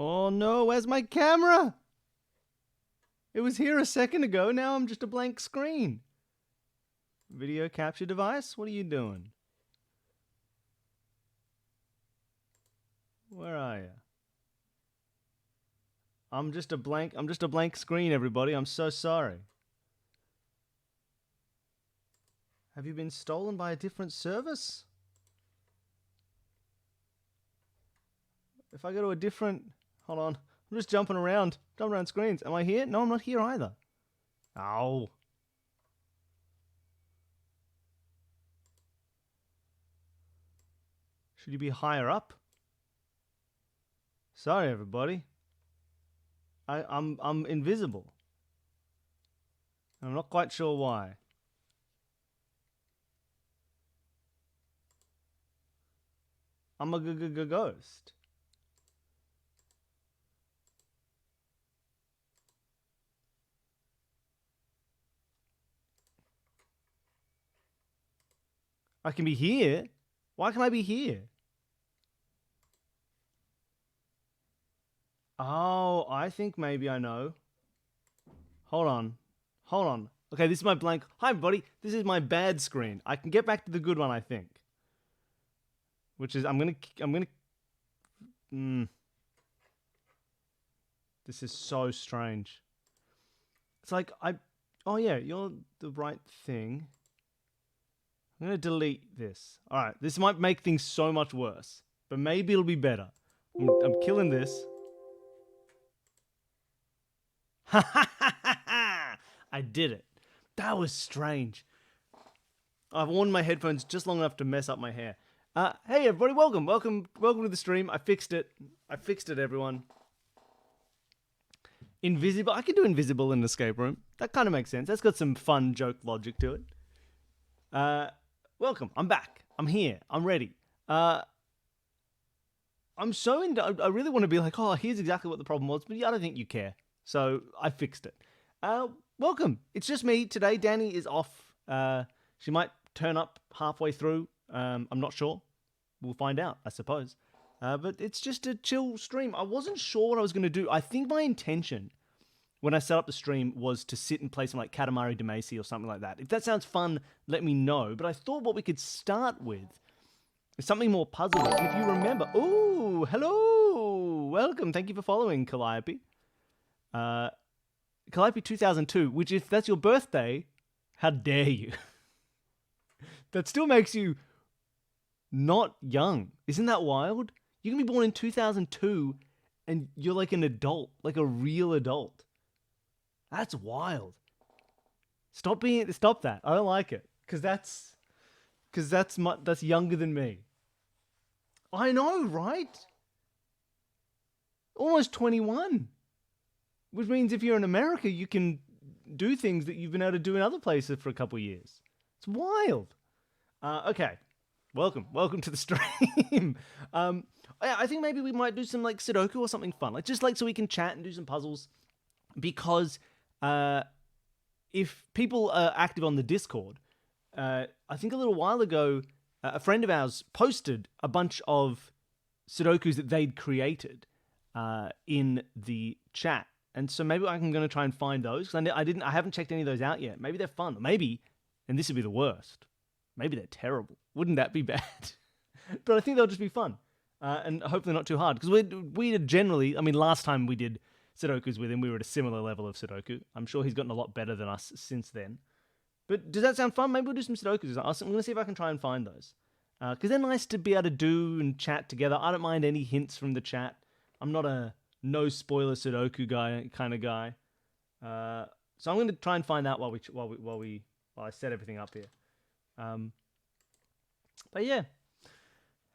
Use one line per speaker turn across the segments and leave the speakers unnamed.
Oh no, where's my camera? It was here a second ago, now I'm just a blank screen. Video capture device, what are you doing? Where are you? I'm just a blank screen, everybody. I'm so sorry. Have you been stolen by a different service? If I go to a different... Hold on. I'm just jumping around screens. Am I here? No, I'm not here either. Ow. Should you be higher up? Sorry, everybody. I'm invisible. I'm not quite sure why. I'm a ghost. I can be here? Why can I be here? Oh, I think maybe I know. Hold on. Okay, this is my blank. Hi, everybody. This is my bad screen. I can get back to the good one, I think. Which is, I'm gonna. This is so strange. It's like, oh yeah, you're the right thing. I'm gonna delete this. Alright, this might make things so much worse. But maybe it'll be better. I'm killing this. I did it. That was strange. I've worn my headphones just long enough to mess up my hair. Hey everybody, welcome to the stream. I fixed it, everyone. Invisible. I can do invisible in an escape room. That kind of makes sense. That's got some fun joke logic to it. Welcome. I'm back. I'm here. I'm ready. I'm so into... I really want to be like, oh, here's exactly what the problem was, but I don't think you care. So I fixed it. Welcome. It's just me today. Danny is off. She might turn up halfway through. I'm not sure. We'll find out, I suppose. But it's just a chill stream. I wasn't sure what I was going to do. I think my intention when I set up the stream was to sit and play some like Katamari Damacy or something like that. If that sounds fun, let me know. But I thought what we could start with is something more puzzling. And if you remember... Ooh, hello! Welcome. Thank you for following, Calliope. Calliope 2002, which if that's your birthday, how dare you? That still makes you not young. Isn't that wild? You can be born in 2002 and you're like an adult, like a real adult. That's wild. Stop that. I don't like it. Cause that's younger than me. I know, right? Almost 21. Which means if you're in America, you can do things that you've been able to do in other places for a couple of years. It's wild. Okay. Welcome to the stream. I think maybe we might do some like Sudoku or something fun. Like just like so we can chat and do some puzzles. Because if people are active on the Discord, I think a little while ago, a friend of ours posted a bunch of Sudokus that they'd created in the chat. And so maybe I'm going to try and find those because I haven't checked any of those out yet. Maybe they're fun. Maybe, and this would be the worst, maybe they're terrible. Wouldn't that be bad? But I think they'll just be fun and hopefully not too hard because we generally, I mean, last time we did Sudokus with him, we were at a similar level of Sudoku. I'm sure he's gotten a lot better than us since then. But does that sound fun? Maybe we'll do some Sudokus. I'm going to see if I can try and find those because they're nice to be able to do and chat together. I don't mind any hints from the chat. I'm not a no spoiler Sudoku guy kind of guy. So I'm going to try and find out while I set everything up here. But yeah,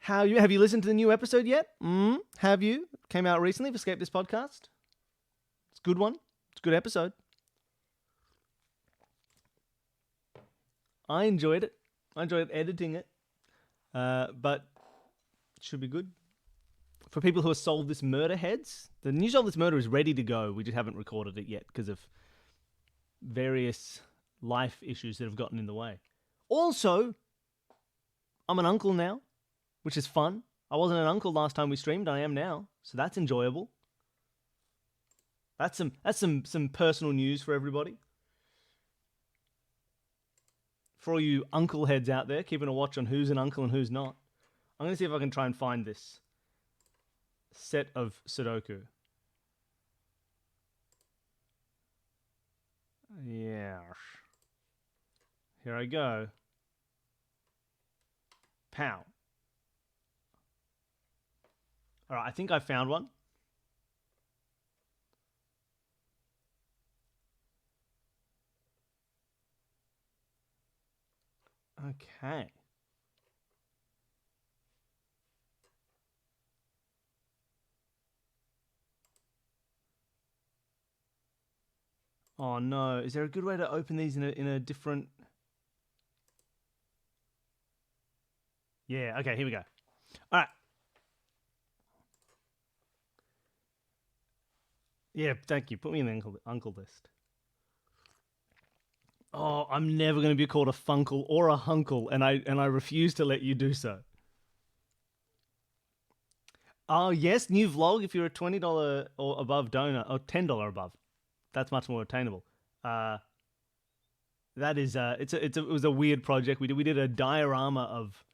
have you listened to the new episode yet? Have you? Came out recently for Escape This Podcast. It's a good one. It's a good episode. I enjoyed it. I enjoyed editing it. But it should be good. For people who have solved this murder heads, the new Solve This Murder is ready to go. We just haven't recorded it yet because of various life issues that have gotten in the way. Also, I'm an uncle now, which is fun. I wasn't an uncle last time we streamed. I am now, so that's enjoyable. That's some personal news for everybody. For all you uncle heads out there, keeping a watch on who's an uncle and who's not. I'm gonna see if I can try and find this set of Sudoku. Yeah. Here I go. Pow. All right, I think I found one. Okay. Oh no, is there a good way to open these in a different... Yeah, okay, here we go. All right. Yeah, thank you. Put me in the uncle list. Oh, I'm never going to be called a funkle or a hunkle, and I refuse to let you do so. Oh yes, new vlog. If you're a $20 or above donor, or $10 above, that's much more attainable. That is it was a weird project we did a diorama of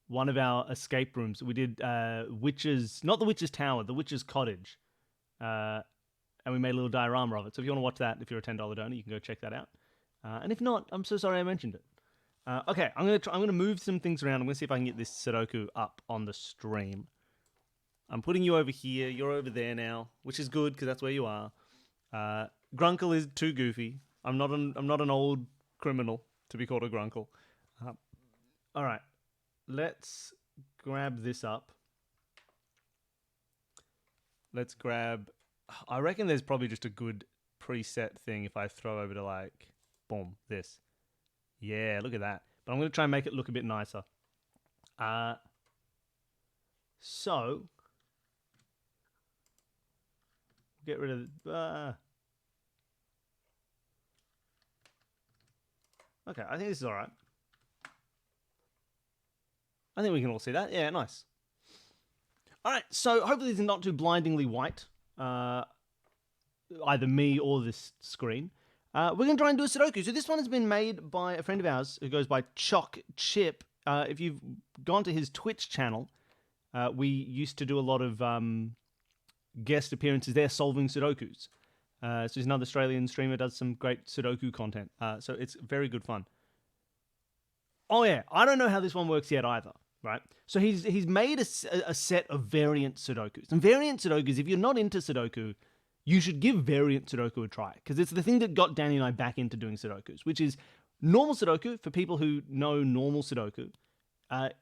one of our escape rooms. We did witches, not the witch's tower, the witch's cottage, and we made a little diorama of it. So if you want to watch that, if you're a $10 donor, you can go check that out. And if not, I'm so sorry I mentioned it. Okay, I'm gonna move some things around. I'm gonna see if I can get this Sudoku up on the stream. I'm putting you over here. You're over there now, which is good because that's where you are. Grunkle is too goofy. I'm not an old criminal to be called a grunkle. All right, let's grab this up. Let's grab... I reckon there's probably just a good preset thing if I throw over to like, boom, this. Yeah, look at that. But I'm going to try and make it look a bit nicer. So, get rid of... Okay, I think this is all right. I think we can all see that. Yeah, nice. All right, so hopefully this is not too blindingly white. Either me or this screen. We're going to try and do a Sudoku. So this one has been made by a friend of ours who goes by Choc Chip. If you've gone to his Twitch channel, we used to do a lot of guest appearances there solving Sudokus. So he's another Australian streamer, does some great Sudoku content. So it's very good fun. Oh yeah, I don't know how this one works yet either, right? So he's made a set of variant Sudokus. And variant Sudokus, if you're not into Sudoku, you should give variant Sudoku a try, because it's the thing that got Danny and I back into doing Sudokus, which is normal Sudoku. For people who know normal Sudoku,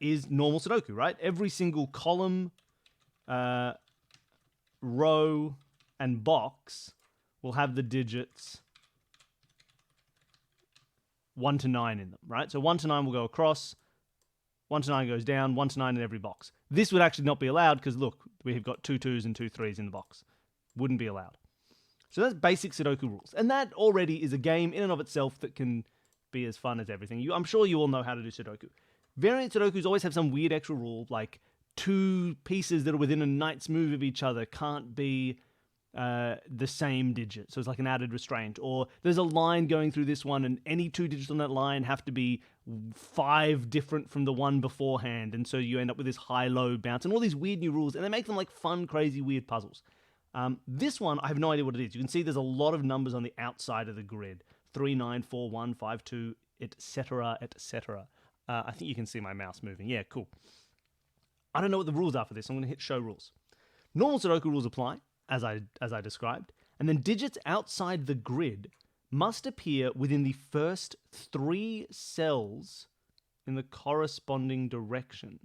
is normal Sudoku, right? Every single column, row, and box will have the digits 1 to 9 in them, right? So 1 to 9 will go across, 1 to 9 goes down, 1 to 9 in every box. This would actually not be allowed because, look, we've got 2 2s and 2 3s in the box. Wouldn't be allowed. So that's basic Sudoku rules. And that already is a game in and of itself that can be as fun as everything. I'm sure you all know how to do Sudoku. Variant Sudokus always have some weird extra rule, like 2 pieces that are within a knight's move of each other can't be the same digit. So it's like an added restraint. Or there's a line going through this one, and any 2 digits on that line have to be 5 different from the one beforehand. And so you end up with this high-low bounce and all these weird new rules, and they make them like fun, crazy, weird puzzles. This one, I have no idea what it is. You can see there's a lot of numbers on the outside of the grid. 3, 9, 4, 1, 5, 2, etc., etc. I think you can see my mouse moving. Yeah, cool. I don't know what the rules are for this. I'm going to hit show rules. Normal Sudoku rules apply, as I described, and then digits outside the grid must appear within the first 3 cells in the corresponding direction.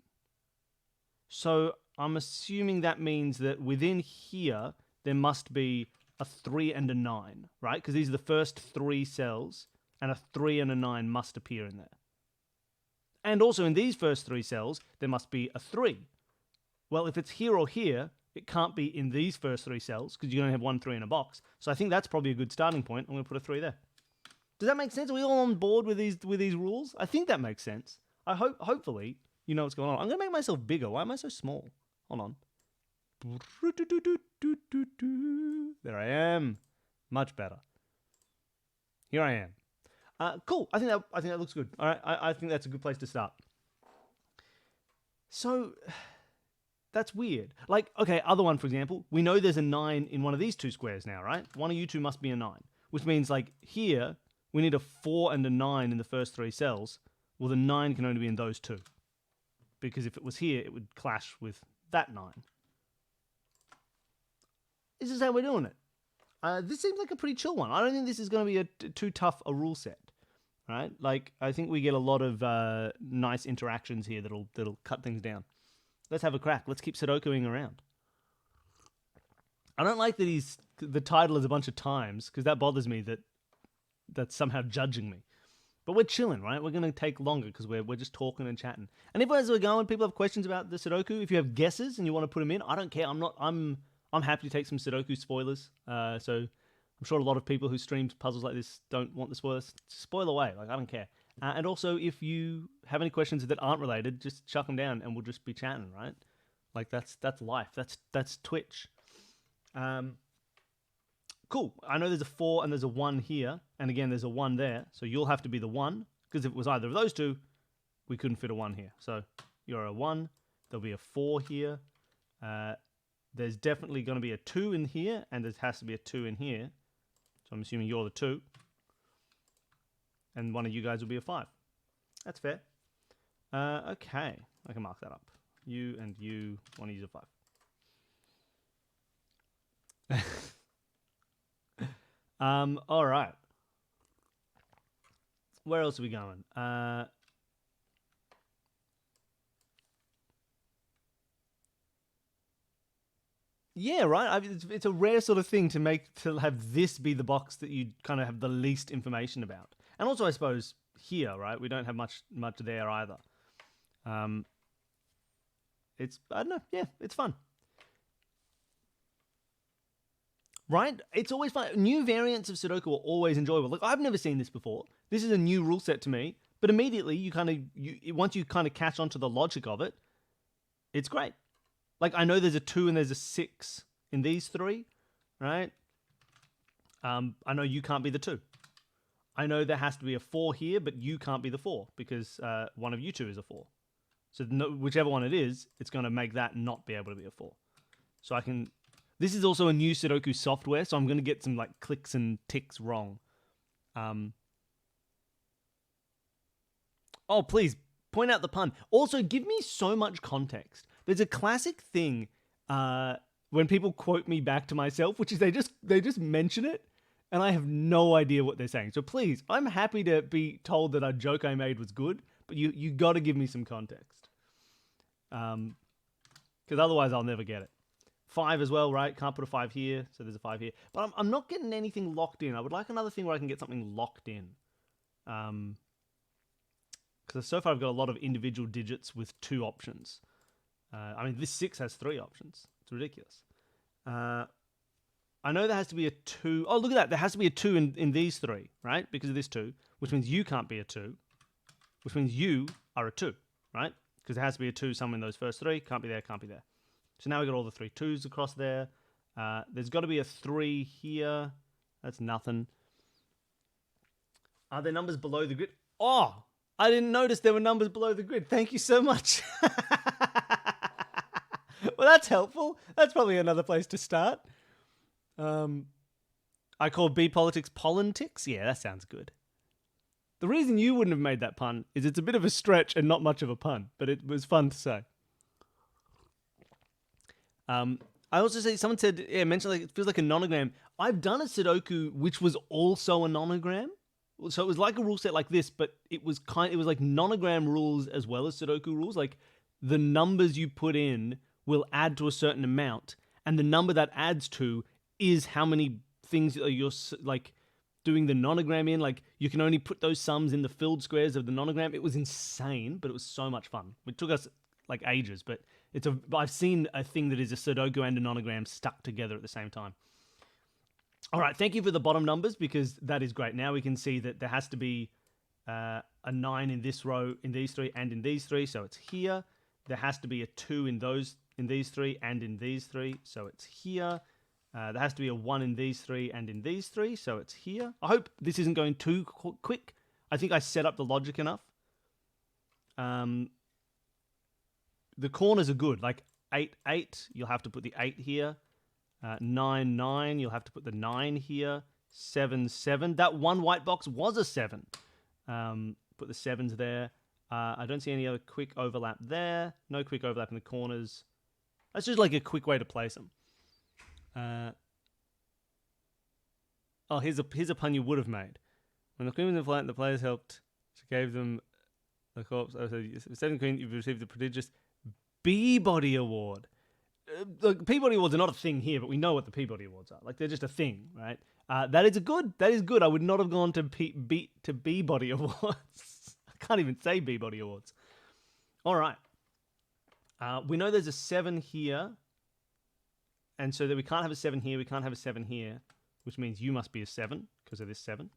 So I'm assuming that means that within here there must be a 3 and a 9, right? Because these are the first 3 cells, and a 3 and a 9 must appear in there. And also in these first 3 cells, there must be a 3. Well, if it's here or here, it can't be in these first 3 cells because you only have 1 3 in a box. So I think that's probably a good starting point. I'm going to put a 3 there. Does that make sense? Are we all on board with these rules? I think that makes sense. Hopefully you know what's going on. I'm going to make myself bigger. Why am I so small? Hold on. There I am. Much better. Here I am. Cool. I think that looks good. All right. I think that's a good place to start. So that's weird. Like, okay, other one, for example, we know there's a 9 in one of these two squares now, right? One of you two must be a 9, which means like here, we need a 4 and a 9 in the first 3 cells. Well, the 9 can only be in those two. Because if it was here, it would clash with that 9. This is how we're doing it. This seems like a pretty chill one. I don't think this is going to be too tough a rule set. Right? Like, I think we get a lot of nice interactions here that'll cut things down. Let's have a crack. Let's keep Sudokuing around. I don't like that the title is a bunch of times, because that bothers me that's somehow judging me. But we're chilling, right? We're going to take longer because we're just talking and chatting. And if as we're going, people have questions about the Sudoku, if you have guesses and you want to put them in, I don't care. I'm happy to take some Sudoku spoilers. So I'm sure a lot of people who stream puzzles like this don't want the spoilers. Spoil away. Like, I don't care. And also, if you have any questions that aren't related, just chuck them down and we'll just be chatting, right? Like, that's life. That's Twitch. Cool. I know there's a 4 and there's a 1 here. And again, there's a 1 there. So you'll have to be the 1. Because if it was either of those two, we couldn't fit a 1 here. So you're a 1. There'll be a 4 here. There's definitely going to be a 2 in here. And there has to be a 2 in here. So I'm assuming you're the 2. And one of you guys will be a 5. That's fair. Okay. I can mark that up. You and you want to use a 5. All right. Where else are we going? Yeah, right. It's a rare sort of thing to have this be the box that you kind of have the least information about. And also, I suppose here, right, we don't have much there either. It's, I don't know. Yeah, it's fun. Right? It's always fun. New variants of Sudoku are always enjoyable. Like, I've never seen this before. This is a new rule set to me. But immediately, once you kind of catch on to the logic of it, it's great. Like, I know there's a 2 and there's a 6 in these 3, right? I know you can't be the 2. I know there has to be a 4 here, but you can't be the 4 because one of you two is a 4. So whichever one it is, it's going to make that not be able to be a 4. So I can... This is also a new Sudoku software, so I'm going to get some like clicks and ticks wrong. Oh, please, point out the pun. Also, give me so much context. There's a classic thing when people quote me back to myself, which is they just mention it, and I have no idea what they're saying. So please, I'm happy to be told that a joke I made was good, but you got to give me some context. Because otherwise I'll never get it. 5 as well, right? Can't put a 5 here, so there's a 5 here. But I'm not getting anything locked in. I would like another thing where I can get something locked in. Because so far I've got a lot of individual digits with 2 options. I mean, this 6 has 3 options. It's ridiculous. I know there has to be a 2. Oh, look at that. There has to be a 2 in these 3, right? Because of this 2, which means you can't be a 2, which means you are a 2, right? Because there has to be a 2 somewhere in those first 3. Can't be there, can't be there. So now we've got all the 3 2s across there. There's got to be a 3 here. That's nothing. Are there numbers below the grid? Oh, I didn't notice there were numbers below the grid. Thank you so much. Well, that's helpful. That's probably another place to start. I call B politics politics. Yeah, that sounds good. The reason you wouldn't have made that pun is it's a bit of a stretch and not much of a pun, but it was fun to say. I also say someone said, mentioned like it feels like a nonogram. I've done a Sudoku which was also a nonogram. So it was like a rule set like this, but it was like nonogram rules as well as Sudoku rules. Like the numbers you put in will add to a certain amount, and the number that adds to is how many things you're like doing the nonogram in. Like you can only put those sums in the filled squares of the nonogram. It was insane, but it was so much fun. It took us like ages, but I've seen a thing that is a Sudoku and a nonogram stuck together at the same time. All right, thank you for the bottom numbers because that is great. Now we can see that there has to be a 9 in this row, in these 3, and in these 3, so it's here. There has to be a 2 in these 3, and in these 3, so it's here. There has to be a 1 in these 3 and in these 3, so it's here. I hope this isn't going too quick. I think I set up the logic enough. The corners are good. Like 8, 8, you'll have to put the 8 here. 9, 9, you'll have to put the 9 here. 7, 7. That one white box was a 7. Put the 7s there. I don't see any other quick overlap there. No quick overlap in the corners. That's just like a quick way to place them. Oh, here's a pun you would have made. When the queen was in flight, the players helped. She gave them the corpse. Oh, so 7th queen, you've received the prodigious Peabody Award. The Peabody Awards are not a thing here, but we know what the Peabody Awards are. Like, they're just a thing, right? That is good. That is good. I would not have gone to Peabody Awards. I can't even say Peabody Awards. All right. We know there's a 7 here. And so that we can't have a 7 here, we can't have a 7 here, which means you must be a 7 because of this 7.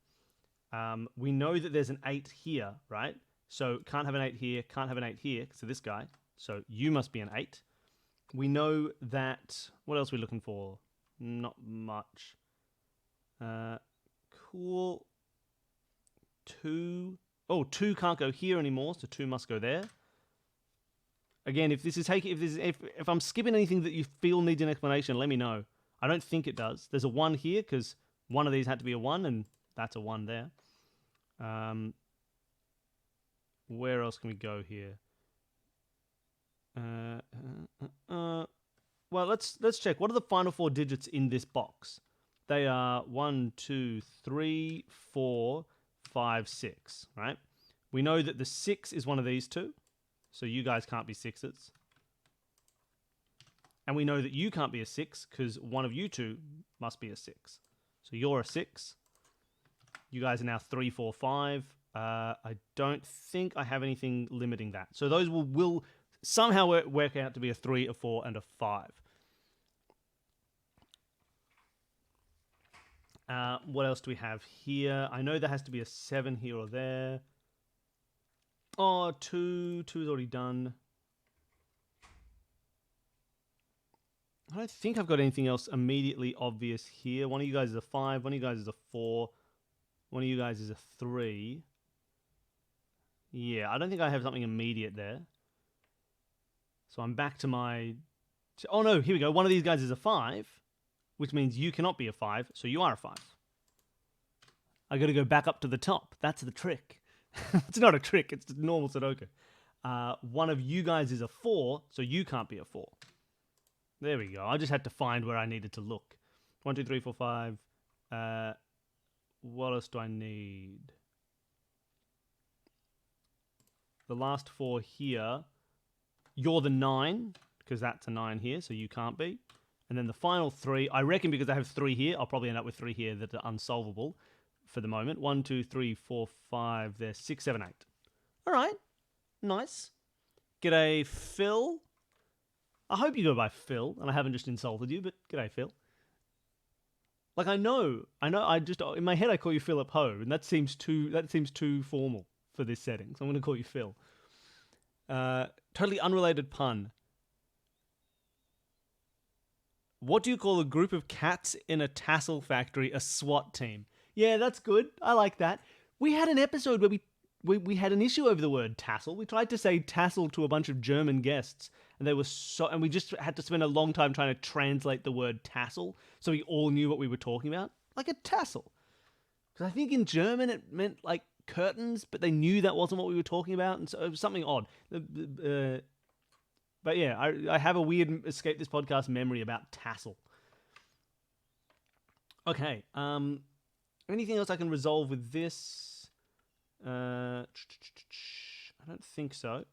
We know that there's an 8 here, right? So can't have an 8 here, can't have an 8 here because of this guy. So you must be an 8. We know that... What else are we looking for? Not much. Cool. 2. Oh, 2 can't go here anymore, so 2 must go there. Again, if I'm skipping anything that you feel needs an explanation, let me know. I don't think it does. There's a 1 here because one of these had to be a 1, and that's a 1 there. Where else can we go here? Well, let's check. What are the final 4 digits in this box? They are 1, 2, 3, 4, 5, 6. Right? We know that the 6 is one of these 2. So you guys can't be 6s. And we know that you can't be a 6 because one of you 2 must be a 6. So you're a 6. You guys are now 3, 4, 5. I don't think I have anything limiting that. So those will somehow work out to be a 3, a 4, and a 5. What else do we have here? I know there has to be a 7 here or there. Oh, 2. 2 is already done. I don't think I've got anything else immediately obvious here. One of you guys is a 5. One of you guys is a 4. One of you guys is a 3. Yeah, I don't think I have something immediate there. So I'm back to my... Oh, no, here we go. One of these guys is a 5, which means you cannot be a 5, so you are a 5. I got to go back up to the top. That's the trick. It's not a trick. It's normal Sudoku. One of you guys is a 4, so you can't be a 4. There we go. I just had to find where I needed to look. 1, 2, 3, 4, 5. What else do I need? The last 4 here. You're the 9, because that's a 9 here, so you can't be. And then the final 3, I reckon because I have 3 here, I'll probably end up with 3 here that are unsolvable for the moment. 1, 2, 3, 4, 5. There's 6, 7, 8. All right. Nice. G'day, Phil. I hope you go by Phil, and I haven't just insulted you, but g'day, Phil. Like, I know, I just, in my head I call you Philip Ho, and that seems too formal for this setting, so I'm going to call you Phil. Totally unrelated pun. What do you call a group of cats in a tassel factory a SWAT team? Yeah, that's good. I like that. We had an episode where we had an issue over the word tassel. We tried to say tassel to a bunch of German guests, and and we just had to spend a long time trying to translate the word tassel so we all knew what we were talking about. Like a tassel. Because I think in German it meant like curtains, but they knew that wasn't what we were talking about, and so it was something odd. But yeah, I have a weird Escape This Podcast memory about tassel. Okay, anything else I can resolve with this? I don't think so.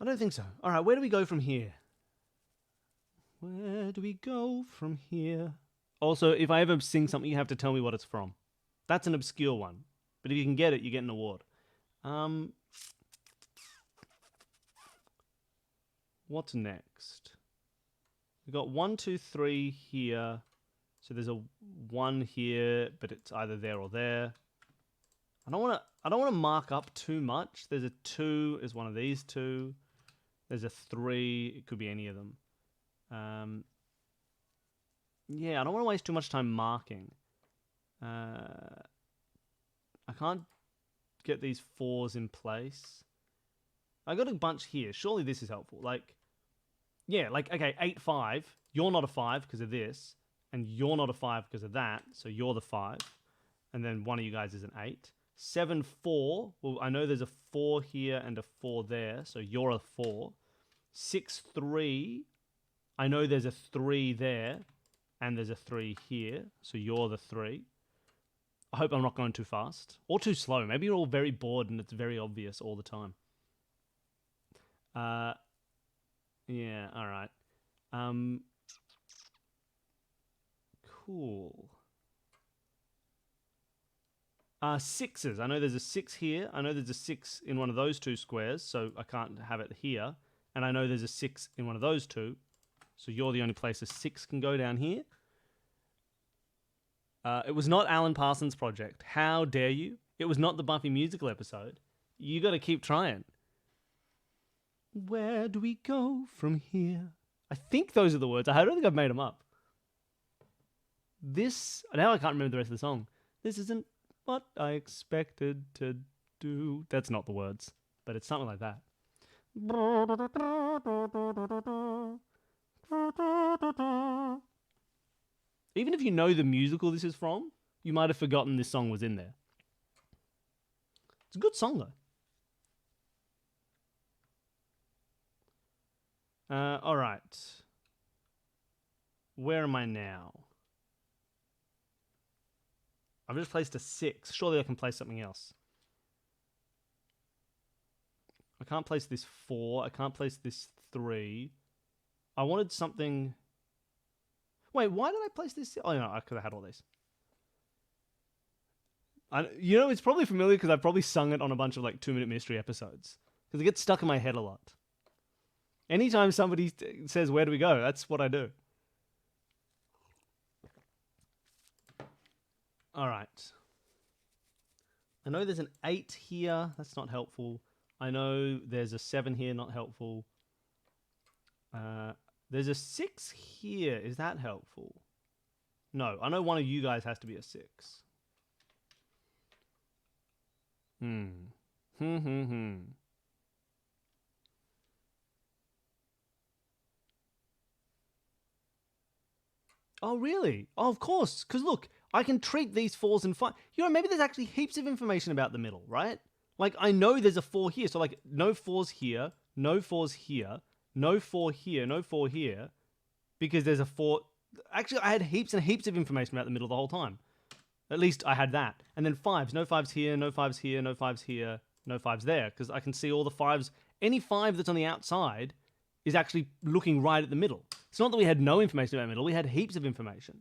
All right, where do we go from here? Where do we go from here? Also, if I ever sing something, you have to tell me what it's from. That's an obscure one. But if you can get it, you get an award. What's next? We've got 1, 2, 3 here. So there's a 1 here, but it's either there or there. I don't want to mark up too much. There's a 2 is one of these 2. There's a 3. It could be any of them. Yeah, I don't want to waste too much time marking. I can't get these 4s in place. I got a bunch here. Surely this is helpful. Like, yeah, like, okay, 8, 5. You're not a 5 because of this, and you're not a 5 because of that, so you're the 5. And then one of you guys is an 8. 7, 4. Well, I know there's a 4 here and a 4 there, so you're a 4. 6, 3. I know there's a 3 there, and there's a 3 here, so you're the 3. I hope I'm not going too fast. Or too slow. Maybe you're all very bored and it's very obvious all the time. Yeah, alright. Cool. 6s. I know there's a 6 here. I know there's a 6 in one of those 2 squares, so I can't have it here. And I know there's a 6 in one of those 2, so you're the only place a 6 can go down here. It was not Alan Parsons' project. How dare you? It was not the Buffy musical episode. You got to keep trying. Where do we go from here? I think those are the words. I don't think I've made them up. This... Now I can't remember the rest of the song. This isn't what I expected to do. That's not the words, but it's something like that. Even if you know the musical this is from, you might have forgotten this song was in there. It's a good song, though. All right. Where am I now? I've just placed a 6. Surely I can place something else. I can't place this 4. I can't place this 3. I wanted something... Wait, why did I place this? Oh, no, because I had all these. You know, it's probably familiar because I've probably sung it on a bunch of like 2-minute mystery episodes. Because it gets stuck in my head a lot. Anytime somebody says, where do we go? That's what I do. All right. I know there's an 8 here. That's not helpful. I know there's a 7 here. Not helpful. There's a 6 here. Is that helpful? No. I know one of you guys has to be a 6. Oh, really? Oh, of course. Because look, I can treat these 4s and 5. You know, maybe there's actually heaps of information about the middle, right? Like, I know there's a 4 here. So, like, no 4s here, no 4s here, no 4 here, no 4 here. Because there's a 4... Actually, I had heaps and heaps of information about the middle the whole time. At least I had that. And then 5s. No 5s here, no 5s here, no 5s here, no 5s there. Because I can see all the 5s. Any 5 that's on the outside is actually looking right at the middle. It's not that we had no information about the middle. We had heaps of information.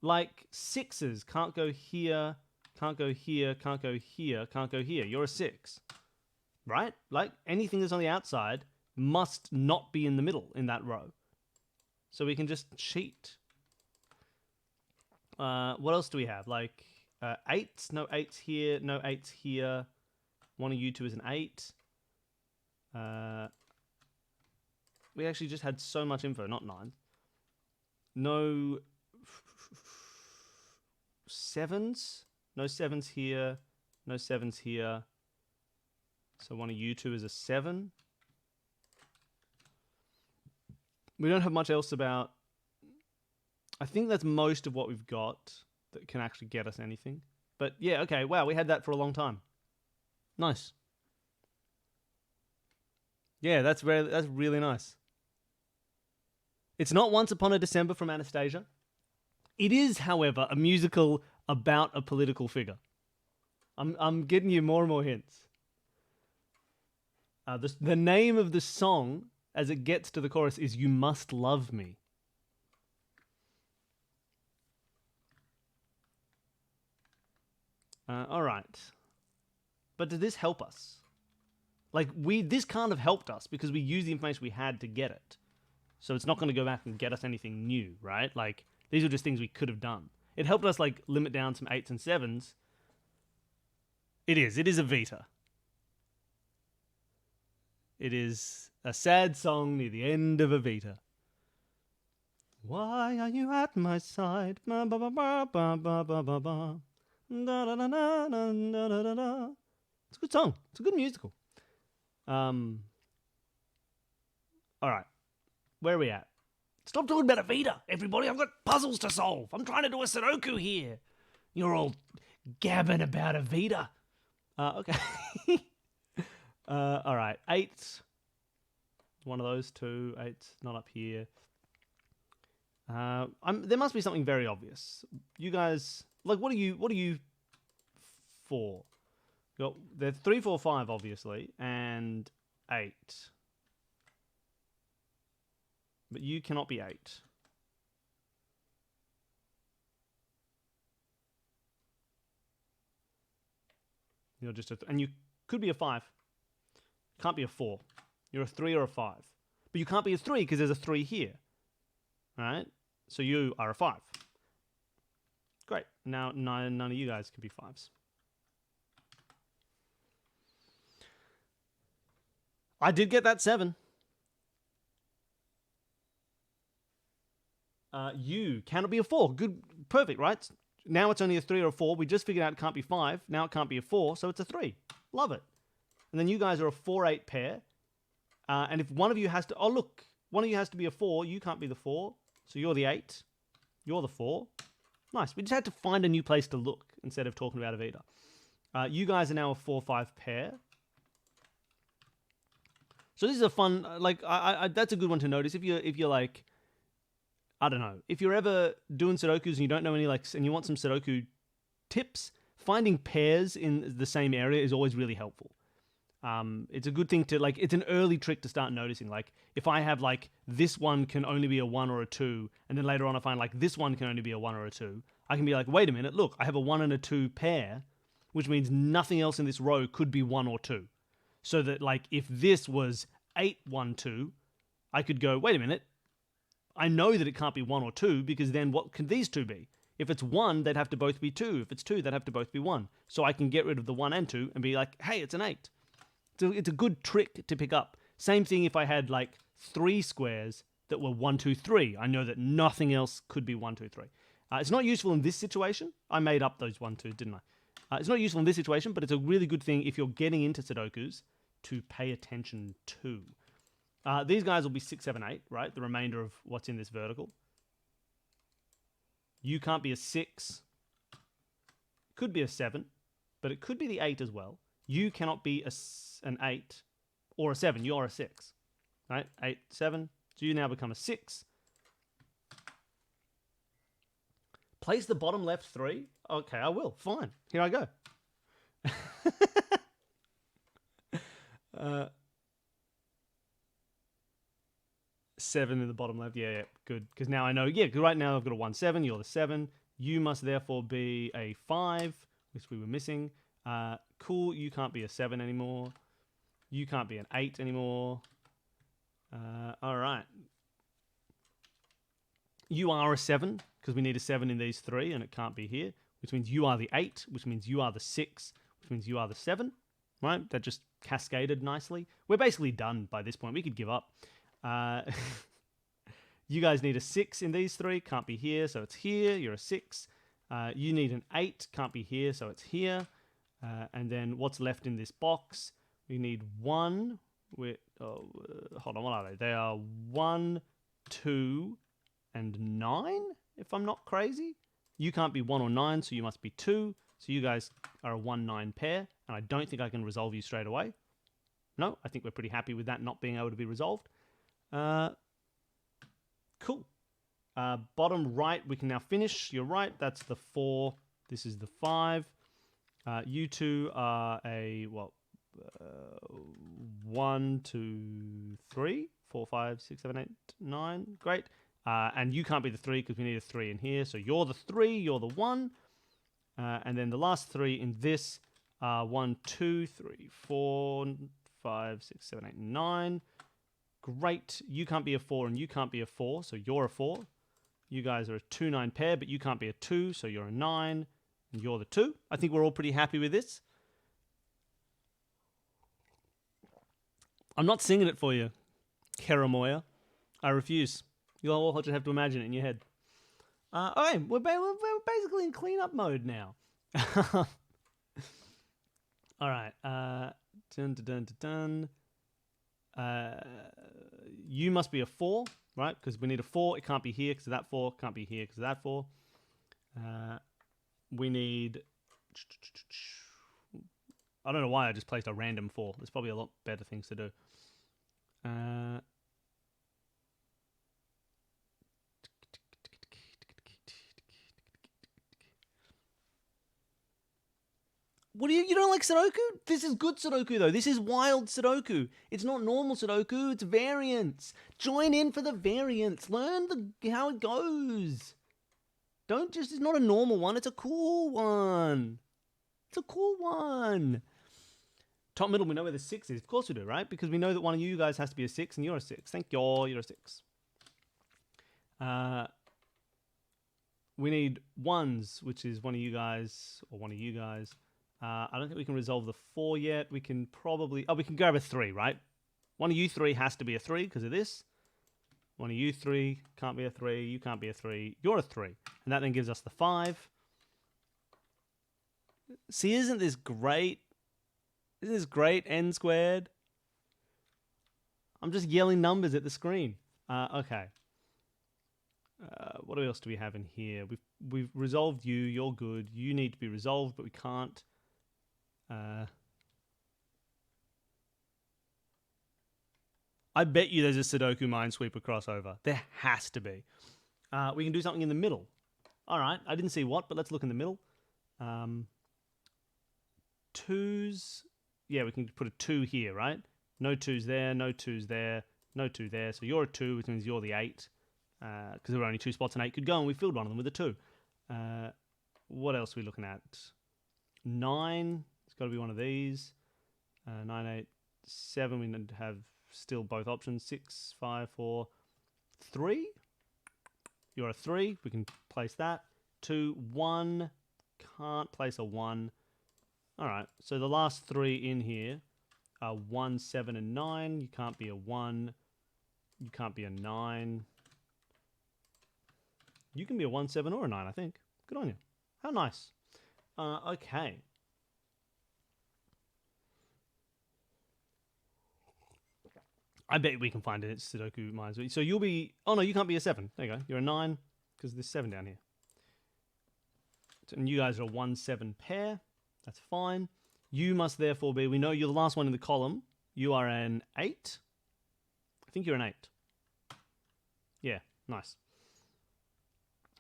Like 6s can't go here, can't go here, can't go here, can't go here. You're a 6. Right? Like anything that's on the outside must not be in the middle in that row. So we can just cheat. What else do we have? Like 8s? No 8s here, no 8s here. One of you two is an 8. We actually just had so much info, not 9. No 7s? No 7s here, no 7s here. So one of you two is a 7. We don't have much else about... I think that's most of what we've got that can actually get us anything. But yeah, okay, wow, we had that for a long time. Nice. Yeah, that's really nice. It's not Once Upon a December from Anastasia. It is, however, a musical about a political figure. I'm getting you more and more hints. The name of the song, as it gets to the chorus, is You Must Love Me. All right. But did this help us? Like, this can't have helped us because we used the information we had to get it. So it's not going to go back and get us anything new, right? Like, these are just things we could have done. It helped us, like, limit down some 8s and 7s. It is a Vita. It is a sad song near the end of a Vita. Why are you at my side? Ba ba ba ba ba ba ba ba ba. Da da da da da da da da. It's a good song. It's a good musical. All right, where are we at? Stop talking about Avita, everybody. I've got puzzles to solve. I'm trying to do a Sudoku here. You're all gabbing about Avita. Okay. All right, 8. One of those two. 8's not up here. There must be something very obvious. You guys, like, what are you for? They're 3, 4, 5, obviously, and 8. But you cannot be 8. You're just and you could be a 5. Can't be a 4. You're a 3 or a 5. But you can't be a 3 because there's a 3 here. All right? So you are a 5. Great. Now none of you guys can be 5s. I did get that 7. You cannot be a 4. Good. Perfect, right? Now it's only a 3 or a 4. We just figured out it can't be 5. Now it can't be a 4, so it's a 3. Love it. And then you guys are a 4-8 pair. And if one of you has to... Oh, look. One of you has to be a 4. You can't be the 4. So you're the 8. You're the 4. Nice. We just had to find a new place to look instead of talking about Avita. You guys are now a 4-5 pair. So this is a fun... Like, that's a good one to notice. If you're like... I don't know. If you're ever doing Sudokus and you don't know any, like, and you want some Sudoku tips, finding pairs in the same area is always really helpful. It's a good thing to, like, it's an early trick to start noticing. Like, if I have, like, this one can only be a 1 or a 2, and then later on I find, like, this one can only be a 1 or a 2, I can be like, wait a minute, look, I have a 1 and a 2 pair, which means nothing else in this row could be 1 or 2. So that, like, if this was 8, 1, 2, I could go, wait a minute, I know that it can't be 1 or 2 because then what can these two be? If it's 1, they'd have to both be 2. If it's 2, they'd have to both be 1. So I can get rid of the 1 and 2 and be like, hey, it's an 8. So it's a good trick to pick up. Same thing if I had like 3 squares that were 1, 2, 3. I know that nothing else could be 1, 2, 3. It's not useful in this situation. I made up those 1, 2, didn't I? It's not useful in this situation, but it's a really good thing if you're getting into Sudokus to pay attention to. These guys will be 6, 7, 8, right? The remainder of what's in this vertical. You can't be a 6. Could be a 7, but it could be the 8 as well. You cannot be an 8 or a 7. You're a 6, right? 8, 7. So you now become a 6. Place the bottom left 3. Okay, I will. Fine. Here I go. 7 in the bottom left. Yeah, good. Because now I know, right now I've got a 1, 7. You're the 7. You must therefore be a 5, which we were missing. Cool. You can't be a 7 anymore. You can't be an 8 anymore. All right. You are a 7, because we need a 7 in these 3, and it can't be here, which means you are the 8, which means you are the 6, which means you are the 7, right? That just cascaded nicely. We're basically done by this point. We could give up. You guys need a 6 in these 3, can't be here, so it's here. You're a 6. You need an 8, can't be here, so it's here. And then what's left in this box? We need 1. Hold on, what are they? They are 1, 2, and 9, if I'm not crazy. You can't be 1 or 9, so you must be 2. So you guys are a 1, 9 pair, and I don't think I can resolve you straight away. No, I think we're pretty happy with that not being able to be resolved. Cool. Bottom right, we can now finish. You're right, that's the 4. This is the 5. You two are a, 1, 2, 3, 4, 5, 6, 7, 8, 9. Great. And you can't be the 3 because we need a 3 in here. So you're the 3, you're the 1. And then the last 3 in this are 1, 2, 3, 4, 5, 6, 7, 8, 9. Great. You can't be a 4 and you can't be a 4, so you're a 4. You guys are a 2, 9 pair, but you can't be a 2, so you're a 9. And you're the 2. I think we're all pretty happy with this. I'm not singing it for you, Keramoya. I refuse. You'll all just have to imagine it in your head. Okay, we're basically in cleanup mode now. All right. Dun, dun, dun, dun, dun. You must be a 4, right? Because we need a 4. It can't be here because of that 4. Can't be here because of that 4. We need... I don't know why I just placed a random 4. There's probably a lot better things to do. What do you don't like Sudoku? This is good Sudoku though. This is wild Sudoku. It's not normal Sudoku. It's variants. Join in for the variants. Learn how it goes. Don't just. It's not a normal one. It's a cool one. It's a cool one. Top middle. We know where the 6 is. Of course we do, right? Because we know that one of you guys has to be a 6, and you're a 6. Thank you. You're a 6. We need 1s, which is one of you guys or one of you guys. I don't think we can resolve the 4 yet. We can probably... Oh, we can grab a 3, right? One of you 3 has to be a 3 because of this. One of you 3 can't be a 3. You can't be a 3. You're a 3. And that then gives us the 5. See, isn't this great? Isn't this great? N squared. I'm just yelling numbers at the screen. Okay. What else do we have in here? We've resolved you. You're good. You need to be resolved, but we can't. I bet you there's a Sudoku Minesweeper crossover. There has to be. We can do something in the middle. All right. I didn't see what, but let's look in the middle. 2s. Yeah, we can put a 2 here, right? No 2s there. No 2s there. No 2 there. So you're a 2, which means you're the 8. Because there were only 2 spots an 8 could go, and we filled one of them with a 2. What else are we looking at? 9. It's got to be one of these. 9, 8, 7. We need to have still both options. 6, 5, 4, 3. You're a 3. We can place that. 2, 1. Can't place a 1. All right. So the last 3 in here are 1, 7, and 9. You can't be a 1. You can't be a 9. You can be a 1, 7, or a 9, I think. Good on you. How nice. Okay. I bet we can find it. It's Sudoku Mines. So you'll be... Oh, no, you can't be a 7. There you go. You're a 9 because there's 7 down here. And you guys are a 1, 7 pair. That's fine. You must therefore be... We know you're the last one in the column. You are an 8. I think you're an 8. Yeah, nice.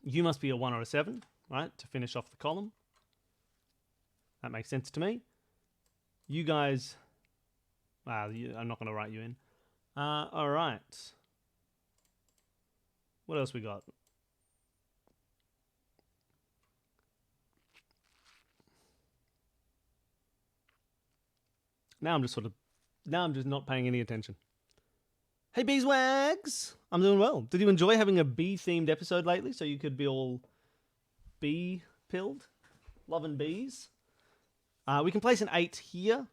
You must be a 1 or a 7, right, to finish off the column. That makes sense to me. You guys... Wow, I'm not going to write you in. All right. What else we got? Now I'm just not paying any attention. Hey, beeswags! I'm doing well. Did you enjoy having a bee-themed episode lately so you could be all bee-pilled? Loving bees? We can place an 8 here.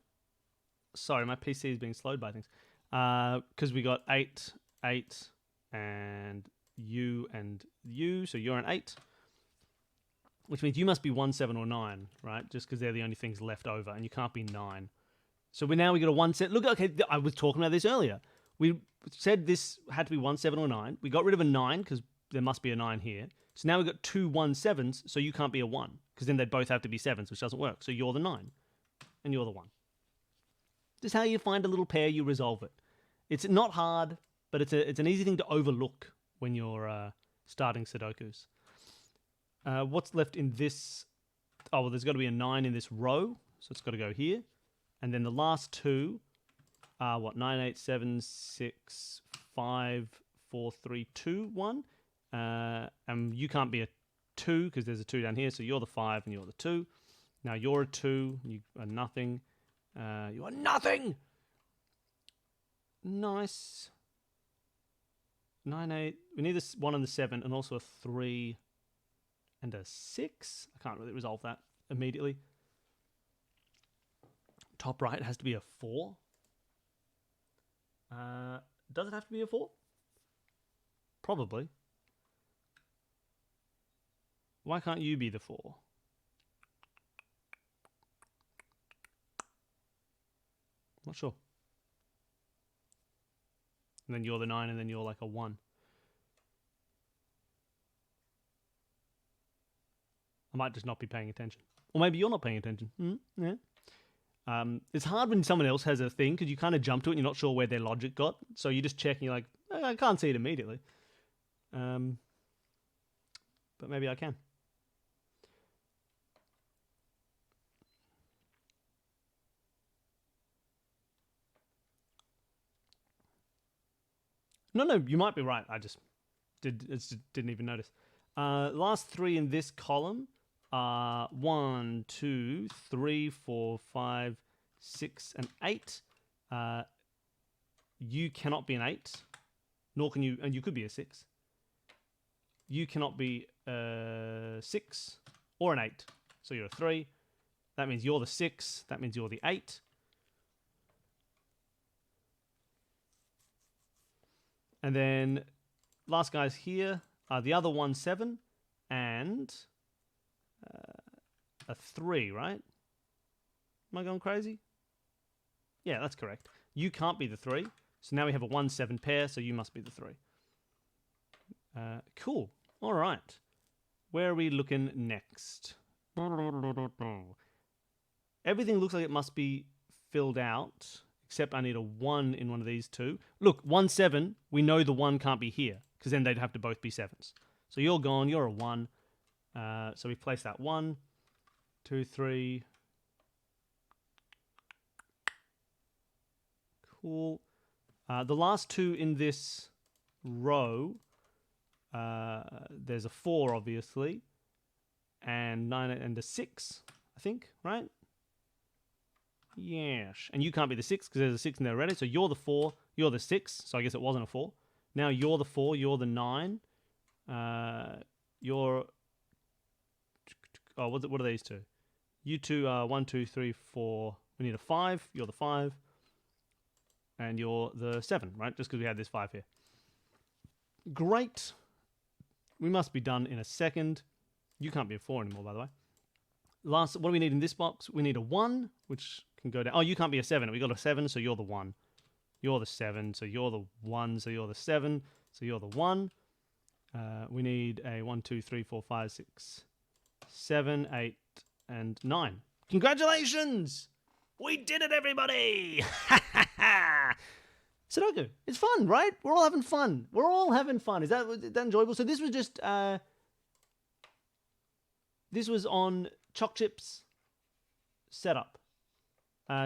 Sorry, my PC is being slowed by things. Because we got 8, 8, and you, so you're an 8. Which means you must be 1, 7, or 9, right? Just because they're the only things left over, and you can't be 9. So we got a 1 7. Look, okay, I was talking about this earlier. We said this had to be 1, 7, or 9. We got rid of a 9 because there must be a 9 here. So now we've got 2 1 7s, so you can't be a 1 because then they both have to be 7s, which doesn't work. So you're the 9 and you're the 1. This is how you find a little pair, you resolve it. It's not hard, but it's an easy thing to overlook when you're starting Sudokus. What's left in this? Oh, well, there's got to be a 9 in this row, so it's got to go here. And then the last 2 are what? 9, 8, 7, 6, 5, 4, 3, 2, 1. And you can't be a 2 because there's a 2 down here, so you're the 5 and you're the 2. Now you're a 2, you are nothing. You are nothing! Nice. 9, 8. We need this 1 and the 7 and also a 3 and a 6. I can't really resolve that immediately. Top right has to be a 4. Does it have to be a 4? Probably. Why can't you be the 4? Not sure. And then you're the 9, and then you're like a 1. I might just not be paying attention. Or maybe you're not paying attention. Yeah. It's hard when someone else has a thing because you kind of jump to it and you're not sure where their logic got. So you just check and you're like, I can't see it immediately. But maybe I can. No, you might be right. I just didn't even notice. Last 3 in this column are 1, 2, 3, 4, 5, 6, and 8. You cannot be an 8, nor can you, and you could be a 6. You cannot be a 6 or an 8. So you're a 3. That means you're the 6. That means you're the 8. And then last guys here are the other 1, 7, and a 3, right? Am I going crazy? Yeah, that's correct. You can't be the 3. So now we have a 1, 7 pair, so you must be the 3. Cool. All right. Where are we looking next? Everything looks like it must be filled out, except I need a 1 in one of these two. Look, 1, 7, we know the 1 can't be here, because then they'd have to both be 7s. So you're gone, you're a 1. So we place that 1, 2, 3. Cool. The last 2 in this row, there's a 4, obviously, and 9 and a 6, I think, right? Yes. And you can't be the 6 because there's a 6 in there already. So you're the 4, you're the 6. So I guess it wasn't a 4. Now you're the 4, you're the 9. You're... Oh, what are these two? You two are 1, 2, 3, 4. We need a 5. You're the 5. And you're the 7, right? Just because we had this 5 here. Great. We must be done in a second. You can't be a 4 anymore, by the way. Last, what do we need in this box? We need a 1, which can go down. Oh, you can't be a 7. We got a 7, so you're the 1. You're the 7, so you're the 1, so you're the 7, so you're the 1. We need a 1, 2, 3, 4, 5, 6, 7, 8, and 9. Congratulations! We did it, everybody! Sudoku. It's fun, right? We're all having fun. We're all having fun. Is that enjoyable? So this was just... this was on Choc Chip's setup.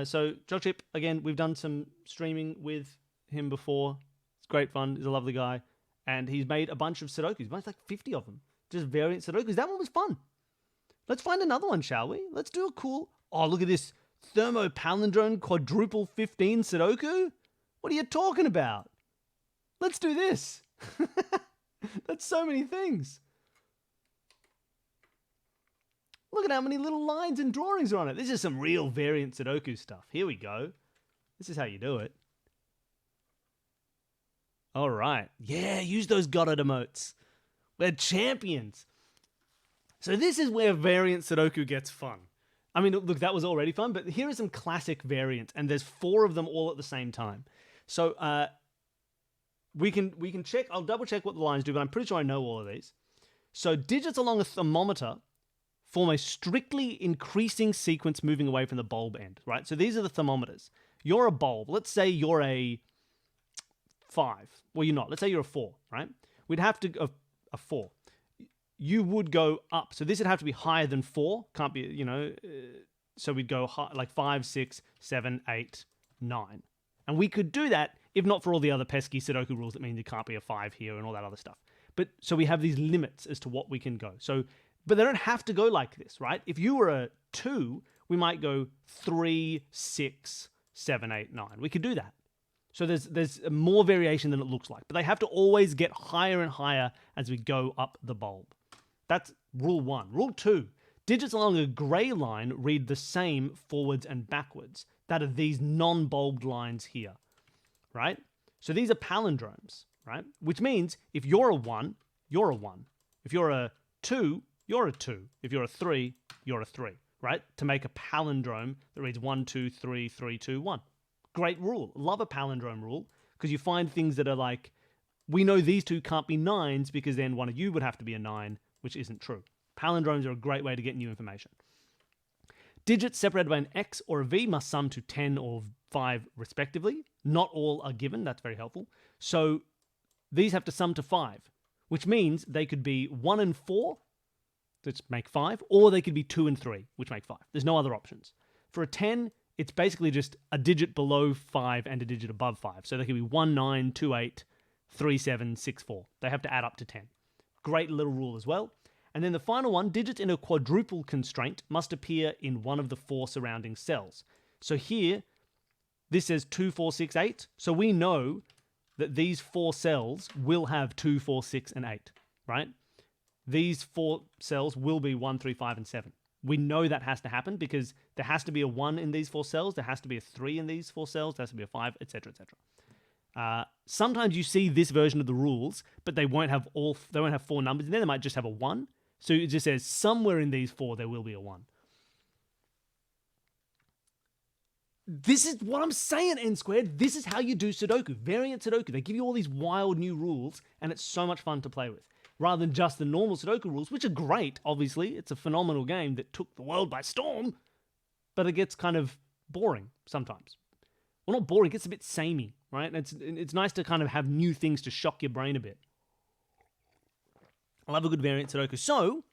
So Choc Chip, again, we've done some streaming with him before. It's great fun. He's a lovely guy. And he's made a bunch of Sudokus. He's made like 50 of them. Just variant Sudokus. That one was fun. Let's find another one, shall we? Let's do a cool... Oh, look at this. Thermopalindrome quadruple 15 Sudoku? What are you talking about? Let's do this. That's so many things. Look at how many little lines and drawings are on it. This is some real variant Sudoku stuff. Here we go. This is how you do it. All right. Yeah, use those got it emotes. We're champions. So this is where variant Sudoku gets fun. I mean, look, that was already fun, but here are some classic variants, and there's 4 of them all at the same time. So we can check. I'll double check what the lines do, but I'm pretty sure I know all of these. So digits along a thermometer form a strictly increasing sequence moving away from the bulb end, right? So these are the thermometers. You're a bulb. Let's say you're a 5. Well, you're not. Let's say you're a 4, right? We'd have to go a 4. You would go up. So this would have to be higher than 4. Can't be, you know. So we'd go high, like 5, 6, 7, 8, 9. And we could do that if not for all the other pesky Sudoku rules that mean there can't be a 5 here and all that other stuff. But so we have these limits as to what we can go. So, but they don't have to go like this, right? If you were a 2, we might go 3, 6, 7, 8, 9. We could do that. So there's more variation than it looks like. But they have to always get higher and higher as we go up the bulb. That's rule 1. Rule 2, digits along a grey line read the same forwards and backwards. That are these non-bulbed lines here, right? So these are palindromes. right? Which means if you're a 1, you're a 1. If you're a 2, you're a 2. If you're a 3, you're a 3, right? To make a palindrome that reads 1, 2, 3, 3, 2, 1. Great rule. Love a palindrome rule because you find things that are like, we know these two can't be 9s because then one of you would have to be a 9, which isn't true. Palindromes are a great way to get new information. Digits separated by an X or a V must sum to 10 or 5 respectively. Not all are given. That's very helpful. So these have to sum to 5, which means they could be 1 and 4, which make 5, or they could be 2 and 3, which make 5. There's no other options. For a 10, it's basically just a digit below 5 and a digit above 5. So they could be 1, 9, 2, 8, 3, 7, 6, 4. They have to add up to 10. Great little rule as well. And then the final one, digits in a quadruple constraint must appear in one of the 4 surrounding cells. So here, this says 2, 4, 6, 8. So we know that these 4 cells will have 2, 4, 6, and 8, right? These 4 cells will be 1, 3, 5, and 7. We know that has to happen because there has to be a 1 in these 4 cells, there has to be a 3 in these 4 cells, there has to be a 5, etc., etc. Sometimes you see this version of the rules, but they won't have 4 numbers, and then they might just have a 1. So it just says somewhere in these 4 there will be a 1. This is what I'm saying, N squared. This is how you do Sudoku. Variant Sudoku. They give you all these wild new rules, and it's so much fun to play with. Rather than just the normal Sudoku rules, which are great, obviously. It's a phenomenal game that took the world by storm, but it gets kind of boring sometimes. Well, not boring, it gets a bit samey, right? And it's nice to kind of have new things to shock your brain a bit. I love a good variant Sudoku. So,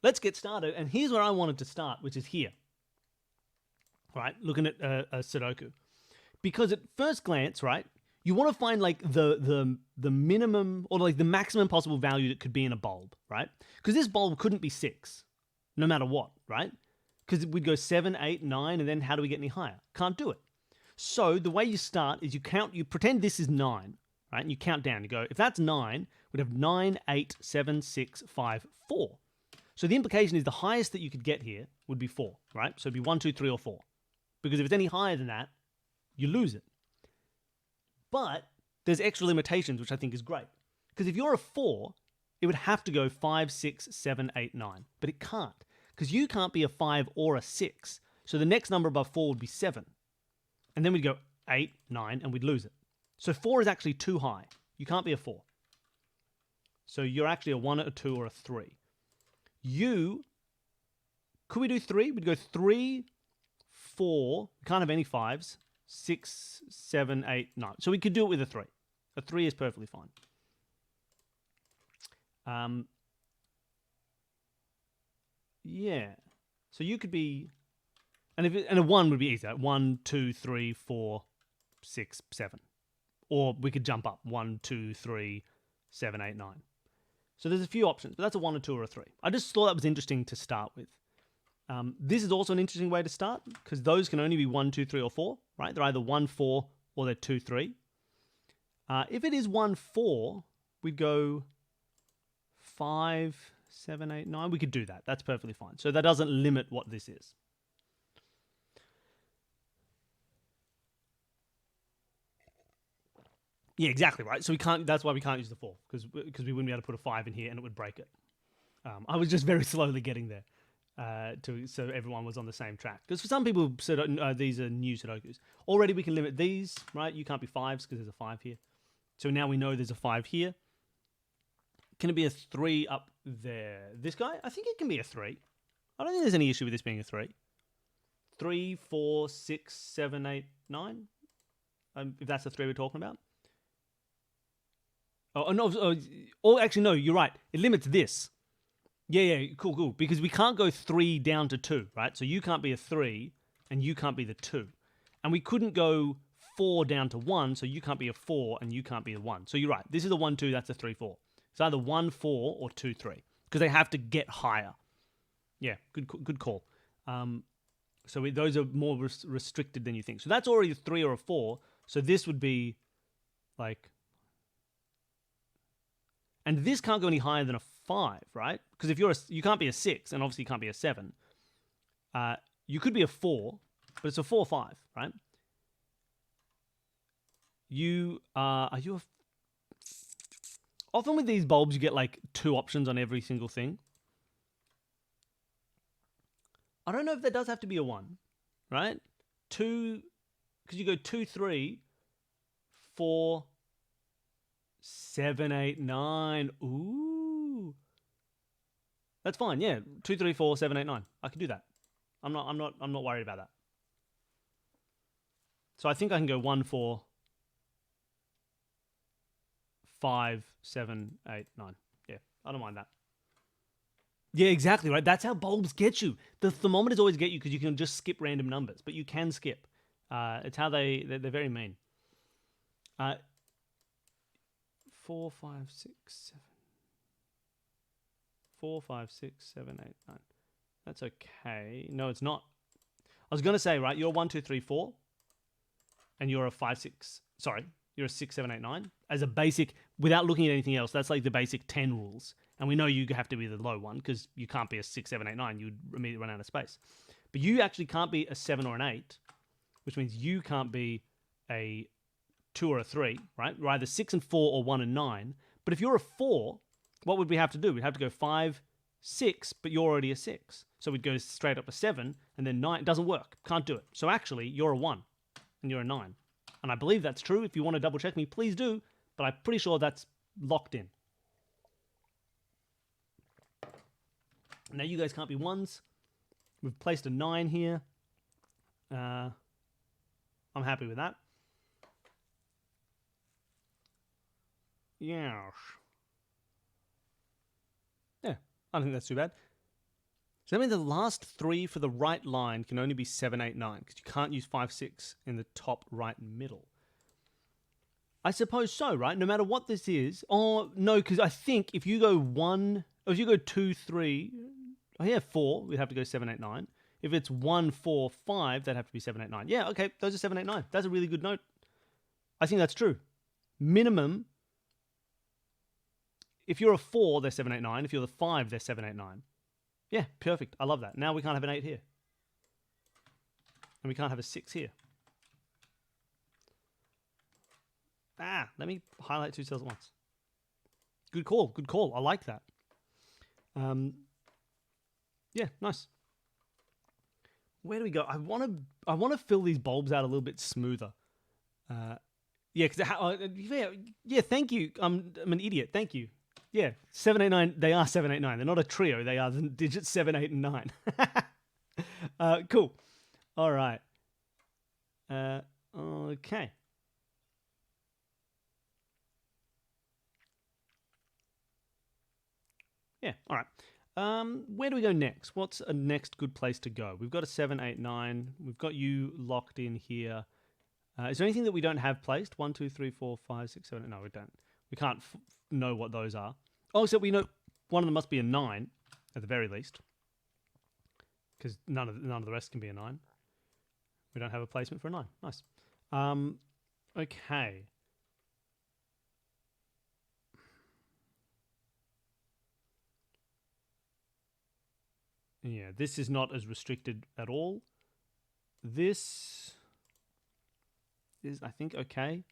let's get started. And here's where I wanted to start, which is here. Right, looking at a Sudoku. Because at first glance, right, you want to find like the minimum or like the maximum possible value that could be in a bulb, right? Because this bulb couldn't be 6, no matter what, right? Because we'd go 7, 8, 9, and then how do we get any higher? Can't do it. So the way you start is you pretend this is 9, right? And you count down. You go, if that's 9, we'd have 9, 8, 7, 6, 5, 4. So the implication is the highest that you could get here would be 4, right? So it'd be 1, 2, 3, or 4. Because if it's any higher than that, you lose it. But there's extra limitations, which I think is great. Because if you're a 4, it would have to go 5, 6, 7, 8, 9. But it can't. Because you can't be a 5 or a 6. So the next number above 4 would be 7. And then we'd go 8, 9, and we'd lose it. So 4 is actually too high. You can't be a 4. So you're actually a 1, a 2, or a 3. Could we do 3? We'd go 3, 4, we can't have any 5s, 6, 7, 8, 9. So we could do it with a 3. A 3 is perfectly fine. Yeah. So you could be, and a 1 would be easier. 1, 2, 3, 4, 6, 7. Or we could jump up. 1, 2, 3, 7, 8, 9. So there's a few options, but that's a 1, a 2, or a 3. I just thought that was interesting to start with. This is also an interesting way to start because those can only be 1, 2, 3, or 4, right? They're either 1, 4, or they're 2, 3. If it is 1, 4, we'd go 5, 7, 8, 9. We could do that. That's perfectly fine. So that doesn't limit what this is. Yeah, exactly, right? So that's why we can't use the 4 because we wouldn't be able to put a 5 in here and it would break it. I was just very slowly getting there. So everyone was on the same track. Because for some people, these are new Sudokus. Already we can limit these, right? You can't be 5s because there's a 5 here. So now we know there's a 5 here. Can it be a 3 up there? This guy? I think it can be a 3. I don't think there's any issue with this being a 3. 3, 4, 6, 7, 8, 9. If that's the 3 we're talking about. Oh, no. Actually, no, you're right. It limits this. Yeah, cool. Because we can't go 3 down to 2, right? So you can't be a 3, and you can't be the 2. And we couldn't go 4 down to 1, so you can't be a 4, and you can't be a 1. So you're right. This is a 1, 2, that's a 3, 4. It's either 1, 4, or 2, 3. Because they have to get higher. Yeah, good call. So those are more restricted than you think. So that's already a 3 or a 4. So this would be like... And this can't go any higher than a 5, right? Because if you can't be a 6, and obviously you can't be a 7. You could be a 4, but it's a 4, 5, right? Are you Often with these bulbs, you get like 2 options on every single thing. I don't know if there does have to be a 1, right? 2, because you go 2, 3, 4, 7, 8, 9. Ooh. That's fine, yeah. 2, 3, 4, 7, 8, 9. I can do that. I'm not worried about that. So I think I can go 1, 4, 5, 7, 8, 9. Yeah, I don't mind that. Yeah, exactly, right? That's how bulbs get you. The thermometers always get you because you can just skip random numbers, but you can skip. It's how they're very mean. 4, 5, 6, 7. 4, 5, 6, 7, 8, 9. That's okay. No, it's not. I was going to say, right, you're 1, 2, 3, 4. And you're a 5, 6. Sorry, you're a 6, 7, 8, 9. As a basic, without looking at anything else, that's like the basic 10 rules. And we know you have to be the low one because you can't be a 6, 7, 8, 9. You'd immediately run out of space. But you actually can't be a 7 or an 8, which means you can't be a 2 or a 3, right? You're either 6 and 4 or 1 and 9. But if you're a 4, what would we have to do? We'd have to go 5, 6, but you're already a 6. So we'd go straight up a 7, and then 9. It doesn't work. Can't do it. So actually, you're a 1, and you're a 9. And I believe that's true. If you want to double check me, please do. But I'm pretty sure that's locked in. Now you guys can't be 1s. We've placed a 9 here. I'm happy with that. Yes. Yeah, I don't think that's too bad. So that means the last 3 for the right line can only be 7, 8, 9 because you can't use 5, 6 in the top right middle. I suppose so, right? No matter what this is. Oh, no, because I think if you go 1, or if you go 2, 3, oh yeah, 4, we'd have to go 7, 8, 9. If it's 1, 4, 5, that'd have to be 7, 8, 9. Yeah, okay, those are 7, 8, 9. That's a really good note. I think that's true. Minimum, if you're a 4, they're 7, 8, 9. If you're the 5, they're 7, 8, 9. Yeah, perfect. I love that. Now we can't have an 8 here. And we can't have a 6 here. Let me highlight 2 cells at once. Good call. Good call. I like that. Yeah, nice. Where do we go? I want to fill these bulbs out a little bit smoother. Yeah, thank you. I'm an idiot. Thank you. Yeah, 7, 8, 9. They are 7, 8, 9. They're not a trio. They are the digits 7, 8, and 9. Cool. All right. Okay. Yeah. All right. Where do we go next? What's a next good place to go? We've got a 7, 8, 9. We've got you locked in here. Is there anything that we don't have placed? 1, 2, 3, 4, 5, 6, 7. No, we don't. We can't know what those are. Oh, except we know one of them must be a 9 at the very least, because none of the rest can be a 9. We don't have a placement for a 9. Nice. Okay. Yeah, this is not as restricted at all. This is, I think, okay.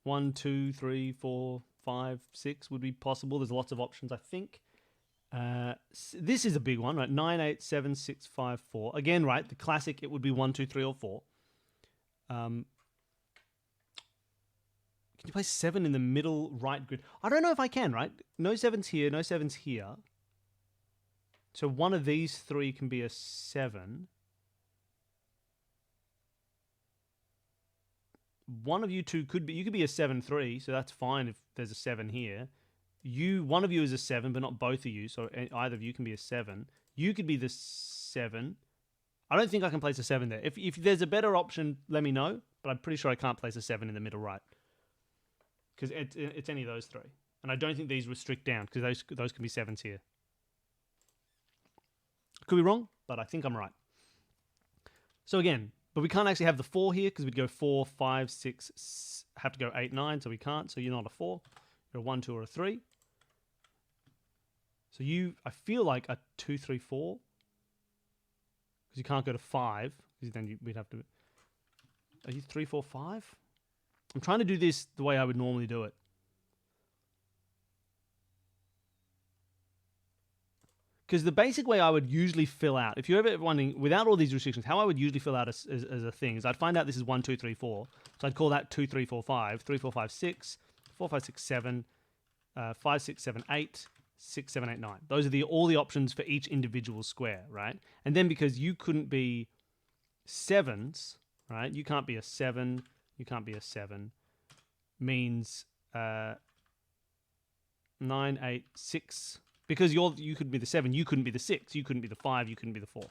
1, 2, 3, 4, 5, 6 would be possible. There's lots of options, I think. This is a big one, right? 9, 8, 7, 6, 5, 4. Again, right, the classic, it would be 1, 2, 3, or 4. Can you place 7 in the middle right grid? I don't know if I can, right? No 7's here, no 7's here. So one of these 3 can be a 7. One of you two could be, you could be a 7, 3, so that's fine if there's a 7 here. One of you is a 7, but not both of you, so either of you can be a 7. You could be the 7. I don't think I can place a 7 there. If there's a better option, let me know, but I'm pretty sure I can't place a 7 in the middle right. Because it's any of those 3. And I don't think these restrict down, because those can be 7s here. Could be wrong, but I think I'm right. So again, but we can't actually have the 4 here because we'd go 4, 5, 6, have to go 8, 9, so we can't. So you're not a 4. You're a 1, 2, or a 3. So I feel like a 2, 3, 4. Because you can't go to 5. Because then we'd have to... Are you 3, 4, 5? I'm trying to do this the way I would normally do it. Because the basic way I would usually fill out, if you're ever wondering, without all these restrictions, how I would usually fill out as a thing is I'd find out this is 1, 2, 3, 4. So I'd call that 2, 3, 4, 5, 3, 4, 5, 6, 4, 5, 6, 7, 5, 6, 7, 8, 6, 7, 8, 9. Those are all the options for each individual square, right? And then because you couldn't be sevens, right? You can't be a 7, you can't be a 7, means 9, 8, 6. Because you could be the 7, you couldn't be the 6, you couldn't be the 5, you couldn't be the 4.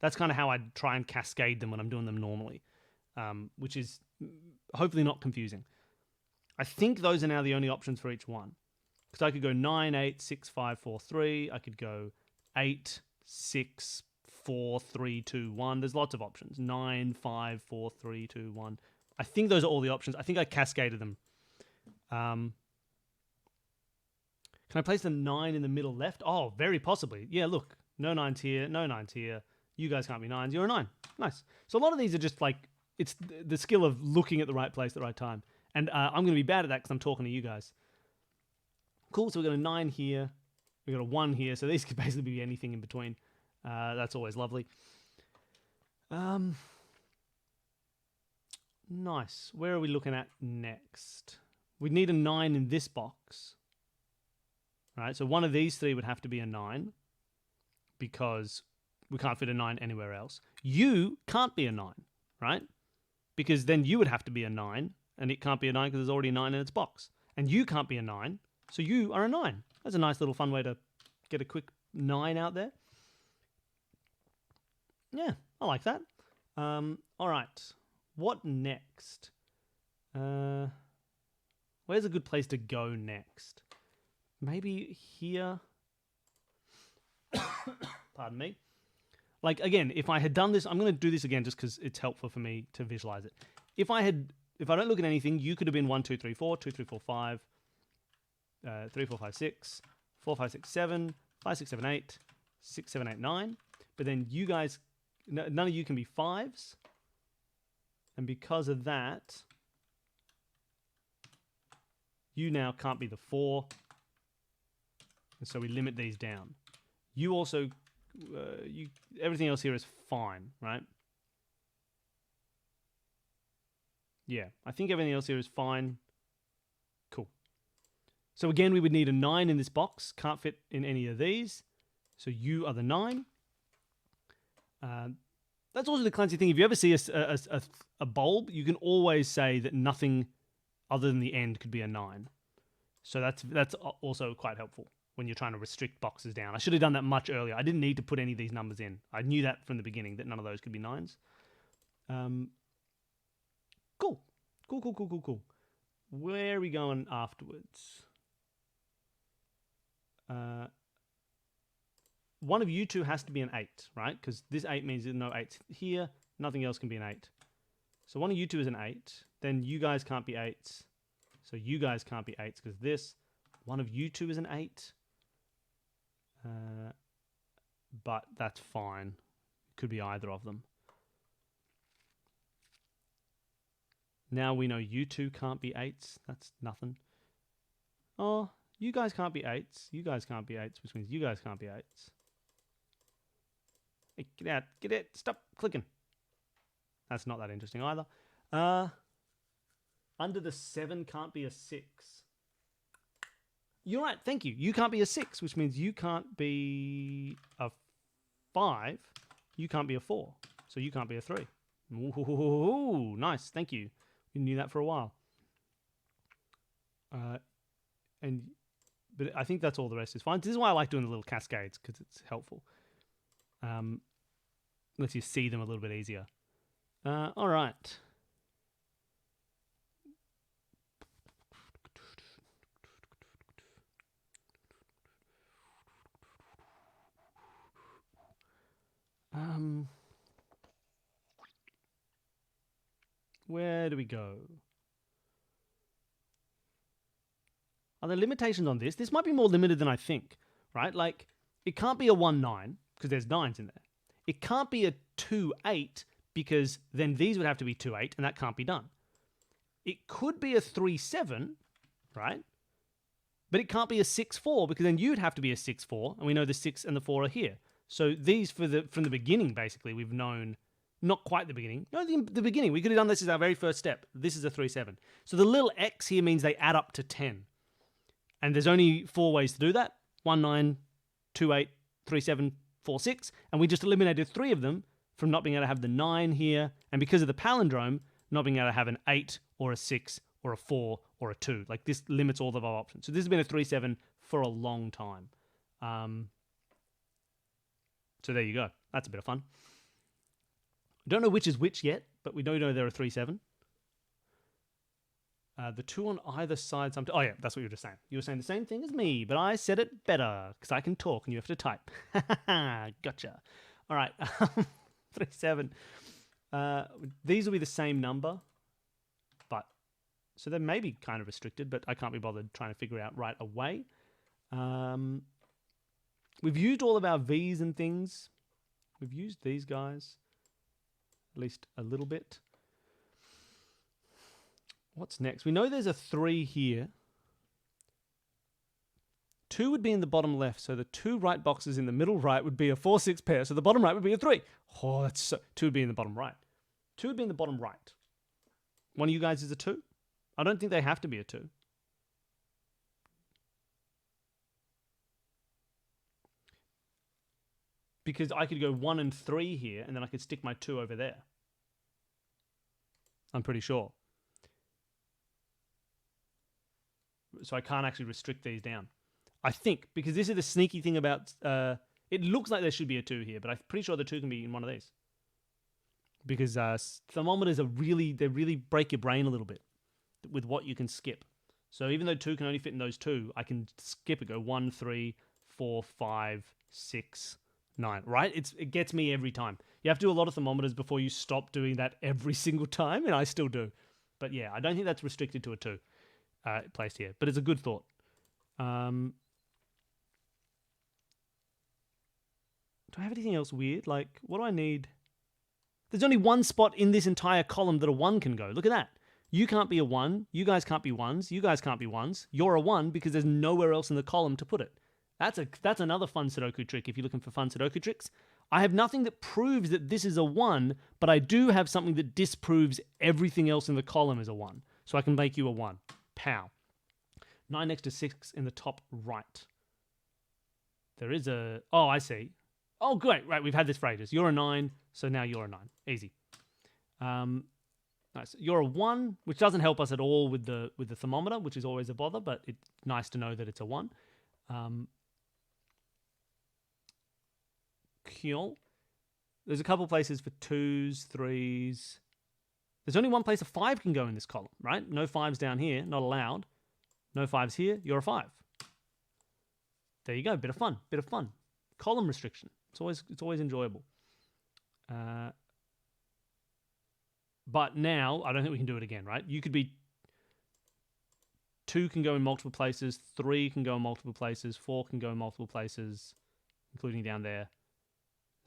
That's kind of how I'd try and cascade them when I'm doing them normally, which is hopefully not confusing. I think those are now the only options for each one. Because I could go 9, 8, 6, 5, 4, 3. I could go 8, 6, 4, 3, 2, 1. There's lots of options. 9, 5, 4, 3, 2, 1. I think those are all the options. I think I cascaded them. Can I place the 9 in the middle left? Oh, very possibly. Yeah, look. No 9s here, no 9s here. You guys can't be 9s. You're a 9. Nice. So a lot of these are just like, it's the skill of looking at the right place at the right time. And I'm going to be bad at that because I'm talking to you guys. Cool, so we've got a 9 here. We've got a 1 here. So these could basically be anything in between. That's always lovely. Nice. Where are we looking at next? We need a 9 in this box. Right, so one of these three would have to be a 9 because we can't fit a 9 anywhere else. You can't be a 9, right? Because then you would have to be a 9, and it can't be a 9 because there's already a 9 in its box. And you can't be a 9, so you are a 9. That's a nice little fun way to get a quick 9 out there. Yeah, I like that. All right, what next? Where's a good place to go next? Maybe here. Pardon me. Like, again, if I had done this, I'm going to do this again just because it's helpful for me to visualize it. If I don't look at anything, you could have been 1, 2, 3, 4, 2, 3, 4, 5, 3, 4, 5, 6, 4, 5, 6, 7, 5, 6, 7, 8, 6, 7, 8, 9. But then you guys, none of you can be 5s. And because of that, you now can't be the 4. And so we limit these down. You also, everything else here is fine, right? Yeah, I think everything else here is fine. Cool. So again, we would need a 9 in this box. Can't fit in any of these. So you are the 9. That's also the clumsy thing. If you ever see a bulb, you can always say that nothing other than the end could be a 9. So that's also quite helpful when you're trying to restrict boxes down. I should have done that much earlier. I didn't need to put any of these numbers in. I knew that from the beginning, that none of those could be 9s. Cool. Cool. Where are we going afterwards? One of you two has to be an 8, right? Because this 8 means there's no 8s here. Nothing else can be an 8. So one of you two is an 8. Then you guys can't be 8s. So you guys can't be 8s because this. One of you two is an 8. But that's fine. It could be either of them. Now we know you two can't be 8s. That's nothing. Oh, you guys can't be 8s. You guys can't be 8s, which means you guys can't be 8s. Hey, get out. Get it. Stop clicking. That's not that interesting either. Under the 7 can't be a 6. You're right. Thank you. You can't be a 6, which means you can't be a 5. You can't be a 4. So you can't be a 3. Ooh, nice. Thank you. We knew that for a while. But I think that's all. The rest is fine. This is why I like doing the little cascades, because it's helpful. Lets you see them a little bit easier. All right. Where do we go? Are there limitations on this? This might be more limited than I think, right? Like, it can't be a 1-9 because there's 9s in there. It can't be a 2-8 because then these would have to be 2-8 and that can't be done. It could be a 3-7, right? But it can't be a 6-4 because then you'd have to be a 6-4, and we know the 6 and the 4 are here. So these from the beginning, basically, we've known, not quite the beginning. No, the beginning. We could have done this as our very first step. This is a 3-7. So the little x here means they add up to 10. And there's only 4 ways to do that. 1, 9, 2, 8, 3, 7, 4, 6. And we just eliminated 3 of them from not being able to have the 9 here. And because of the palindrome, not being able to have an 8 or a 6 or a 4 or a 2. Like, this limits all of our options. So this has been a 3-7 for a long time. So there you go. That's a bit of fun. Don't know which is which yet, but we do know they're a 3-7. The 2 on either side. Oh yeah, that's what you were just saying. You were saying the same thing as me, but I said it better because I can talk and you have to type. Gotcha. All right. 3-7. These will be the same number, but so they may be kind of restricted, but I can't be bothered trying to figure out right away. We've used all of our V's and things. We've used these guys at least a little bit. What's next? We know there's a 3 here. 2 would be in the bottom left, so the 2 right boxes in the middle right would be a 4-6 pair, so the bottom right would be a 3. Oh, that's so... 2 would be in the bottom right. 2 would be in the bottom right. One of you guys is a 2? I don't think they have to be a 2. Because I could go 1 and 3 here, and then I could stick my 2 over there. I'm pretty sure. So I can't actually restrict these down. I think, because this is the sneaky thing about... it looks like there should be a 2 here, but I'm pretty sure the 2 can be in one of these. Because thermometers are really... They really break your brain a little bit with what you can skip. So even though 2 can only fit in those 2, I can skip it, go 1, 3, 4, 5, 6... 9, right? It gets me every time. You have to do a lot of thermometers before you stop doing that every single time, and I still do. But yeah, I don't think that's restricted to a 2 placed here, but it's a good thought. Do I have anything else weird? Like, what do I need? There's only one spot in this entire column that a 1 can go. Look at that. You can't be a 1. You guys can't be 1s. You guys can't be 1s. You're a 1 because there's nowhere else in the column to put it. That's another fun Sudoku trick if you're looking for fun Sudoku tricks. I have nothing that proves that this is a 1, but I do have something that disproves everything else in the column is a 1. So I can make you a 1. Pow. 9 next to 6 in the top right. There is a... Oh, I see. Oh, great. Right, we've had this for ages. You're a 9, so now you're a 9. Easy. Nice. You're a 1, which doesn't help us at all with the thermometer, which is always a bother, but it's nice to know that it's a 1. Cool. There's a couple places for 2s, 3s. There's only one place a 5 can go in this column, right? No 5s down here, not allowed. No 5s here, you're a 5. There you go, bit of fun, bit of fun. Column restriction. It's always enjoyable. But now, I don't think we can do it again, right? You could be... 2 can go in multiple places, 3 can go in multiple places, 4 can go in multiple places, including down there.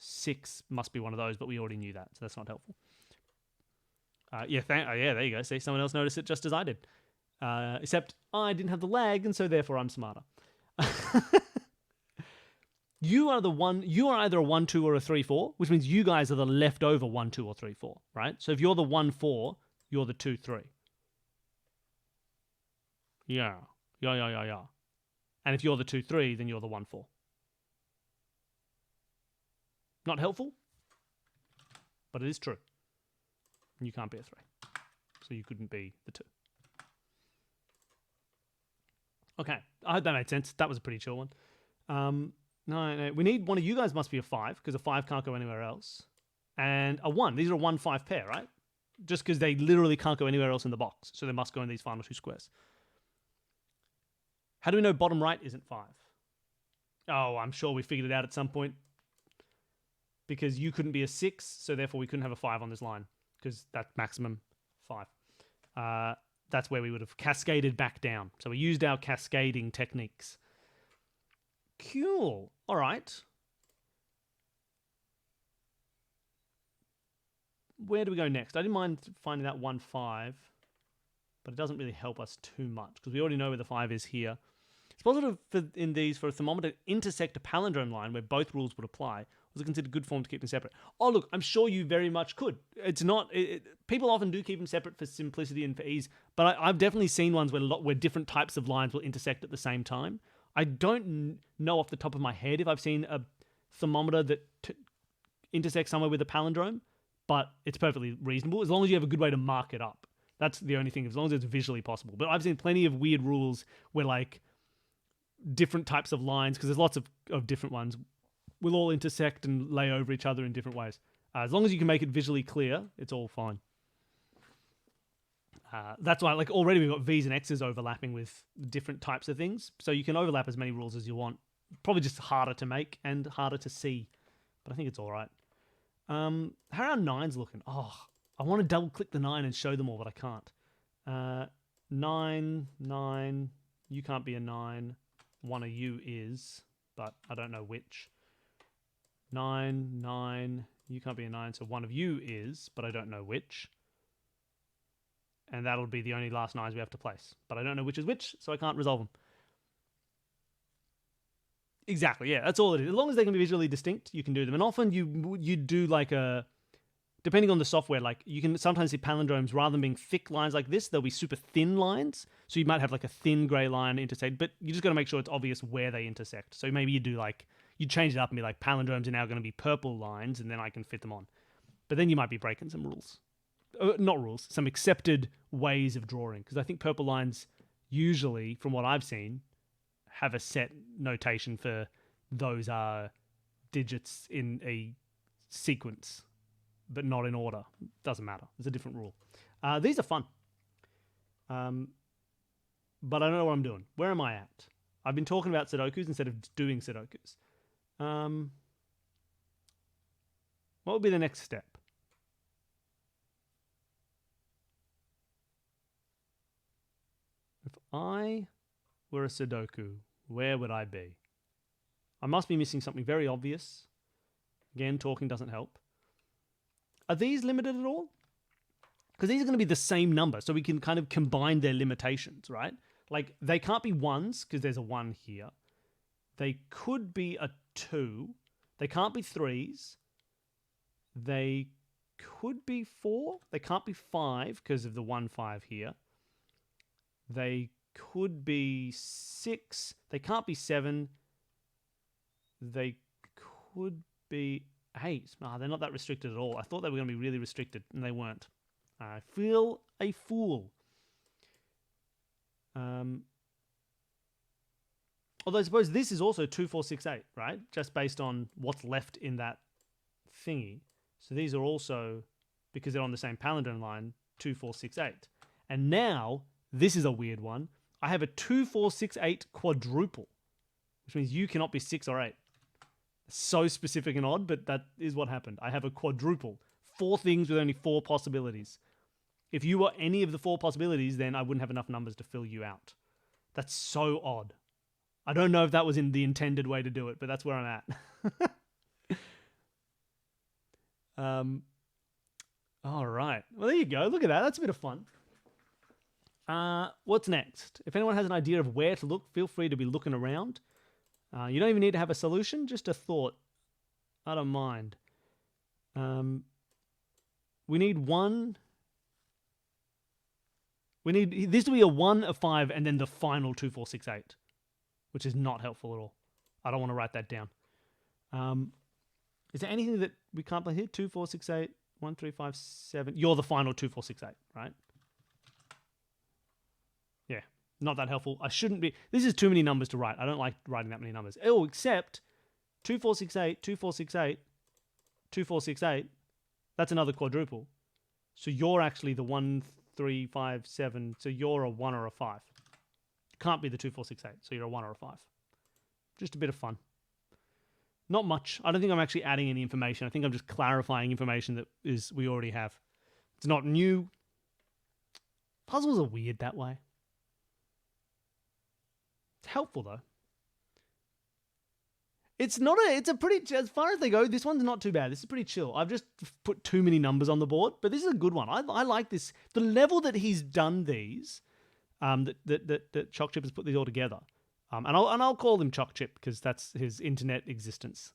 6 must be one of those, but we already knew that, so that's not helpful. Yeah, there you go. See, someone else noticed it just as I did. Except I didn't have the lag, and so therefore I'm smarter. You are the one. You are either a 1, 2, or a 3, 4, which means you guys are the leftover 1, 2, or 3, 4, right? So if you're the 1, 4, you're the 2, 3. Yeah. And if you're the 2, 3, then you're the 1, 4. Not helpful, but it is true. You can't be a 3. So you couldn't be the 2. Okay, I hope that made sense. That was a pretty chill one. No, we need one of you guys must be a 5, because a 5 can't go anywhere else. And a 1. These are a 1, 5 pair, right? Just because they literally can't go anywhere else in the box. So they must go in these final 2 squares. How do we know bottom right isn't 5? Oh, I'm sure we figured it out at some point. Because you couldn't be a 6, so therefore we couldn't have a 5 on this line. Because that's maximum 5. That's where we would have cascaded back down. So we used our cascading techniques. Cool. All right. Where do we go next? I didn't mind finding that 1, 5. But it doesn't really help us too much. Because we already know where the 5 is here. It's possible in these for a thermometer to intersect a palindrome line where both rules would apply. Was it considered good form to keep them separate? Oh, look, I'm sure you very much could. It's not... people often do keep them separate for simplicity and for ease, but I've definitely seen ones where different types of lines will intersect at the same time. I don't know off the top of my head if I've seen a thermometer that intersects somewhere with a palindrome, but it's perfectly reasonable as long as you have a good way to mark it up. That's the only thing, as long as it's visually possible. But I've seen plenty of weird rules where, like, different types of lines, because there's lots of different ones, will all intersect and lay over each other in different ways. As long as you can make it visually clear, it's all fine. That's why, like, already we've got V's and X's overlapping with different types of things. So you can overlap as many rules as you want. Probably just harder to make and harder to see. But I think it's all right. How are our 9s looking? Oh, I want to double click the 9 and show them all, but I can't. 9, 9. You can't be a 9. One of you is, but I don't know which. 9, 9. You can't be a 9, so one of you is, but I don't know which. And that'll be the only last 9s we have to place. But I don't know which is which, so I can't resolve them. Exactly, yeah, that's all it is. As long as they can be visually distinct, you can do them. And often you do like a... Depending on the software, like you can sometimes see palindromes, rather than being thick lines like this, they'll be super thin lines. So you might have like a thin grey line intersect, but you just got to make sure it's obvious where they intersect. So maybe you do like... You change it up and be like, palindromes are now going to be purple lines, and then I can fit them on. But then you might be breaking some rules. Not rules, some accepted ways of drawing. Because I think purple lines usually, from what I've seen, have a set notation for those are digits in a sequence, but not in order. Doesn't matter. It's a different rule. These are fun. But I don't know what I'm doing. Where am I at? I've been talking about Sudokus instead of doing Sudokus. What would be the next step? If I were a Sudoku, where would I be? I must be missing something very obvious. Again, talking doesn't help. Are these limited at all? Because these are going to be the same number, so we can kind of combine their limitations, right? Like, they can't be 1s, because there's a 1 here. They could be a 2. They can't be 3s. They could be 4. They can't be 5, because of the 1, 5 here. They could be 6. They can't be 7. They could be 8. Ah, they're not that restricted at all. I thought they were going to be really restricted, and they weren't. I feel a fool. Although I suppose this is also 2, 4, 6, 8, right? Just based on what's left in that thingy. So these are also, because they're on the same palindrome line, 2, 4, 6, 8. And now, this is a weird one. I have a 2, 4, 6, 8 quadruple, which means you cannot be 6 or 8. So specific and odd, but that is what happened. I have a quadruple. 4 things with only 4 possibilities. If you were any of the 4 possibilities, then I wouldn't have enough numbers to fill you out. That's so odd. I don't know if that was in the intended way to do it, but that's where I'm at. All right. Well, there you go. Look at that. That's a bit of fun. What's next? If anyone has an idea of where to look, feel free to be looking around. You don't even need to have a solution, just a thought. I don't mind. We need one. We need this to be a 1, a 5, and then the final 2, 4, 6, 8, which is not helpful at all. I don't want to write that down. Is there anything that we can't play here? 2, 4, 6, 8, 1, 3, 5, 7. You're the final 2, 4, 6, 8, right? Yeah, not that helpful. I shouldn't be. This is too many numbers to write. I don't like writing that many numbers. Oh, except 2, 4, 6, 8, 2, 4, 6, 8, 2, 4, 6, 8. That's another quadruple. So you're actually the 1, 3, 5, 7. So you're a 1 or a 5. Can't be the 2, 4, 6, 8. So you're a 1 or a 5. Just a bit of fun. Not much. I don't think I'm actually adding any information. I think I'm just clarifying information that we already have. It's not new. Puzzles are weird that way. It's helpful though. It's a pretty, as far as they go, this one's not too bad. This is pretty chill. I've just put too many numbers on the board, but this is a good one. I like this. The level that he's done these, that Choc Chip has put these all together, and I'll call him Choc Chip because that's his internet existence.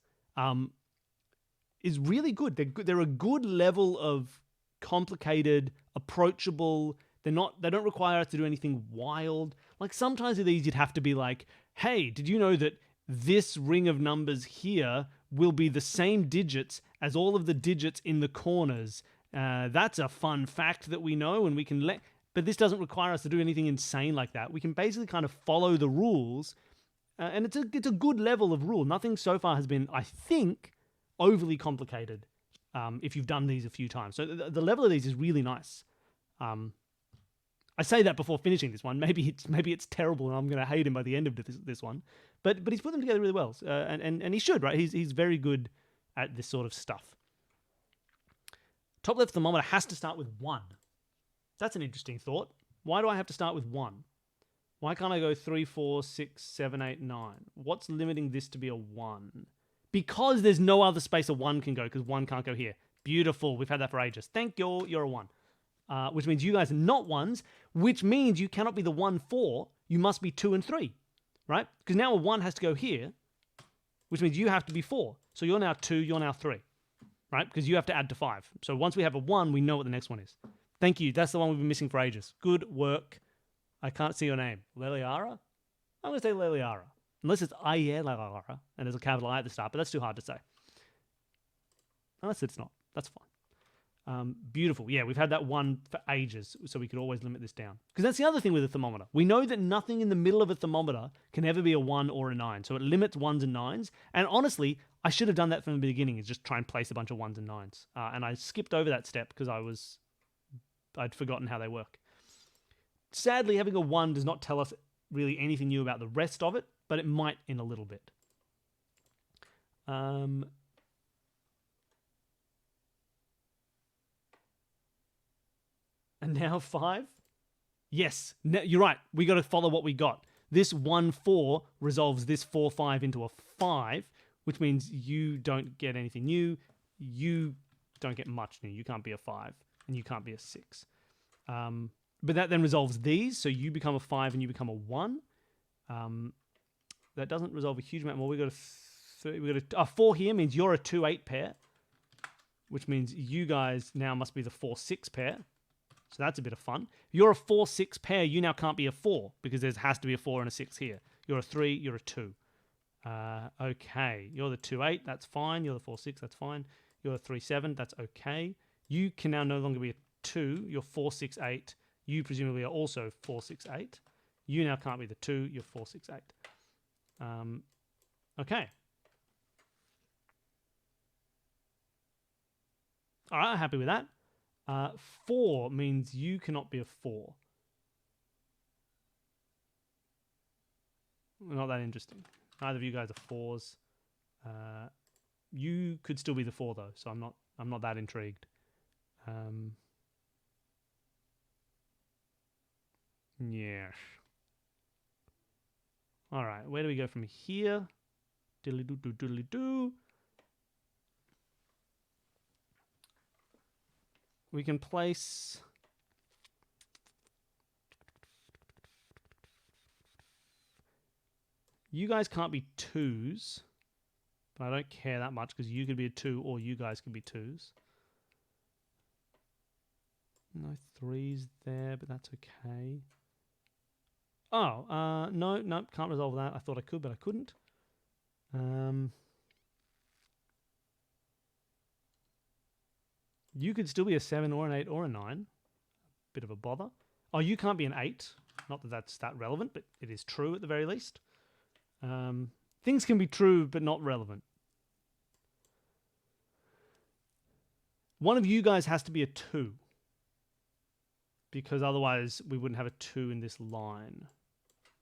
Is really good. They're a good level of complicated, approachable. They don't require us to do anything wild. Like sometimes with these, you'd have to be like, hey, did you know that this ring of numbers here will be the same digits as all of the digits in the corners? That's a fun fact that we know, and we can let. But this doesn't require us to do anything insane like that. We can basically kind of follow the rules, and it's a good level of rule. Nothing so far has been, I think, overly complicated. If you've done these a few times, so the level of these is really nice. I say that before finishing this one. Maybe it's terrible, and I'm going to hate him by the end of this one. But he's put them together really well, and he should, right? He's very good at this sort of stuff. Top left thermometer has to start with 1. That's an interesting thought. Why do I have to start with 1? Why can't I go 3, 4, 6, 7, 8, 9? What's limiting this to be a 1? Because there's no other space a 1 can go, because 1 can't go here. Beautiful. We've had that for ages. Thank you. You're a 1. Which means you guys are not 1s, which means you cannot be the 1, 4. You must be 2 and 3, right? Because now a 1 has to go here, which means you have to be 4. So you're now 2, you're now 3, right? Because you have to add to 5. So once we have a 1, we know what the next one is. Thank you. That's the one we've been missing for ages. Good work. I can't see your name. Leliara? I'm going to say Leliara. Unless it's Leliara, and there's a capital I at the start, but that's too hard to say. Unless it's not. That's fine. Beautiful. Yeah, we've had that 1 for ages, so we could always limit this down. Because that's the other thing with a thermometer. We know that nothing in the middle of a thermometer can ever be a 1 or a 9, so it limits 1s and 9s. And honestly, I should have done that from the beginning, is just try and place a bunch of 1s and 9s. And I skipped over that step because I'd forgotten how they work. Sadly, having a 1 does not tell us really anything new about the rest of it, but it might in a little bit. And now 5? Yes, you're right. We got to follow what we got. This 1, 4 resolves this 4, 5 into a 5, which means you don't get anything new. You don't get much new. You can't be a 5, and you can't be a 6. But that then resolves these, so you become a 5 and you become a 1. That doesn't resolve a huge amount more. We got a 4 here means you're a 2-8 pair, which means you guys now must be the 4-6 pair. So that's a bit of fun. If you're a 4-6 pair, you now can't be a 4 because there has to be a 4 and a 6 here. You're a 3, you're a 2. Okay, you're the 2-8, that's fine. You're the 4-6, that's fine. You're the 3-7, that's okay. You can now no longer be a 2. You're 4-6-8. You presumably are also 4-6-8. You now can't be the 2. You're 4-6-8. Okay. All right, happy with that. 4 means you cannot be a 4. Not that interesting. Neither of you guys are 4s. You could still be the 4 though, so I'm not that intrigued. Yeah. All right, where do we go from here? Diddly doo doo diddly doo. We can place. You guys can't be 2s, but I don't care that much because you could be a 2 or you guys could be 2s. No 3s there, but that's okay. Oh, no, can't resolve that. I thought I could, but I couldn't. You could still be a 7 or an 8 or a 9. Bit of a bother. Oh, you can't be an 8. Not that that's that relevant, but it is true at the very least. Things can be true, but not relevant. One of you guys has to be a 2. Because otherwise we wouldn't have a 2 in this line.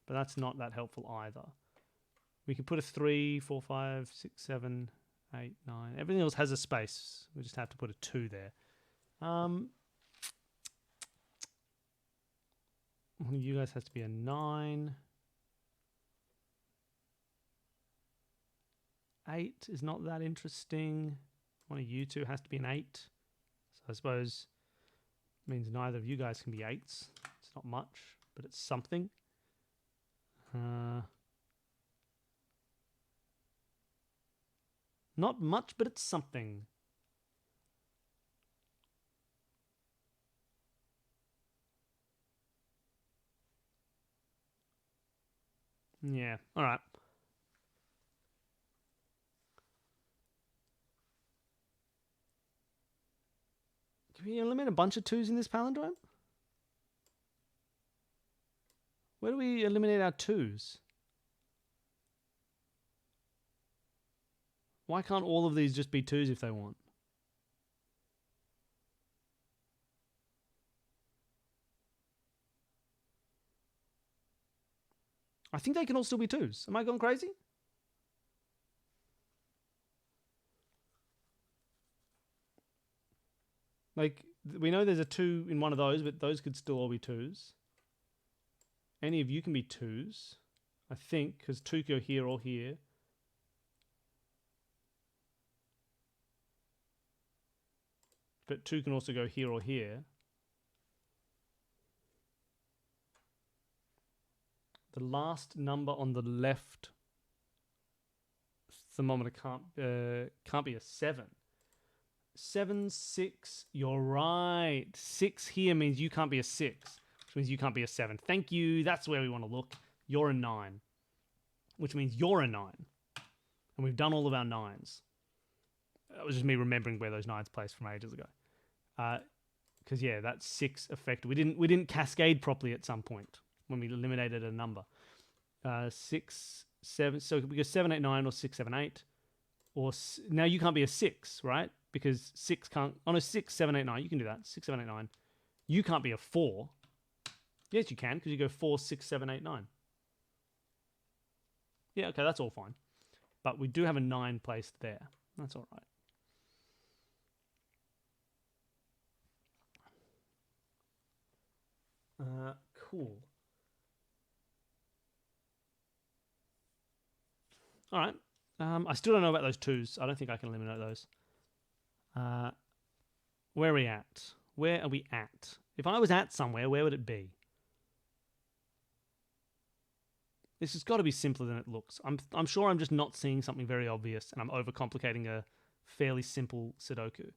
But that's not that helpful either. We can put a 3, 4, 5, 6, 7, 8, 9. Everything else has a space. We just have to put a 2 there. One of you guys has to be a 9. 8 is not that interesting. One of you two has to be an 8. So I suppose it means neither of you guys can be 8s. It's not much, but it's something. Not much, but it's something. Yeah, all right. Can we eliminate a bunch of 2s in this palindrome? Where do we eliminate our 2s? Why can't all of these just be 2s if they want? I think they can all still be 2s. Am I going crazy? Like, we know there's a 2 in one of those, but those could still all be 2s. Any of you can be 2s, I think, because 2 go here or here. But 2 can also go here or here. The last number on the left thermometer can't be a 7. 7, 6, you're right. 6 here means you can't be a 6, which means you can't be a 7. Thank you. That's where we want to look. You're a 9, which means you're a 9. And we've done all of our 9s. That was just me remembering where those 9s placed from ages ago. Because yeah, that 6 effect. We didn't cascade properly at some point when we eliminated a number. 6, 7. So we go 7, 8, 9, or 6, 7, 8. Or now you can't be a 6, right? Because 6 can't. Oh no, 6, 7, 8, 9. You can do that. 6, 7, 8, 9. You can't be a 4. Yes, you can, because you go 4, 6, 7, 8, 9. Yeah, okay, that's all fine. But we do have a 9 placed there. That's all right. Cool. All right. I still don't know about those 2s. I don't think I can eliminate those. Where are we at? Where are we at? If I was at somewhere, where would it be? This has got to be simpler than it looks. I'm sure I'm just not seeing something very obvious, and I'm overcomplicating a fairly simple Sudoku.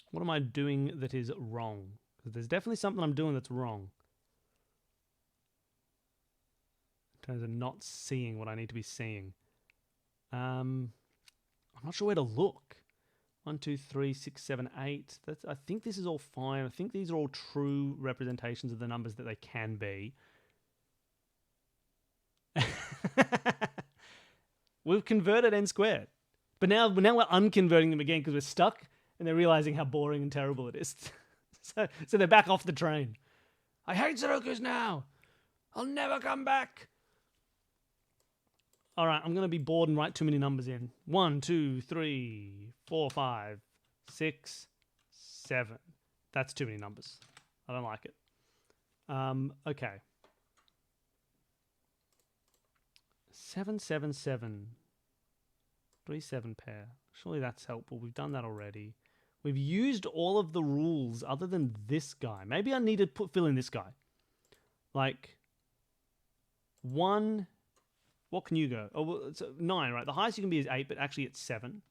What am I doing that is wrong? Because there's definitely something I'm doing that's wrong. In terms of not seeing what I need to be seeing. I'm not sure where to look. 1, 2, 3, 6, 7, 8. I think this is all fine. I think these are all true representations of the numbers that they can be. We've converted n squared. But now we're unconverting them again because we're stuck and they're realizing how boring and terrible it is. so they're back off the train. I hate Sudokus now. I'll never come back. All right, I'm going to be bored and write too many numbers in. 1, 2, 3, 4, 5, 6, 7. That's too many numbers. I don't like it. Okay. 7, 7, 7. 3, 7 pair. Surely that's helpful. We've done that already. We've used all of the rules other than this guy. Maybe I need to fill in this guy. Like 1... What can you go? Oh, well, it's 9, right? The highest you can be is 8, but actually it's 7.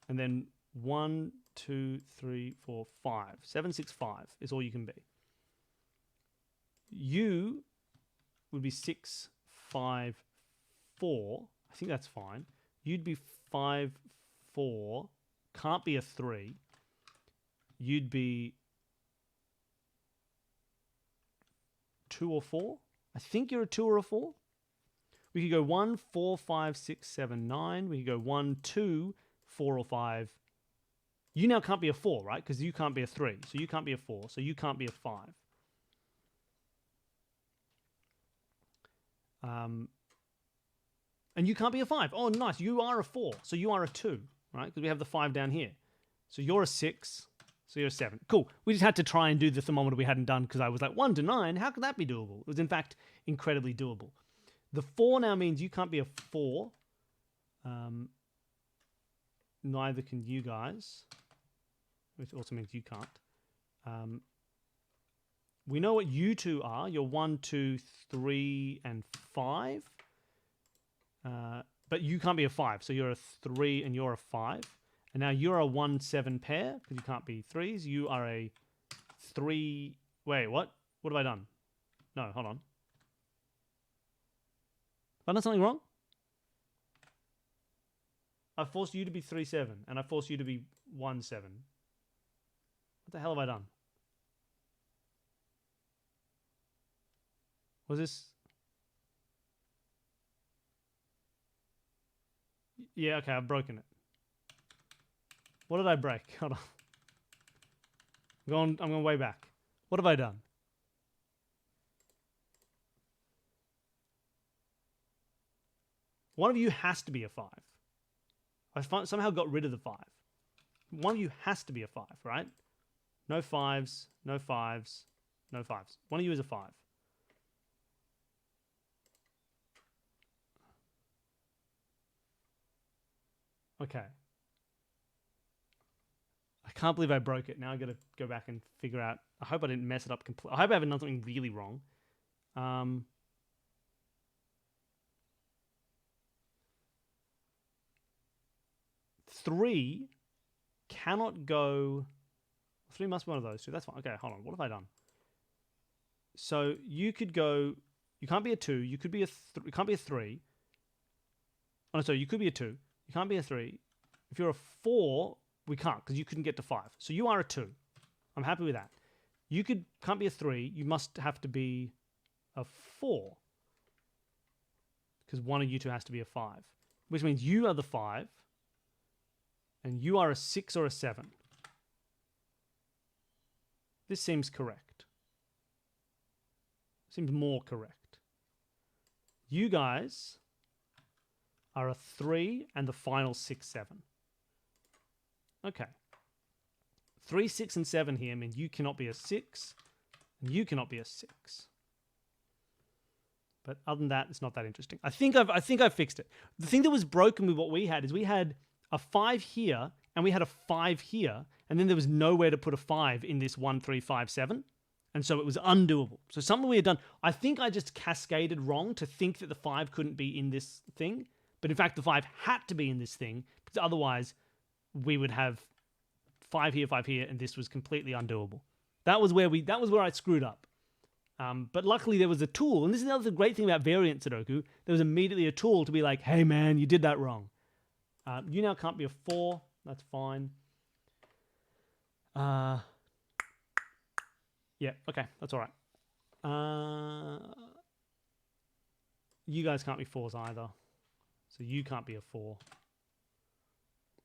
And then 1, 2, 3, 4, 5. 7, 6, 5 is all you can be. You would be 6, 5, 4. I think that's fine. You'd be 5, 4. Can't be a 3. You'd be 2 or 4. I think you're a 2 or a 4. We could go 1, 4, 5, 6, 7, 9. We could go 1, 2, 4 or 5. You now can't be a 4, right? Because you can't be a 3. So you can't be a 4. So you can't be a 5. And you can't be a 5. Oh, nice. You are a 4. So you are a 2, right? Because we have the 5 down here. So you're a 6. So you're a 7. Cool. We just had to try and do the thermometer we hadn't done because I was like, 1 to 9, how could that be doable? It was, in fact, incredibly doable. The 4 now means you can't be a 4. Neither can you guys. Which also means you can't. We know what you two are. You're 1, 2, 3, and 5. But you can't be a 5. So you're a 3 and you're a 5. And now you're a 1, 7 pair because you can't be 3s. You are a 3. Wait, what? What have I done? No, hold on. Have I done something wrong? I forced you to be 3, 7. And I forced you to be 1, 7. What the hell have I done? Was this... Yeah, okay, I've broken it. What did I break? Hold on. I'm going way back. What have I done? One of you has to be a 5. I somehow got rid of the 5. One of you has to be a 5, right? No 5s, no 5s, no 5s. One of you is a 5. Okay. I can't believe I broke it. Now I got to go back and figure out. I hope I didn't mess it up completely. I hope I haven't done something really wrong. 3 cannot go. 3 must be one of those two. That's fine. Okay, hold on. What have I done? So you could go. You can't be a 2. You could be a. You can't be a 3. Oh no, sorry. You could be a 2. You can't be a 3. If you're a 4, we can't because you couldn't get to 5. So you are a 2. I'm happy with that. You can't be a 3. You must have to be a 4 because one of you two has to be a 5, which means you are the 5, and you are a 6 or a 7. This seems correct. Seems more correct. You guys are a 3 and the final 6, 7. Okay. 3, 6, and 7 here mean you cannot be a 6, and you cannot be a 6. But other than that, it's not that interesting. I think I've fixed it. The thing that was broken with what we had is we had a 5 here, and we had a 5 here, and then there was nowhere to put a 5 in this 1, 3, 5, 7. And so it was undoable. So something we had done, I think I just cascaded wrong to think that the 5 couldn't be in this thing. But in fact, the 5 had to be in this thing, because otherwise we would have 5 here, and this was completely undoable. That was where I screwed up. But luckily there was a tool, and this is another great thing about variant Sudoku. There was immediately a tool to be like, hey man, you did that wrong. You now can't be a 4. That's fine. Yeah, okay, that's all right. You guys can't be 4s either. So you can't be a 4.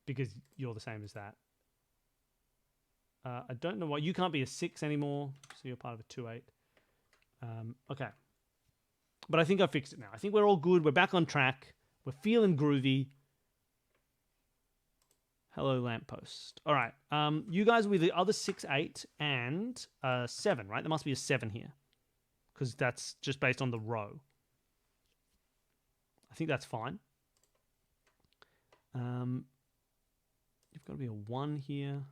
Because you're the same as that. I don't know why. You can't be a 6 anymore. So you're part of a 2-8. Okay. But I think I fixed it now. I think we're all good. We're back on track. We're feeling groovy. Hello, lamppost. All right. You guys will be the other 6, 8, and 7, right? There must be a 7 here. Because that's just based on the row. I think that's fine. You've got to be a 1 here.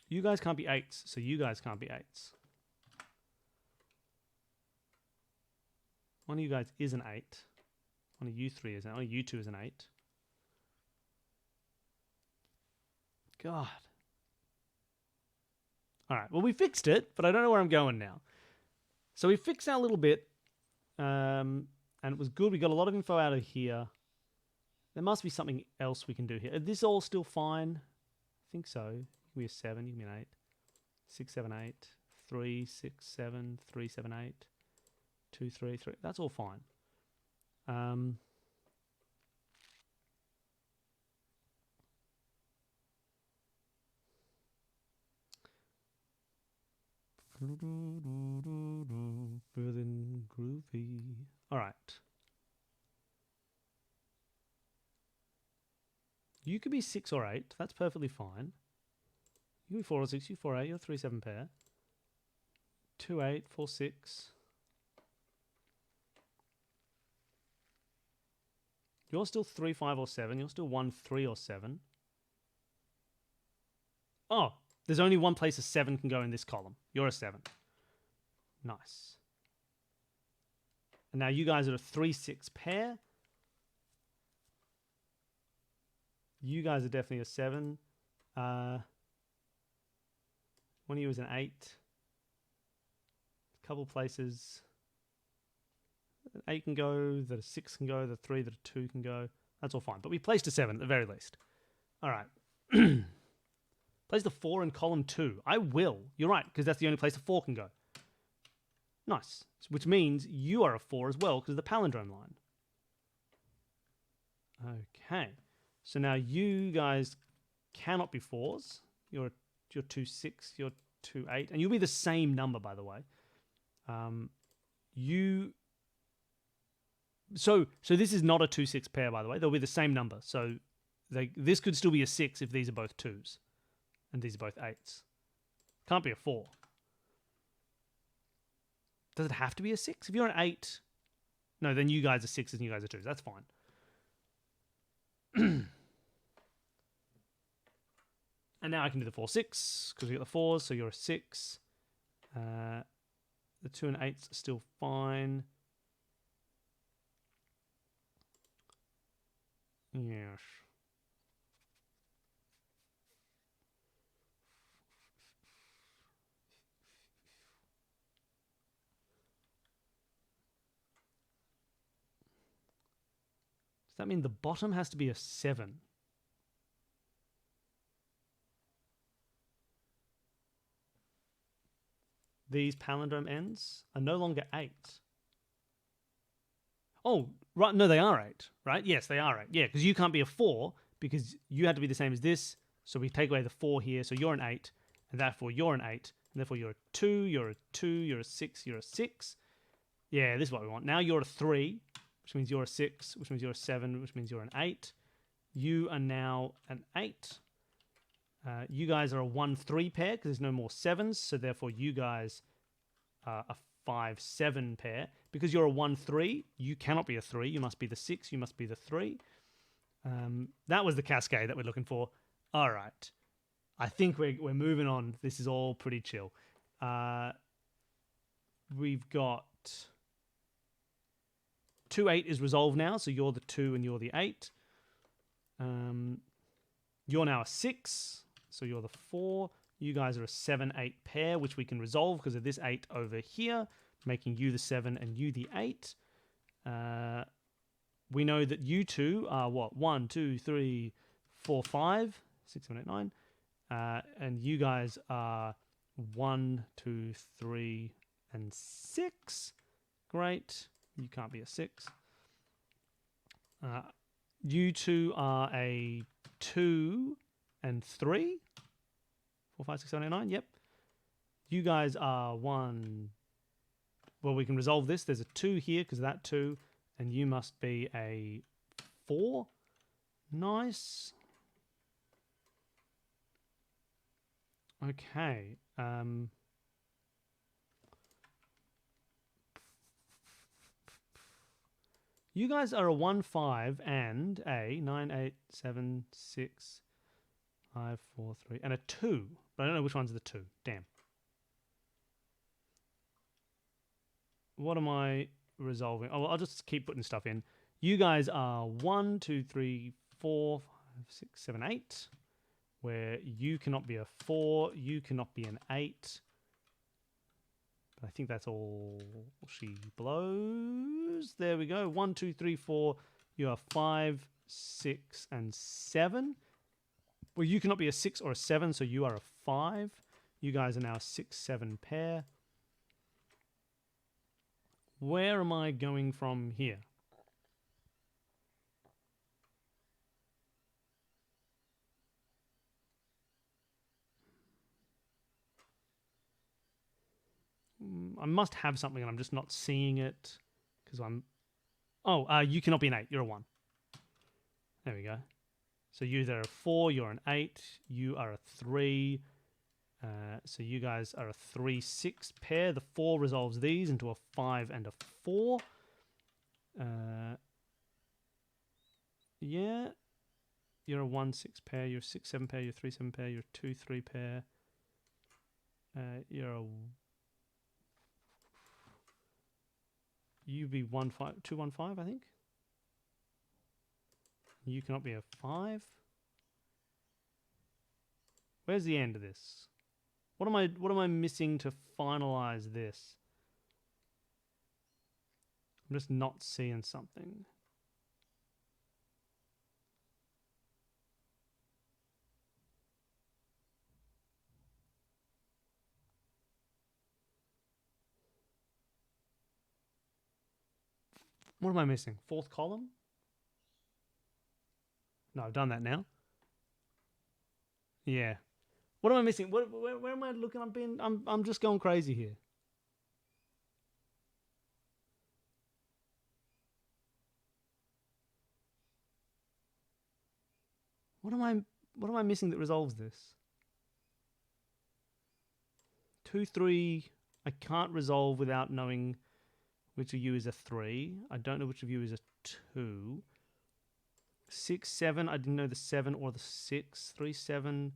You guys can't be 8s, so you guys can't be 8s. One of you guys is an 8. One of you 3 is an 8. One of you 2 is an 8. God. All right, well, we fixed it, but I don't know where I'm going now. So we fixed our little bit, and it was good. We got a lot of info out of here. There must be something else we can do here. Is this all still fine? I think so. You can be a 7, you can be an 8. 6, 7, 8. 3, 6, 7. 3, 7, 8. 2, 3, 3. That's all fine. Feeling groovy. All right. You could be 6 or 8. That's perfectly fine. You can be 4 or 6. You 4, 8. You're 3, 7 pair. 2, 8. 4, 6. You're still 3, 5, or 7. You're still 1, 3, or 7. Oh, there's only one place a 7 can go in this column. You're a 7. Nice. And now you guys are a 3, 6 pair. You guys are definitely a 7. One of you is an 8. A couple places. An 8 can go, that a 6 can go, the 3, that a 2 can go. That's all fine. But we placed a 7 at the very least. All right. Place the 4 in column 2. I will. You're right, because that's the only place the 4 can go. Nice. Which means you are a 4 as well, because of the palindrome line. Okay. So now you guys cannot be 4s. You're 2, 6. You're 2, 8. And you'll be the same number, by the way. So this is not a 2, 6 pair, by the way. They'll be the same number. So this could still be a 6 if these are both 2s. And these are both 8s. Can't be a 4. Does it have to be a 6? If you're an 8... No, then you guys are 6s and you guys are 2s. That's fine. And now I can do the 4, 6, because we got the 4s, so you're a 6. The 2 and 8s are still fine. Yes. Does that mean the bottom has to be a 7? These palindrome ends are no longer 8. Oh, right. No, they are 8, right? Yes, they are 8. Yeah, because you can't be a 4 because you had to be the same as this. So we take away the 4 here. So you're an 8, and therefore you're an 8. And therefore you're a 2, you're a 2, you're a 6, you're a 6. Yeah, this is what we want. Now you're a 3, which means you're a 6, which means you're a 7, which means you're an 8. You are now an 8. You guys are a 1, 3 pair because there's no more 7s. So therefore you guys are a 5, 7 pair. Because you're a 1, 3, you cannot be a 3. You must be the 6. You must be the 3. That was the cascade that we're looking for. All right. I think we're moving on. This is all pretty chill. We've got 2, 8 is resolved now. So you're the 2 and you're the 8. You're now a 6. So you're the 4. You guys are a 7, 8 pair, which we can resolve because of this 8 over here, making you the 7 and you the 8. We know that you two are what? 1, 2, 3, 4, 5, 6, 7, 8, 9. And you guys are 1, 2, 3, and 6. Great. You can't be a 6. You two are a 2 and 3. 4, 5, 6, 7, 8, 9. Yep. You guys are 1. Well, we can resolve this. There's a 2 here because of that 2. And you must be a 4. Nice. Okay. You guys are a 1, 5 and a 9, 8, 7, 6, 5, 4, 3, and a 2. But I don't know which one's the 2. Damn. What am I resolving? Oh, well, I'll just keep putting stuff in. You guys are 1, 2, 3, 4, 5, 6, 7, 8. Where you cannot be a 4. You cannot be an 8. But I think that's all she blows. There we go. 1, 2, 3, 4. You are 5, 6, and 7. Well, you cannot be a 6 or a 7, so you are a 5. You guys are now a 6, 7 pair. Where am I going from here? I must have something and I'm just not seeing it because I'm... Oh, you cannot be an 8. You're a 1. There we go. So you there are 4. You're an 8. You are a 3. So you guys are a 3, 6 pair. The 4 resolves these into a 5 and a 4. Yeah. You're a 1-6 pair. You're a 6-7 pair. You're a 3-7 pair. You're a 2-3 pair. You're a... You be 1-5, 2-1-5, I think. You cannot be a 5. Where's the end of this? What am I missing to finalize this? I'm just not seeing something. What am I missing? Fourth column? No, I've done that now. Yeah. What am I missing? Where am I looking? I'm just going crazy here. What am I missing that resolves this? 2-3 I can't resolve without knowing which of you is a 3. I don't know which of you is a 2. 6-7, I didn't know the 7 or the 6. 3-7.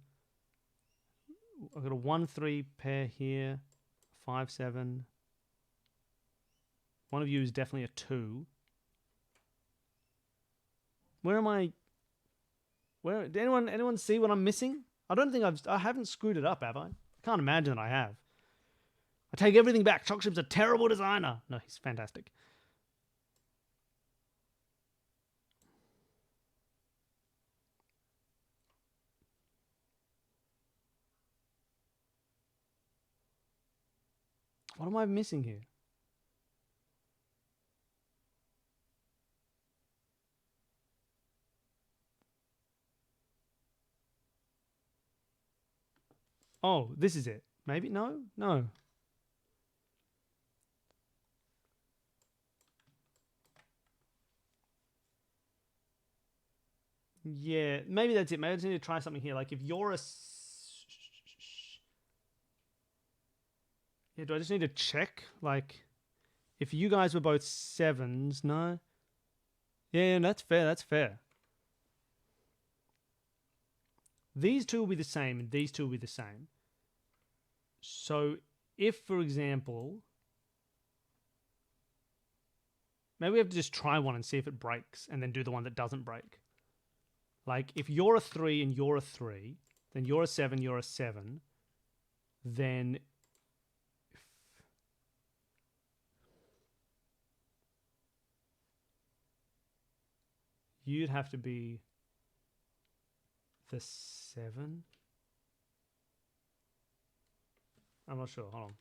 I've got a 1-3 pair here. 5-7. One of you is definitely a 2. Where am I? Where did anyone see what I'm missing? I don't think I haven't screwed it up, have I? I can't imagine that I have. I take everything back. Chalkship's a terrible designer. No, he's fantastic. What am I missing here? Oh, this is it. Maybe? No? No. Yeah, maybe that's it. Maybe I just need to try something here. Like if you're a... Yeah, do I just need to check? Like, if you guys were both 7s, no? Yeah, that's fair, that's fair. These two will be the same, and these two will be the same. So, if, for example... Maybe we have to just try one and see if it breaks, and then do the one that doesn't break. Like, if you're a 3 and you're a 3, then you're a 7, you're a 7, then... You'd have to be the 7. I'm not sure. Hold on.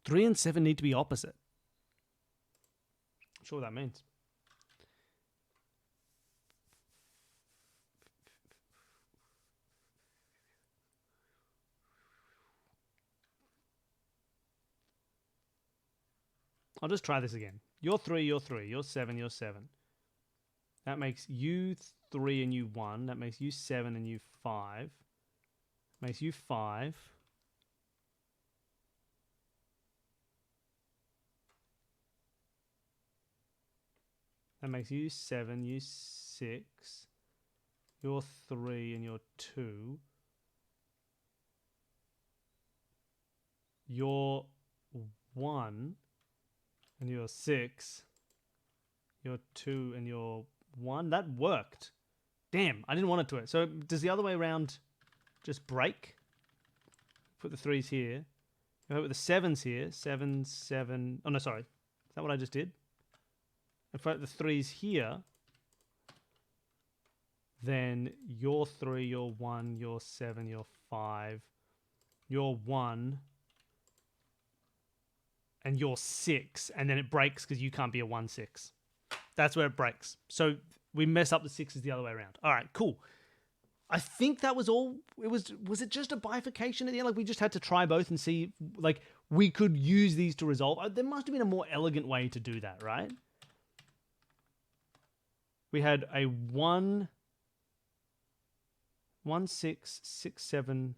Three and 7 need to be opposite. I'm sure what that means. I'll just try this again. You're 3, you're 3. You're 7, you're 7. That makes you 3 and you 1. That makes you 7 and you 5. Makes you 5. That makes you 7, you 6. You're 3 and you're 2. You're 1 and you're 6. You're 2 and you're 1. That worked. Damn, I didn't want it to. So does the other way around just break? Put the 3s here. If I put the 7s here, 7, 7. Oh, no, sorry. Is that what I just did? If I put the 3s here, then you're 3, you're 1, you're 7, you're 5, you're 1, and you're 6, and then it breaks because you can't be a 1-6. That's where it breaks. So we mess up the 6s the other way around. All right, cool. I think that was all. Was it just a bifurcation at the end? Like we just had to try both and see, like we could use these to resolve. There must have been a more elegant way to do that, right? We had a 1, 1, 6, 6, 7,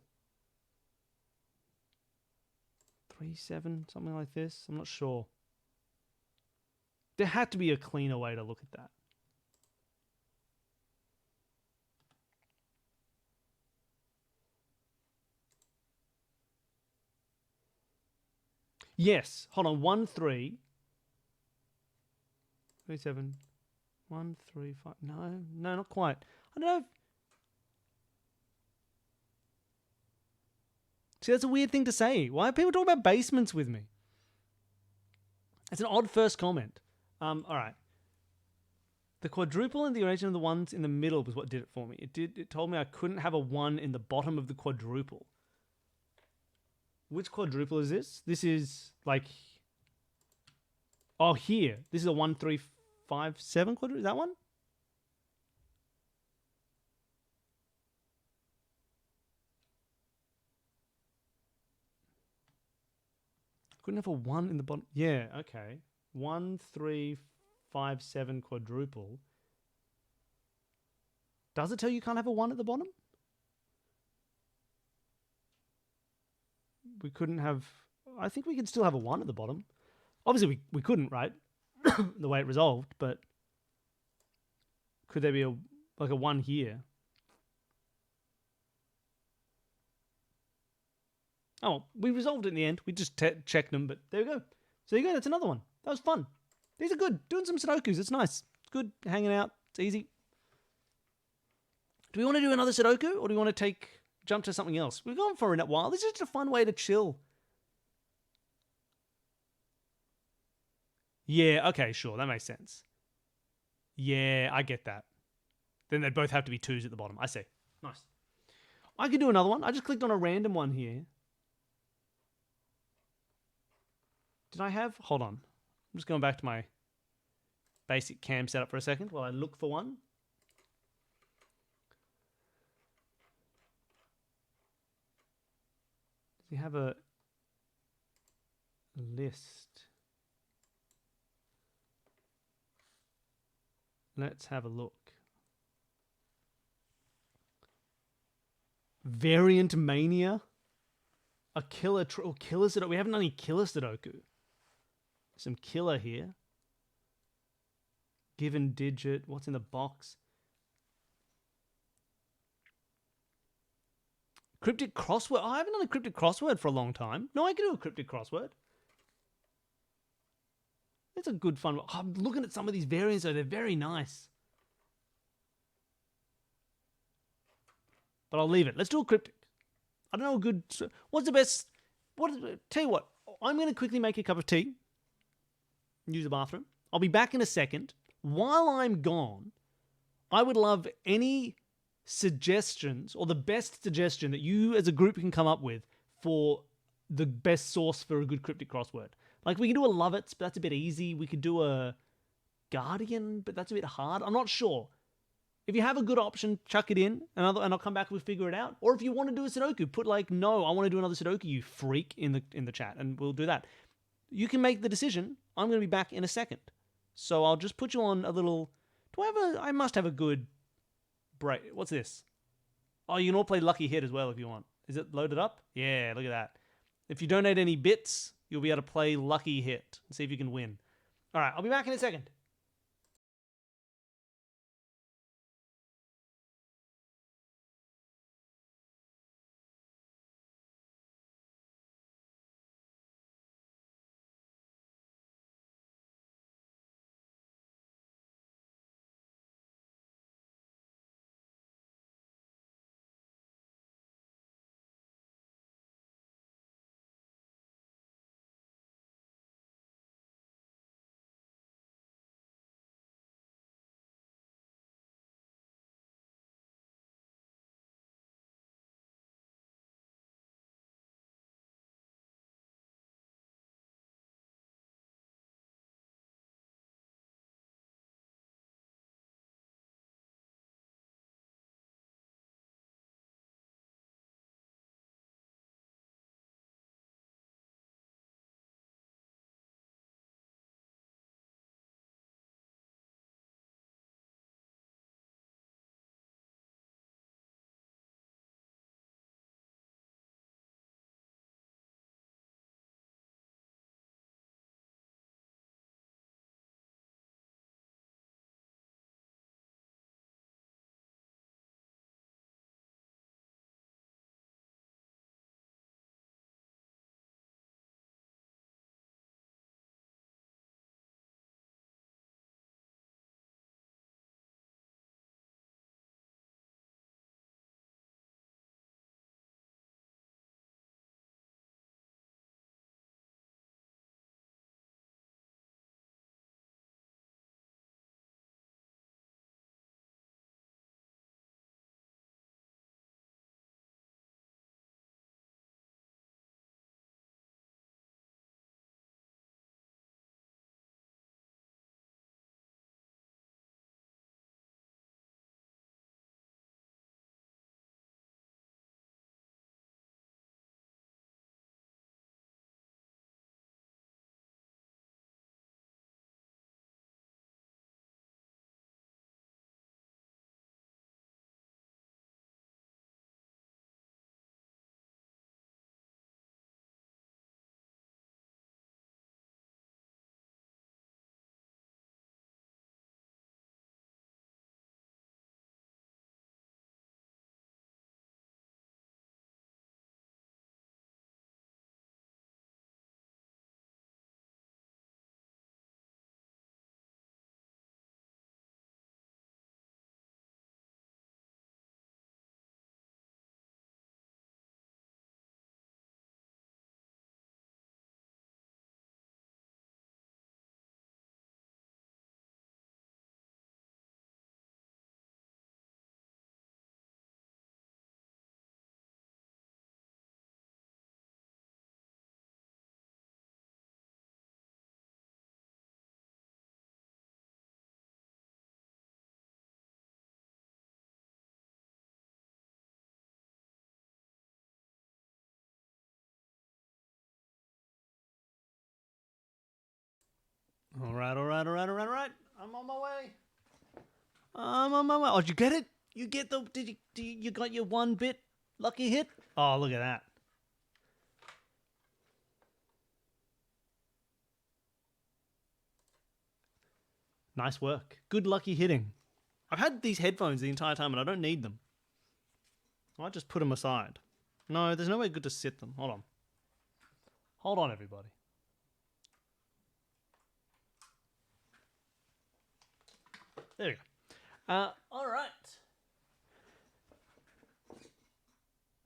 3, 7, something like this. I'm not sure. There had to be a cleaner way to look at that. Yes. Hold on. 1, 3. 3, 7. 1, 3, 5. No, not quite. I don't know. See, that's a weird thing to say. Why are people talking about basements with me? It's an odd first comment. All right. The quadruple and the arrangement of the ones in the middle was what did it for me. It told me I couldn't have a 1 in the bottom of the quadruple. Which quadruple is this? This is like... Oh, here. This is a 1, 3, 5, 7 quadruple. Is that one? Couldn't have a 1 in the bottom. Yeah, okay. 1, 3, 5, 7 quadruple. Does it tell you can't have a 1 at the bottom? We couldn't have... I think we could still have a 1 at the bottom. Obviously, we couldn't, right? The way it resolved, but... Could there be a 1 here? Oh, we resolved it in the end. We just checked them, but there we go. So there you go. That's another one. That was fun. These are good. Doing some Sudokus. It's nice. It's good. Hanging out. It's easy. Do we want to do another Sudoku, or do we want to jump to something else? We've gone for a while. This is just a fun way to chill. Yeah, okay, sure. That makes sense. Yeah, I get that. Then they'd both have to be 2s at the bottom. I see. Nice. I could do another one. I just clicked on a random one here. Did I have... Hold on. I'm just going back to my basic cam setup for a second while I look for one. Does he have a list? Let's have a look. Variant Mania? A killer... killer Sudoku. We haven't done any killer Sudoku. Some killer here. Given digit. What's in the box? Cryptic crossword. Oh, I haven't done a cryptic crossword for a long time. No, I can do a cryptic crossword. It's a good fun. I'm looking at some of these variants, though. They're very nice. But I'll leave it. Let's do a cryptic. I don't know a good... What's the best... Tell you what. I'm going to quickly make a cup of tea. Use the bathroom. I'll be back in a second. While I'm gone, I would love any suggestions or the best suggestion that you as a group can come up with for the best source for a good cryptic crossword. Like, we can do a Love It, but that's a bit easy. We could do a Guardian, but that's a bit hard. I'm not sure. If you have a good option, chuck it in, and I'll come back and we'll figure it out. Or if you want to do a Sudoku, put like, no, I want to do another Sudoku, you freak, in the chat, and we'll do that. You can make the decision. I'm going to be back in a second. So I'll just put you on a little... I must have a good break. What's this? Oh, you can all play Lucky Hit as well if you want. Is it loaded up? Yeah, look at that. If you donate any bits, you'll be able to play Lucky Hit and see if you can win. All right, I'll be back in a second. All right. I'm on my way. Oh, did you get it? You get the? You got your 1-bit lucky hit? Oh, look at that. Nice work. Good lucky hitting. I've had these headphones the entire time and I don't need them. I might just put them aside. No, there's no way good to sit them. Hold on. Hold on, everybody. There we go. All right.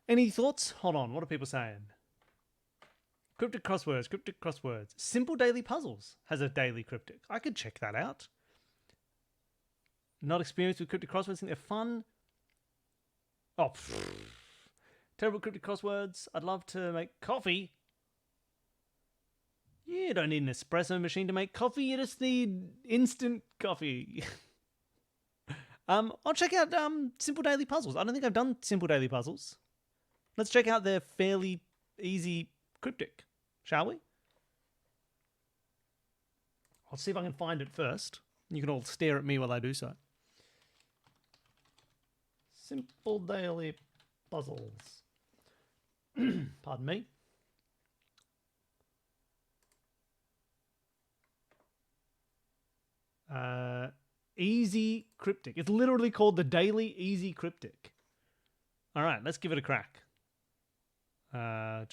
Any thoughts? Hold on. What are people saying? Cryptic crosswords. Simple daily puzzles has a daily cryptic. I could check that out. Not experienced with cryptic crosswords. Think they're fun. Oh, terrible cryptic crosswords. I'd love to make coffee. You don't need an espresso machine to make coffee. You just need instant coffee. I'll check out simple daily puzzles. I don't think I've done simple daily puzzles. Let's check out their fairly easy cryptic, shall we? I'll see if I can find it first. You can all stare at me while I do so. Simple daily puzzles. Pardon me. Easy cryptic. It's literally called the Daily Easy Cryptic. All right, let's give it a crack. Now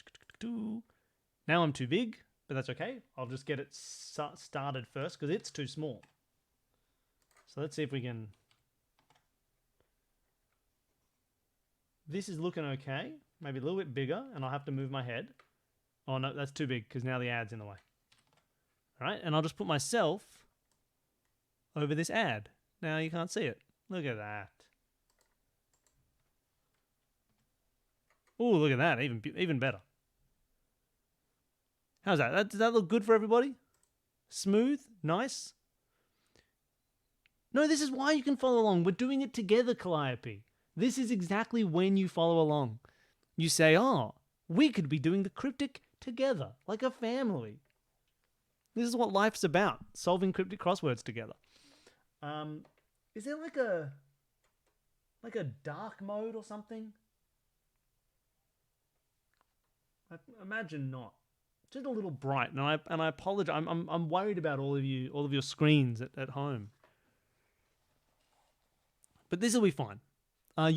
I'm too big, but that's okay. I'll just get it started first because it's too small. So let's see if we can... This is looking okay. Maybe a little bit bigger, and I'll have to move my head. Oh, no, that's too big because now the ad's in the way. All right, and I'll just put myself over this ad. Now you can't see it. Look at that. Oh, look at that. Even better. How's that? Does that look good for everybody? Smooth? Nice? No, this is why you can follow along. We're doing it together, Calliope. This is exactly when you follow along. You say, oh, we could be doing the cryptic together, like a family. This is what life's about, solving cryptic crosswords together. Is there like a dark mode or something? I imagine not. Just a little bright, and I apologize. I'm worried about all of your screens at home. But this will be fine. I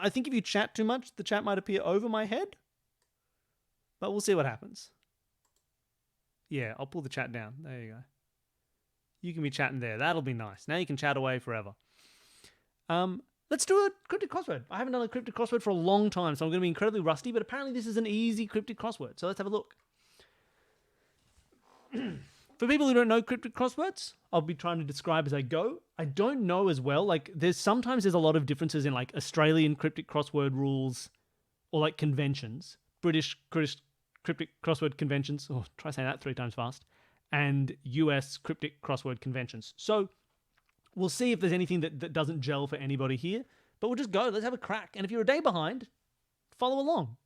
think if you chat too much, the chat might appear over my head. But we'll see what happens. Yeah, I'll pull the chat down. There you go. You can be chatting there. That'll be nice. Now you can chat away forever. Let's do a cryptic crossword. I haven't done a cryptic crossword for a long time, so I'm going to be incredibly rusty, but apparently this is an easy cryptic crossword. So let's have a look. For people who don't know cryptic crosswords, I'll be trying to describe as I go. I don't know as well. Like, sometimes there's a lot of differences in like Australian cryptic crossword rules or like conventions, British cryptic crossword conventions. Oh, try saying that 3 times fast. And US cryptic crossword conventions. So we'll see if there's anything that doesn't gel for anybody here. But we'll just go. Let's have a crack. And if you're a day behind, follow along.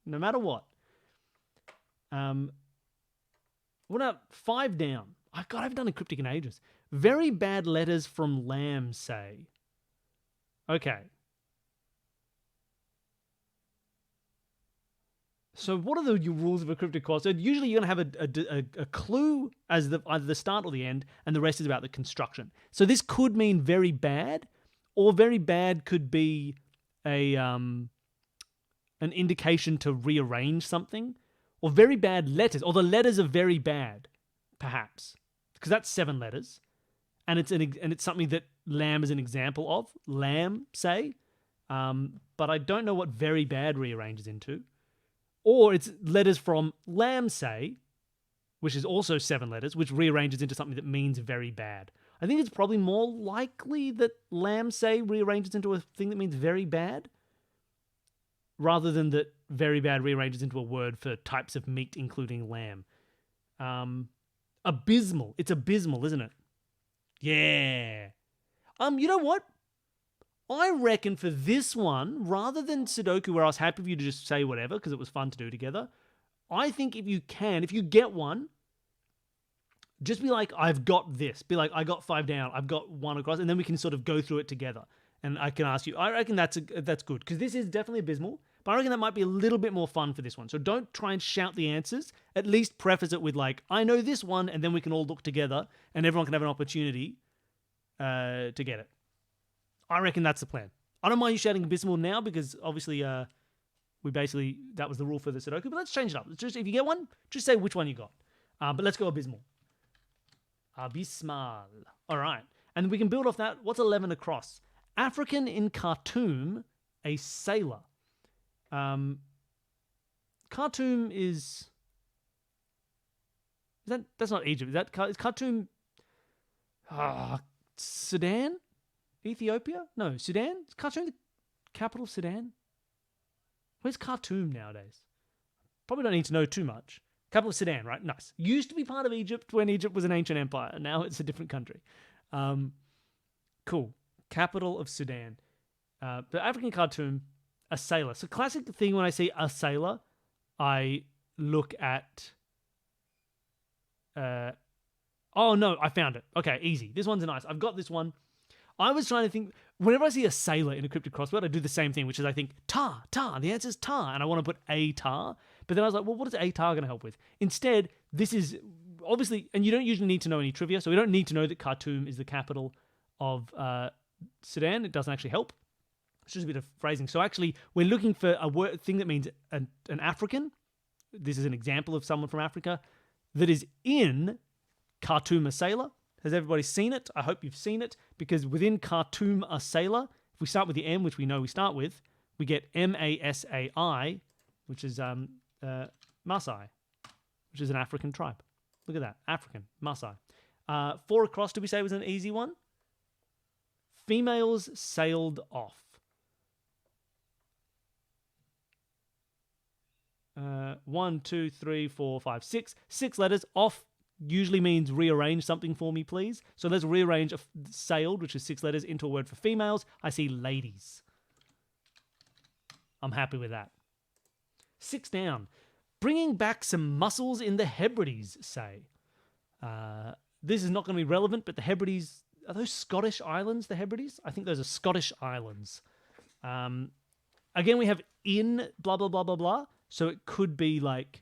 No matter what. What about 5 down? I haven't done a cryptic in ages. Very bad letters from Lamb say. Okay. So what are the rules of a cryptic crossword? Usually you're going to have a clue as either the start or the end, and the rest is about the construction. So this could mean very bad, or very bad could be an indication to rearrange something, or very bad letters, or the letters are very bad, perhaps, because that's 7 letters, and it's something that Lamb is an example of. Lamb, say, but I don't know what very bad rearranges into. Or it's letters from Lamb say, which is also 7 letters, which rearranges into something that means very bad. I think it's probably more likely that Lamb say rearranges into a thing that means very bad, rather than that very bad rearranges into a word for types of meat, including lamb. Abysmal. It's abysmal, isn't it? Yeah. You know what? I reckon for this one, rather than Sudoku, where I was happy for you to just say whatever because it was fun to do together, I think if you get one, Just be like, I've got this. Be like, I got 5 down. I've got 1 across. And then we can sort of go through it together. And I can ask you. I reckon that's good. Because this is definitely abysmal. But I reckon that might be a little bit more fun for this one. So don't try and shout the answers. At least preface it with like, I know this one. And then we can all look together. And everyone can have an opportunity to get it. I reckon that's the plan. I don't mind you shouting abysmal now. Because obviously that was the rule for the Sudoku. But let's change it up. If you get one, just say which one you got. But let's go abysmal. Abysmal. All right. And we can build off that. What's 11 across? African in Khartoum, a sailor. Khartoum is that's not Egypt. Is Khartoum Sudan? Ethiopia? No, Sudan? Is Khartoum the capital of Sudan? Where's Khartoum nowadays? Probably don't need to know too much. Capital of Sudan, right? Nice. Used to be part of Egypt when Egypt was an ancient empire. Now it's a different country. Cool. Capital of Sudan. The African Khartoum, a sailor. So classic thing when I see a sailor, I look at... oh, no, I found it. Okay, easy. This one's nice. I've got this one. I was trying to think... Whenever I see a sailor in a cryptic crossword, I do the same thing, which is I think, tar. The answer is tar. And I want to put a tar. But then I was like, well, what is a tar going to help with? Instead, this is obviously... And you don't usually need to know any trivia, so we don't need to know that Khartoum is the capital of Sudan. It doesn't actually help. It's just a bit of phrasing. So actually, we're looking for a word thing that means an African. This is an example of someone from Africa that is in Khartoum, a sailor. Has everybody seen it? I hope you've seen it, because within Khartoum, a sailor, if we start with the M, which we know we start with, we get Masai, which is Maasai, which is an African tribe. Look at that. African, Maasai. 4 across, did we say was an easy one? Females sailed off. 1, 2, 3, 4, 5, 6. 6 letters. Off usually means rearrange something for me, please. So let's rearrange sailed, which is 6 letters, into a word for females. I see ladies. I'm happy with that. 6 down. Bringing back some muscles in the Hebrides, say. This is not going to be relevant, but the Hebrides, are those Scottish islands, the Hebrides? I think those are Scottish islands. Again, we have in blah, blah, blah, blah, blah. So it could be like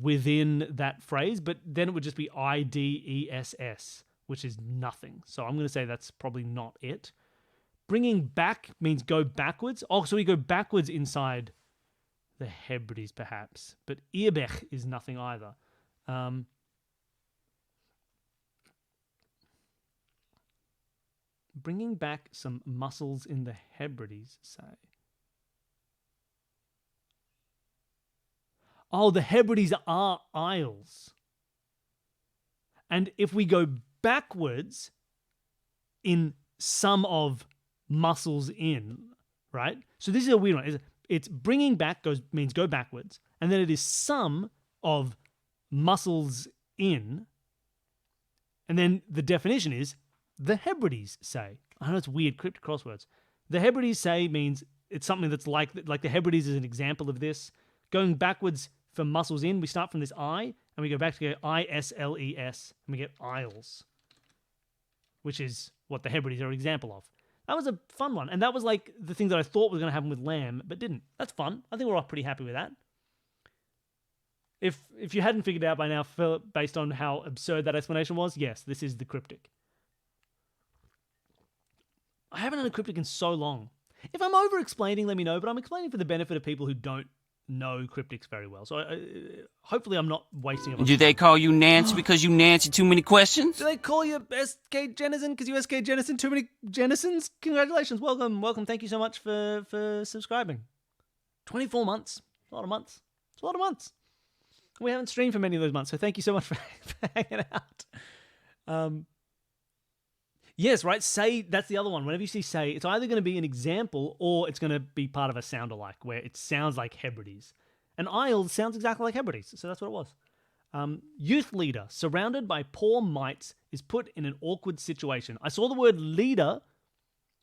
within that phrase, but then it would just be IDESS, which is nothing. So I'm going to say that's probably not it. Bringing back means go backwards. Oh, so we go backwards inside the Hebrides, perhaps. But Irbech is nothing either. Bringing back some muscles in the Hebrides, say. Oh, the Hebrides are isles. And if we go backwards in some of muscles in, right? So this is a weird one. It's bringing back means go backwards. And then it is some of muscles in. And then the definition is the Hebrides say. I know it's weird, cryptic crosswords. The Hebrides say means it's something that's like the Hebrides is an example of this. Going backwards for muscles in, we start from this I, and we go back to ISLES, and we get Isles, which is what the Hebrides are an example of. That was a fun one, and that was like the thing that I thought was going to happen with lamb, but didn't. That's fun. I think we're all pretty happy with that. If you hadn't figured it out by now, based on how absurd that explanation was, yes, this is the cryptic. I haven't done a cryptic in so long. If I'm over-explaining, let me know, but I'm explaining for the benefit of people who don't know cryptics very well. So hopefully I'm not wasting it.
Do they call you Nancy because you answer too many questions?
Do they call you SK Jennison because you SK Jennison too many Jennisons? Congratulations. Welcome. Thank you so much for subscribing. 24 months. A lot of months. It's a lot of months. We haven't streamed for many of those months, so thank you so much for hanging out. Yes, right? Say, that's the other one. Whenever you see say, it's either going to be an example or it's going to be part of a sound-alike where it sounds like Hebrides. And Isles sounds exactly like Hebrides, so that's what it was. Youth leader, surrounded by poor mites, is put in an awkward situation. I saw the word leader,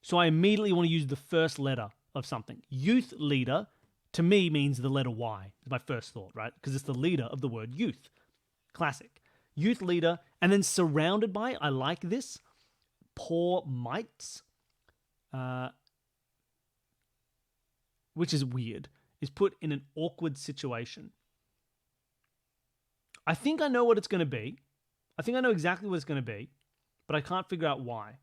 so I immediately want to use the first letter of something. Youth leader, to me, means the letter Y. Is my first thought, right? Because it's the leader of the word youth. Classic. Youth leader, and then surrounded by, I like this, poor mites, which is weird, is put in an awkward situation. I think I know what it's going to be. I think I know exactly what it's going to be, but I can't figure out why.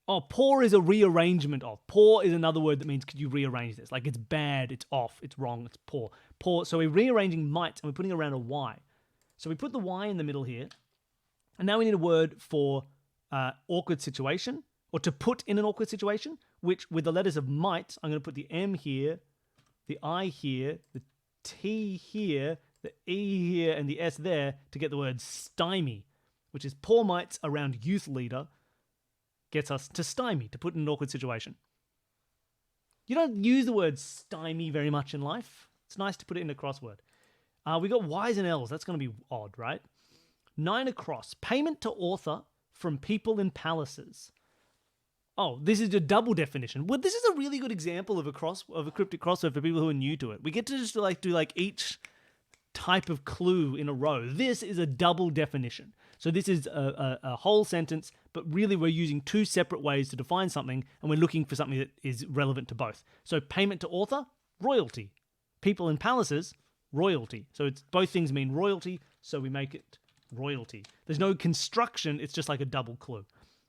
Oh, poor is a rearrangement of. Poor is another word that means could you rearrange this? Like it's bad, it's off, it's wrong, it's poor. Poor. So we're rearranging might and we're putting it around a Y. So we put the Y in the middle here. And now we need a word for awkward situation, or to put in an awkward situation, which with the letters of might, I'm going to put the M here, the I here, the T here, the E here, and the S there to get the word stymie, which is poor mites around youth leader, gets us to stymie, to put in an awkward situation. You don't use the word stymie very much in life. It's nice to put it in a crossword. We got Y's and L's. That's going to be odd, right? 9 across. Payment to author from people in palaces. Oh, this is a double definition. Well, this is a really good example of a cryptic crossword for people who are new to it. We get to just do each type of clue in a row. This is a double definition. So this is a whole sentence, but really we're using two separate ways to define something, and we're looking for something that is relevant to both. So payment to author, royalty. People in palaces, royalty. So it's both things mean royalty, so we make it royalty. There's no construction, it's just like a double clue.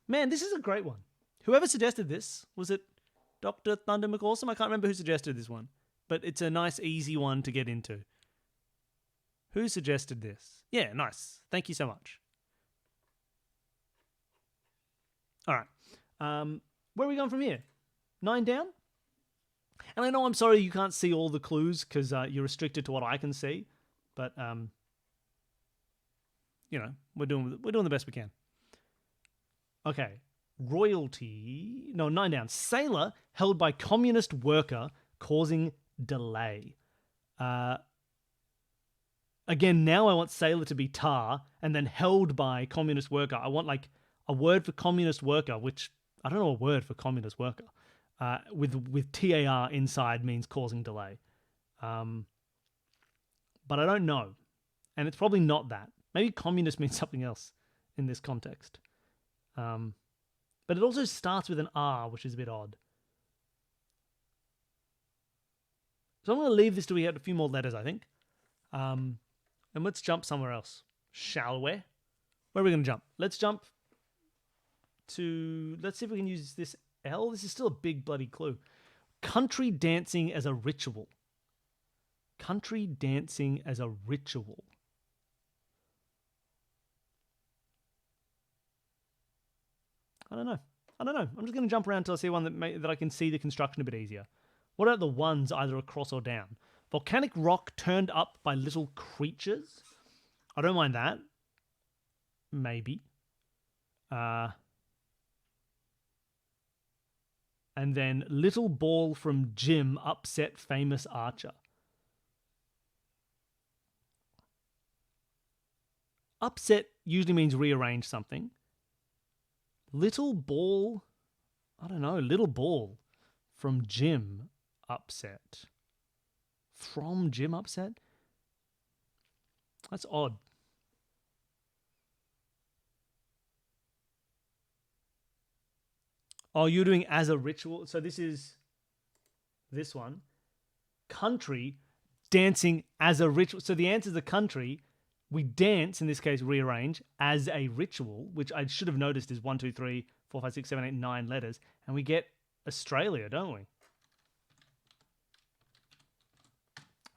Man, this is a great one. Whoever suggested this, was it Dr. Thunder McAwesome? I can't remember who suggested this one, but it's a nice, easy one to get into. Who suggested this? Yeah, nice. Thank you so much. All right. Where are we going from here? 9 down? And I know I'm sorry you can't see all the clues because you're restricted to what I can see, but we're doing the best we can. Okay. Royalty. No, 9 down. Sailor held by communist worker causing delay. Again, now I want sailor to be tar and then held by communist worker. I want like a word for communist worker, which I don't know a word for communist worker. With TAR inside means causing delay. But I don't know. And it's probably not that. Maybe communist means something else in this context. But it also starts with an R, which is a bit odd. So I'm going to leave this till we get a few more letters, I think. And let's jump somewhere else. Shall we? Where are we going to jump? Let's jump to... Let's see if we can use this L. This is still a big bloody clue. Country dancing as a ritual. Country dancing as a ritual. I don't know. I'm just going to jump around until I see one that I can see the construction a bit easier. What about the ones either across or down? Volcanic rock turned up by little creatures. I don't mind that. Maybe. And then little ball from gym upset famous archer. Upset usually means rearrange something. Little ball, I don't know, little ball from gym upset. From gym upset? That's odd. Oh, you're doing as a ritual. So this is this one. Country dancing as a ritual. So the answer is the country. We dance, in this case, rearrange, as a ritual, which I should have noticed is 1, 2, 3, 4, 5, 6, 7, 8, 9 letters. And we get Australia, don't we?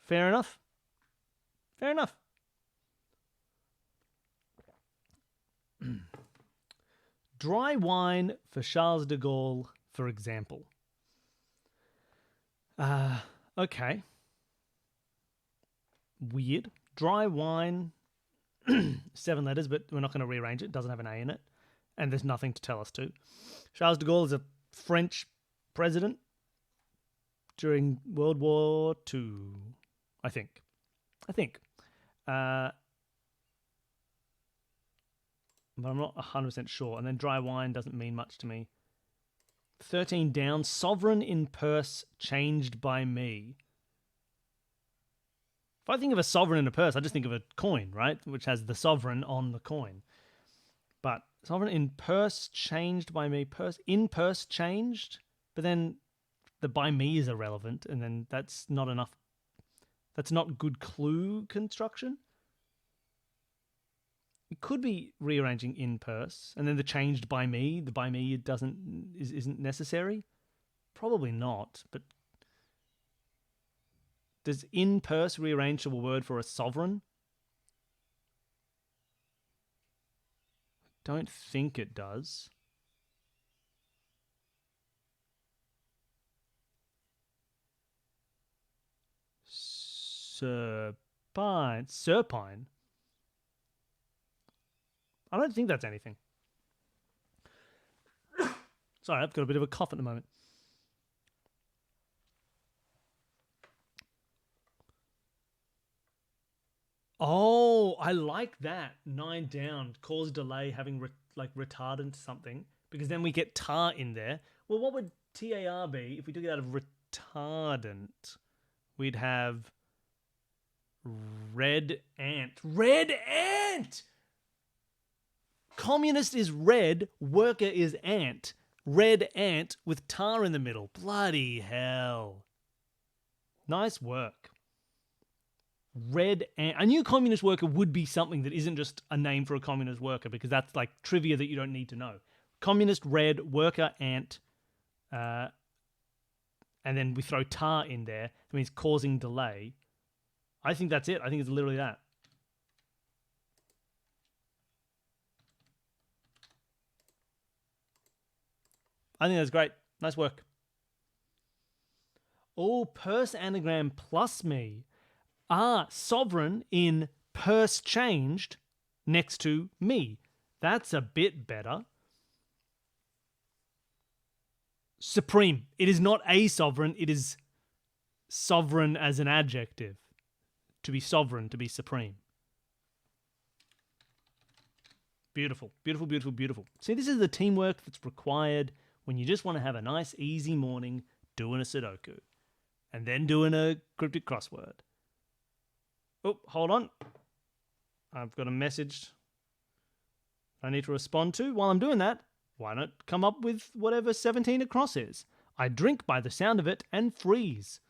Fair enough. Fair enough. Dry wine for Charles de Gaulle, for example. Okay. Weird. Dry wine, 7 letters, but we're not going to rearrange it. It doesn't have an A in it. And there's nothing to tell us to. Charles de Gaulle is a French president during World War II, I think. But I'm not 100% sure. And then dry wine doesn't mean much to me. 13 down. Sovereign in purse changed by me. If I think of a sovereign in a purse, I just think of a coin, right? Which has the sovereign on the coin. But sovereign in purse changed by me. Purse in purse changed, but then the by me is irrelevant, and then that's not enough. That's not good clue construction. It could be rearranging in purse, and then the changed by me. The by me isn't necessary. Probably not, but does in purse rearrange to a word for a sovereign? Don't think it does. Serpine. I don't think that's anything. Sorry, I've got a bit of a cough at the moment. Oh, I like that. 9 down, cause delay, having retardant something, because then we get tar in there. Well, what would TAR be if we took it out of retardant? We'd have red ant. Red ant! Communist is red, worker is ant. Red ant with tar in the middle. Bloody hell. Nice work. Red ant. I knew communist worker would be something that isn't just a name for a communist worker, because that's like trivia that you don't need to know. Communist, red, worker, ant, and then we throw tar in there. It means causing delay. I think that's it. I think it's literally that. I think that's great. Nice work. Oh, purse anagram plus me. Sovereign in purse changed next to me. That's a bit better. Supreme. It is not a sovereign. It is sovereign as an adjective. To be sovereign, to be supreme. Beautiful, beautiful, beautiful, beautiful. See, this is the teamwork that's required when you just want to have a nice, easy morning doing a Sudoku and then doing a cryptic crossword. Oh, hold on. I've got a message I need to respond to. While I'm doing that, why not come up with whatever 17 across is? I drink by the sound of it and freeze.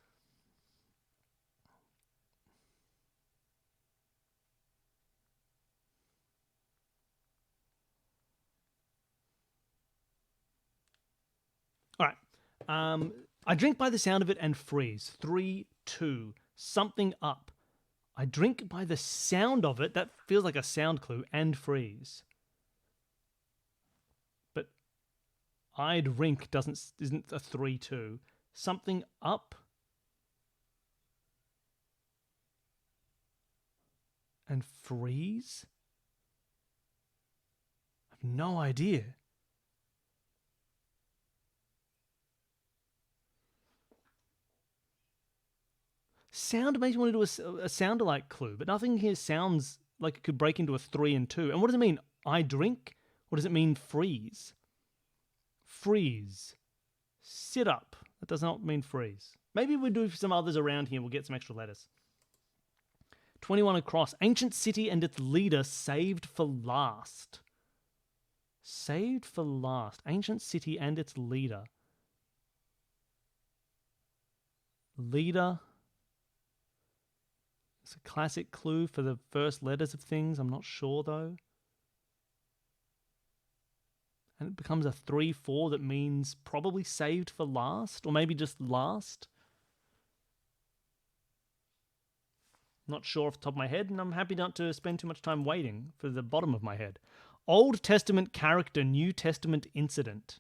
All right. I drink by the sound of it and freeze. 3, 2, something up. I drink by the sound of it. That feels like a sound clue. And freeze. But I'd rink isn't a 3, 2. Something up. And freeze? I have no idea. Sound makes me want to do a sound-alike clue, but nothing here sounds like it could break into a 3 and 2. And what does it mean? I drink? What does it mean freeze? Freeze. Sit up. That does not mean freeze. Maybe we'll do some others around here. We'll get some extra letters. 21 across. Ancient city and its leader saved for last. Saved for last. Ancient city and its leader. Leader. It's a classic clue for the first letters of things. I'm not sure, though. And it becomes a 3, 4 that means probably saved for last, or maybe just last. Not sure off the top of my head, and I'm happy not to spend too much time waiting for the bottom of my head. Old Testament character, New Testament incident.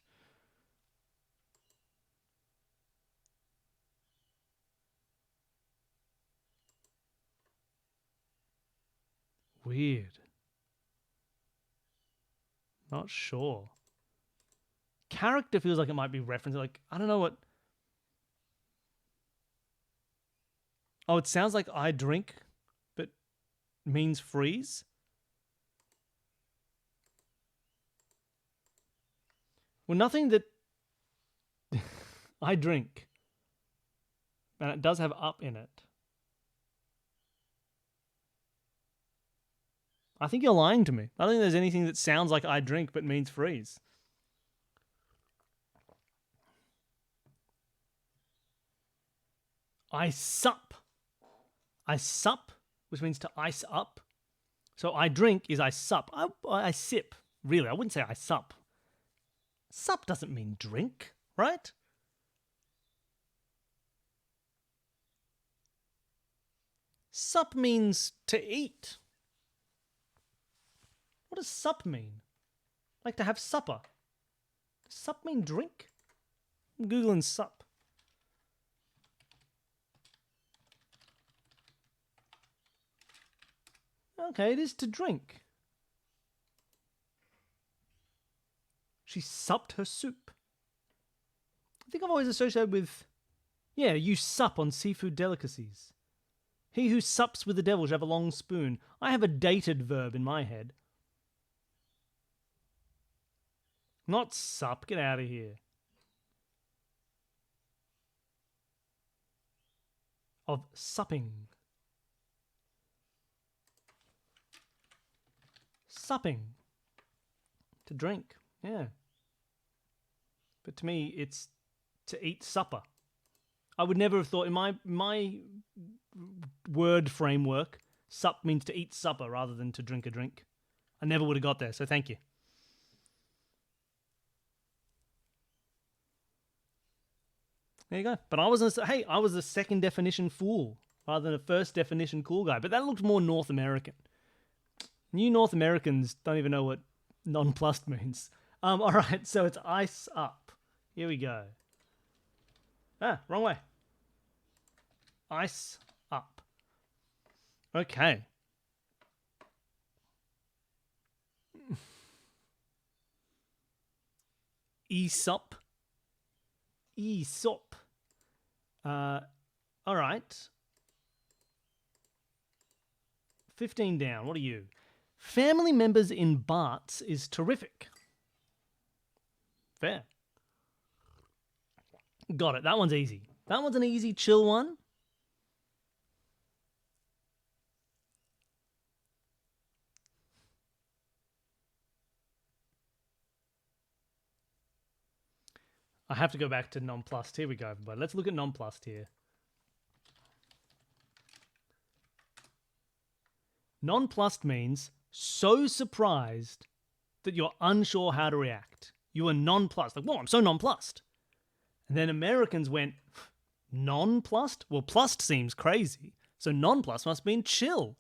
Weird. Not sure. Character feels like it might be referenced. Like, I don't know what. Oh, it sounds like I drink, but means freeze. Well, nothing that I drink. And it does have up in it. I think you're lying to me. I don't think there's anything that sounds like I drink but means freeze. I sup. I sup, which means to ice up. So I drink is I sup. I sip. Really, I wouldn't say I sup. Sup doesn't mean drink, right? Sup means to eat. What does sup mean? Like to have supper. Does sup mean drink? I'm Googling sup. Okay, it is to drink. She supped her soup. I think I've always associated with, yeah, you sup on seafood delicacies. He who sups with the devil shall have a long spoon. I have a dated verb in my head. Not sup, get out of here. Of supping. Supping. To drink, yeah. But to me, it's to eat supper. I would never have thought in my word framework, sup means to eat supper rather than to drink a drink. I never would have got there, so thank you. There you go. But I was a second definition fool rather than a first definition cool guy. But that looked more North American. You North Americans don't even know what nonplussed means. All right, so it's ice up. Here we go. Ah, wrong way. Ice up. Okay. Aesop. Aesop. All right. 15 down. What are you? Family members in Barts is terrific. Fair. Got it. That one's easy. That one's an easy, chill one. I have to go back to nonplussed. Here we go, everybody. Let's look at nonplussed here. Nonplussed means so surprised that you're unsure how to react. You are nonplussed. Like, whoa, I'm so nonplussed. And then Americans went, nonplussed? Well, plussed seems crazy. So nonplussed must mean chill.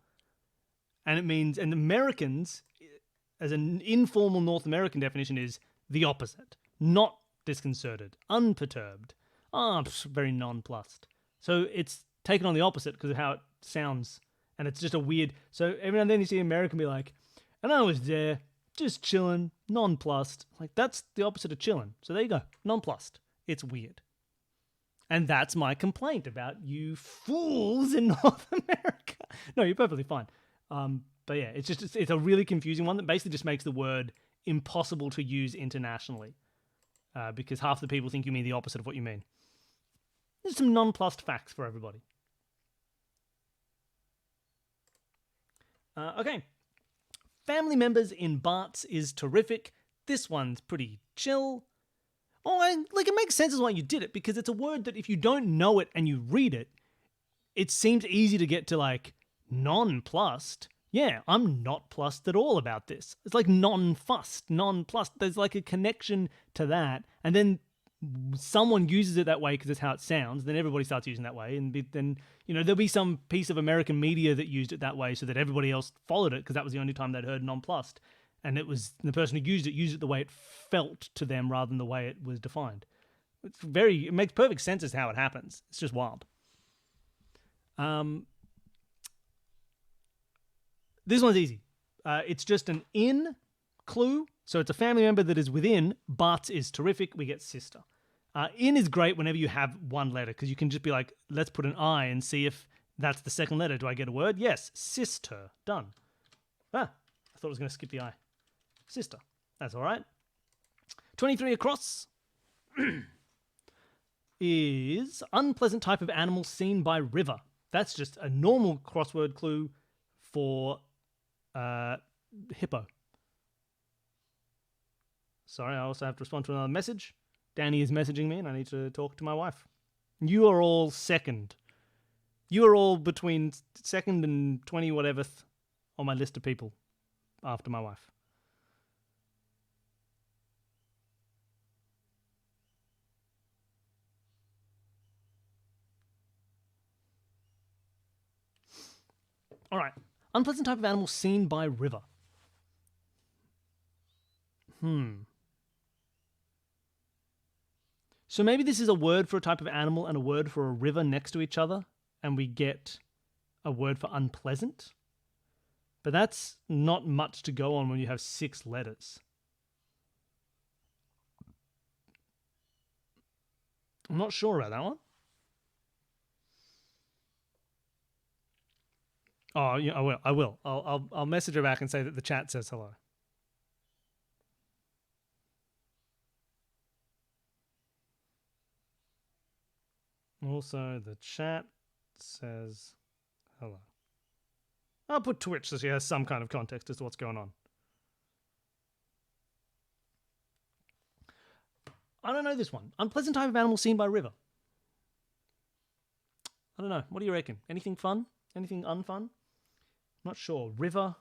And it means, and Americans, as an informal North American definition, is the opposite. Not disconcerted, unperturbed. Very nonplussed. So it's taken on the opposite because of how it sounds. And it's just a weird... So every now and then you see an American be like, and I was there, just chilling, nonplussed. Like, that's the opposite of chilling. So there you go, nonplussed. It's weird. And that's my complaint about you fools in North America. No, you're perfectly fine. But yeah, it's a really confusing one that basically just makes the word impossible to use internationally. Because half the people think you mean the opposite of what you mean. There's some nonplussed facts for everybody. Okay. Family members in Barts is terrific. This one's pretty chill. It makes sense as why you did it, because it's a word that if you don't know it and you read it, it seems easy to get to like nonplussed. Yeah, I'm not plussed at all about this. It's like non-fussed, nonplussed. There's like a connection to that. And then someone uses it that way because it's how it sounds. Then everybody starts using that way. And then, there'll be some piece of American media that used it that way so that everybody else followed it because that was the only time they'd heard nonplussed. And it was the person who used it the way it felt to them rather than the way it was defined. It makes perfect sense as how it happens. It's just wild. This one's easy. It's just an in clue. So it's a family member that is within. Barts is terrific. We get sister. In is great whenever you have one letter because you can just be like, let's put an I and see if that's the second letter. Do I get a word? Yes. Sister. Done. I thought I was going to skip the I. Sister. That's all right. 23 across is unpleasant type of animal seen by river. That's just a normal crossword clue for hippo. Sorry, I also have to respond to another message. Danny is messaging me and I need to talk to my wife. You are all second. You are all between second and 20 whatever on my list of people after my wife. All right. Unpleasant type of animal seen by river. So maybe this is a word for a type of animal and a word for a river next to each other, and we get a word for unpleasant. But that's not much to go on when you have 6 letters. I'm not sure about that one. Oh, yeah, I will. I'll message her back and say that the chat says hello. Also, the chat says hello. I'll put Twitch so she has some kind of context as to what's going on. I don't know this one. Unpleasant type of animal seen by river. I don't know. What do you reckon? Anything fun? Anything unfun? Not sure. River.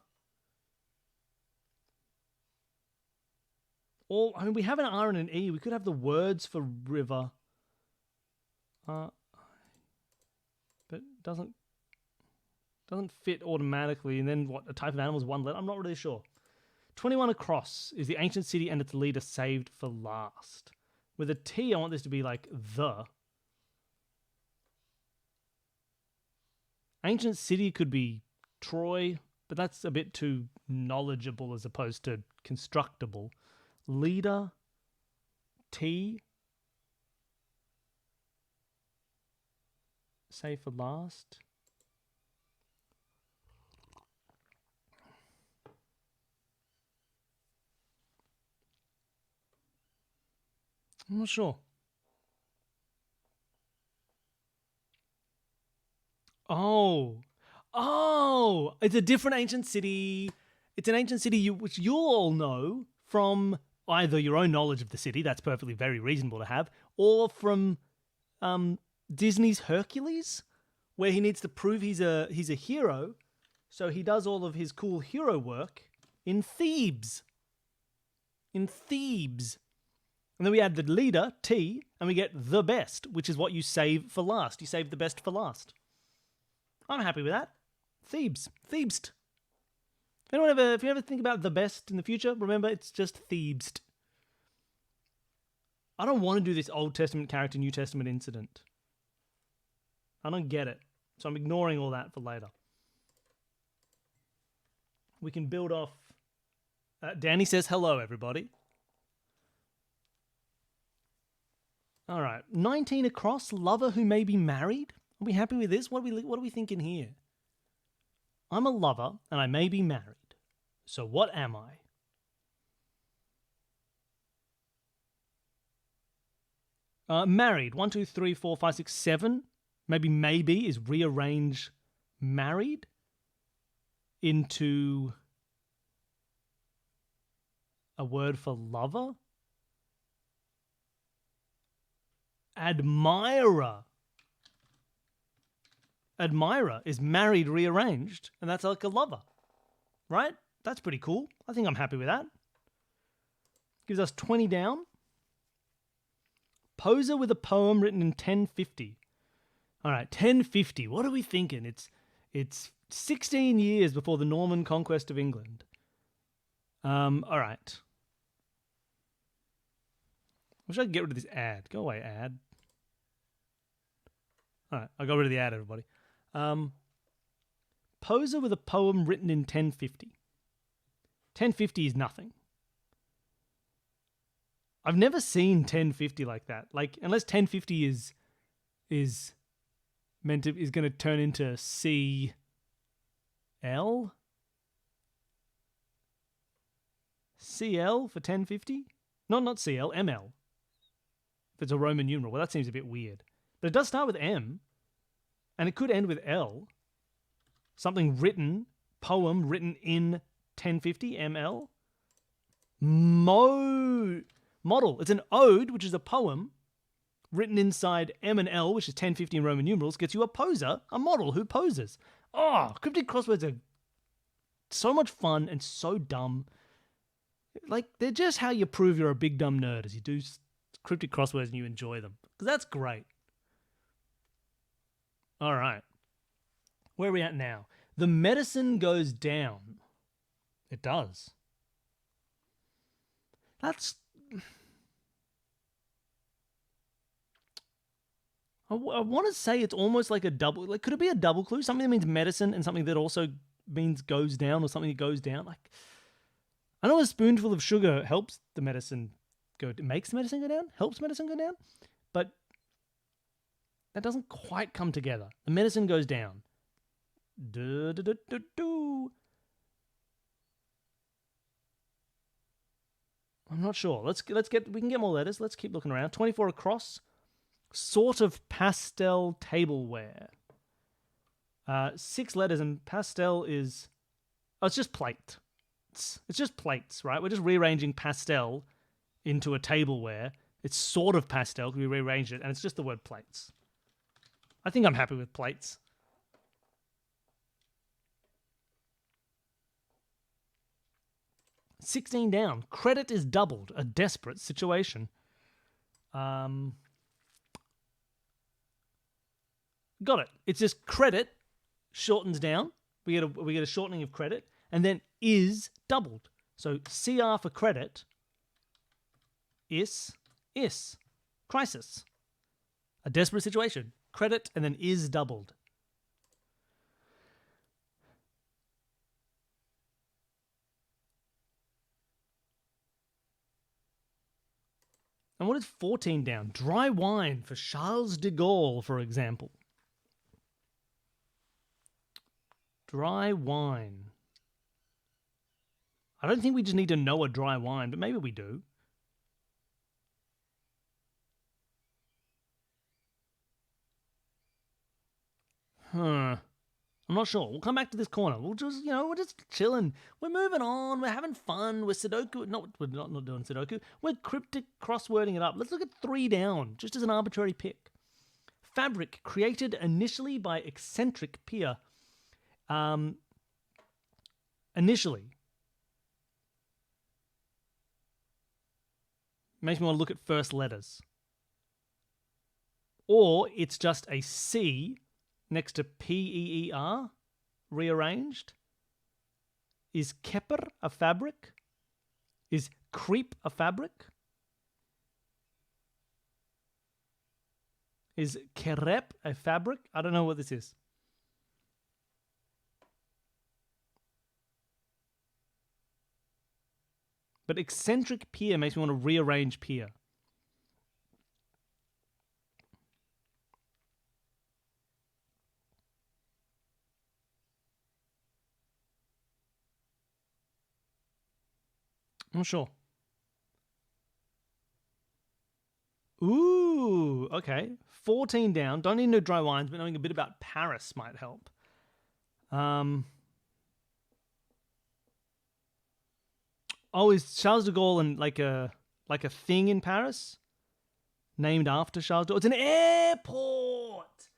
Or, I mean, we have an R and an E. We could have the words for river. But doesn't fit automatically. And then what? A type of animal is 1 letter? I'm not really sure. 21 across is the ancient city and its leader saved for last. With a T, I want this to be like the. Ancient city could be Troy, but that's a bit too knowledgeable as opposed to constructible. Leader, T. Save for last. I'm not sure. Oh, it's a different ancient city. It's an ancient city which you'll all know from either your own knowledge of the city, that's perfectly very reasonable to have, or from Disney's Hercules, where he needs to prove he's a hero, so he does all of his cool hero work in Thebes. In Thebes. And then we add the leader, T, and we get the best, which is what you save for last. You save the best for last. I'm happy with that. Thebes. Thebes. If you ever think about the best in the future, remember it's just Thebes. I don't want to do this Old Testament character, New Testament incident. I don't get it. So I'm ignoring all that for later. We can build off. Danny says hello, everybody. All right. 19 across, lover who may be married. Are we happy with this? What are we thinking here? I'm a lover and I may be married. So what am I? Married. 1, 2, 3, 4, 5, 6, 7. Maybe is rearrange married into a word for lover. Admirer. Admirer is married rearranged, and that's like a lover, right? That's pretty cool. I think I'm happy with that. Gives us 20 down. Poser with a poem written in 1050. All right, 1050. What are we thinking? It's 16 years before the Norman conquest of England. All right. I wish I could get rid of this ad. Go away, ad. All right, I got rid of the ad, everybody. Poser with a poem written in 1050. 1050 is nothing. I've never seen 1050 like that. Like, unless 1050 is going to turn into CL? CL for 1050? Not CL, ML. If it's a Roman numeral. Well, that seems a bit weird. But it does start with M, and it could end with L. Something written, poem written in 1050 ml. Model. It's an ode, which is a poem written inside M and L, which is 1050 in Roman numerals, gets you a poser, a model who poses. Oh, cryptic crosswords are so much fun and so dumb. Like, they're just how you prove you're a big dumb nerd, as you do cryptic crosswords and you enjoy them. Because that's great. All right. Where are we at now? The medicine goes down. It does. That's... I want to say it's almost like a double... Like, could it be a double clue? Something that means medicine and something that also means goes down, or something that goes down? Like, I know a spoonful of sugar helps the medicine go... Makes the medicine go down? Helps medicine go down? But that doesn't quite come together. The medicine goes down. I'm not sure. We can get more letters. Let's keep looking around. 24 across. Sort of pastel tableware. 6 letters, and pastel is... Oh, it's just plate. It's just plates, right? We're just rearranging pastel into a tableware. It's sort of pastel because we rearranged it, and it's just the word plates. I think I'm happy with plates. $16 down. Credit is doubled. A desperate situation. Got it. It's just credit shortens down. We get a shortening of credit, and then is doubled. So CR for credit is crisis. A desperate situation. Credit and then is doubled. And what is 14 down? Dry wine for Charles de Gaulle, for example. Dry wine. I don't think we just need to know a dry wine, but maybe we do. I'm not sure. We'll come back to this corner. We're just chilling. We're moving on. We're having fun. We're Sudoku. No, we're not doing Sudoku. We're cryptic crosswording it up. Let's look at 3 down, just as an arbitrary pick. Fabric created initially by eccentric peer. Initially. Makes me want to look at first letters. Or it's just a C next to P-E-E-R, rearranged. Is Kepper a fabric? Is creep a fabric? Is kerep a fabric? I don't know what this is. But eccentric peer makes me want to rearrange peer. I'm not sure. Ooh, okay. 14 down. Don't need no dry wines, but knowing a bit about Paris might help. Oh, is Charles de Gaulle and like a thing in Paris? Named after Charles de Gaulle? It's an airport!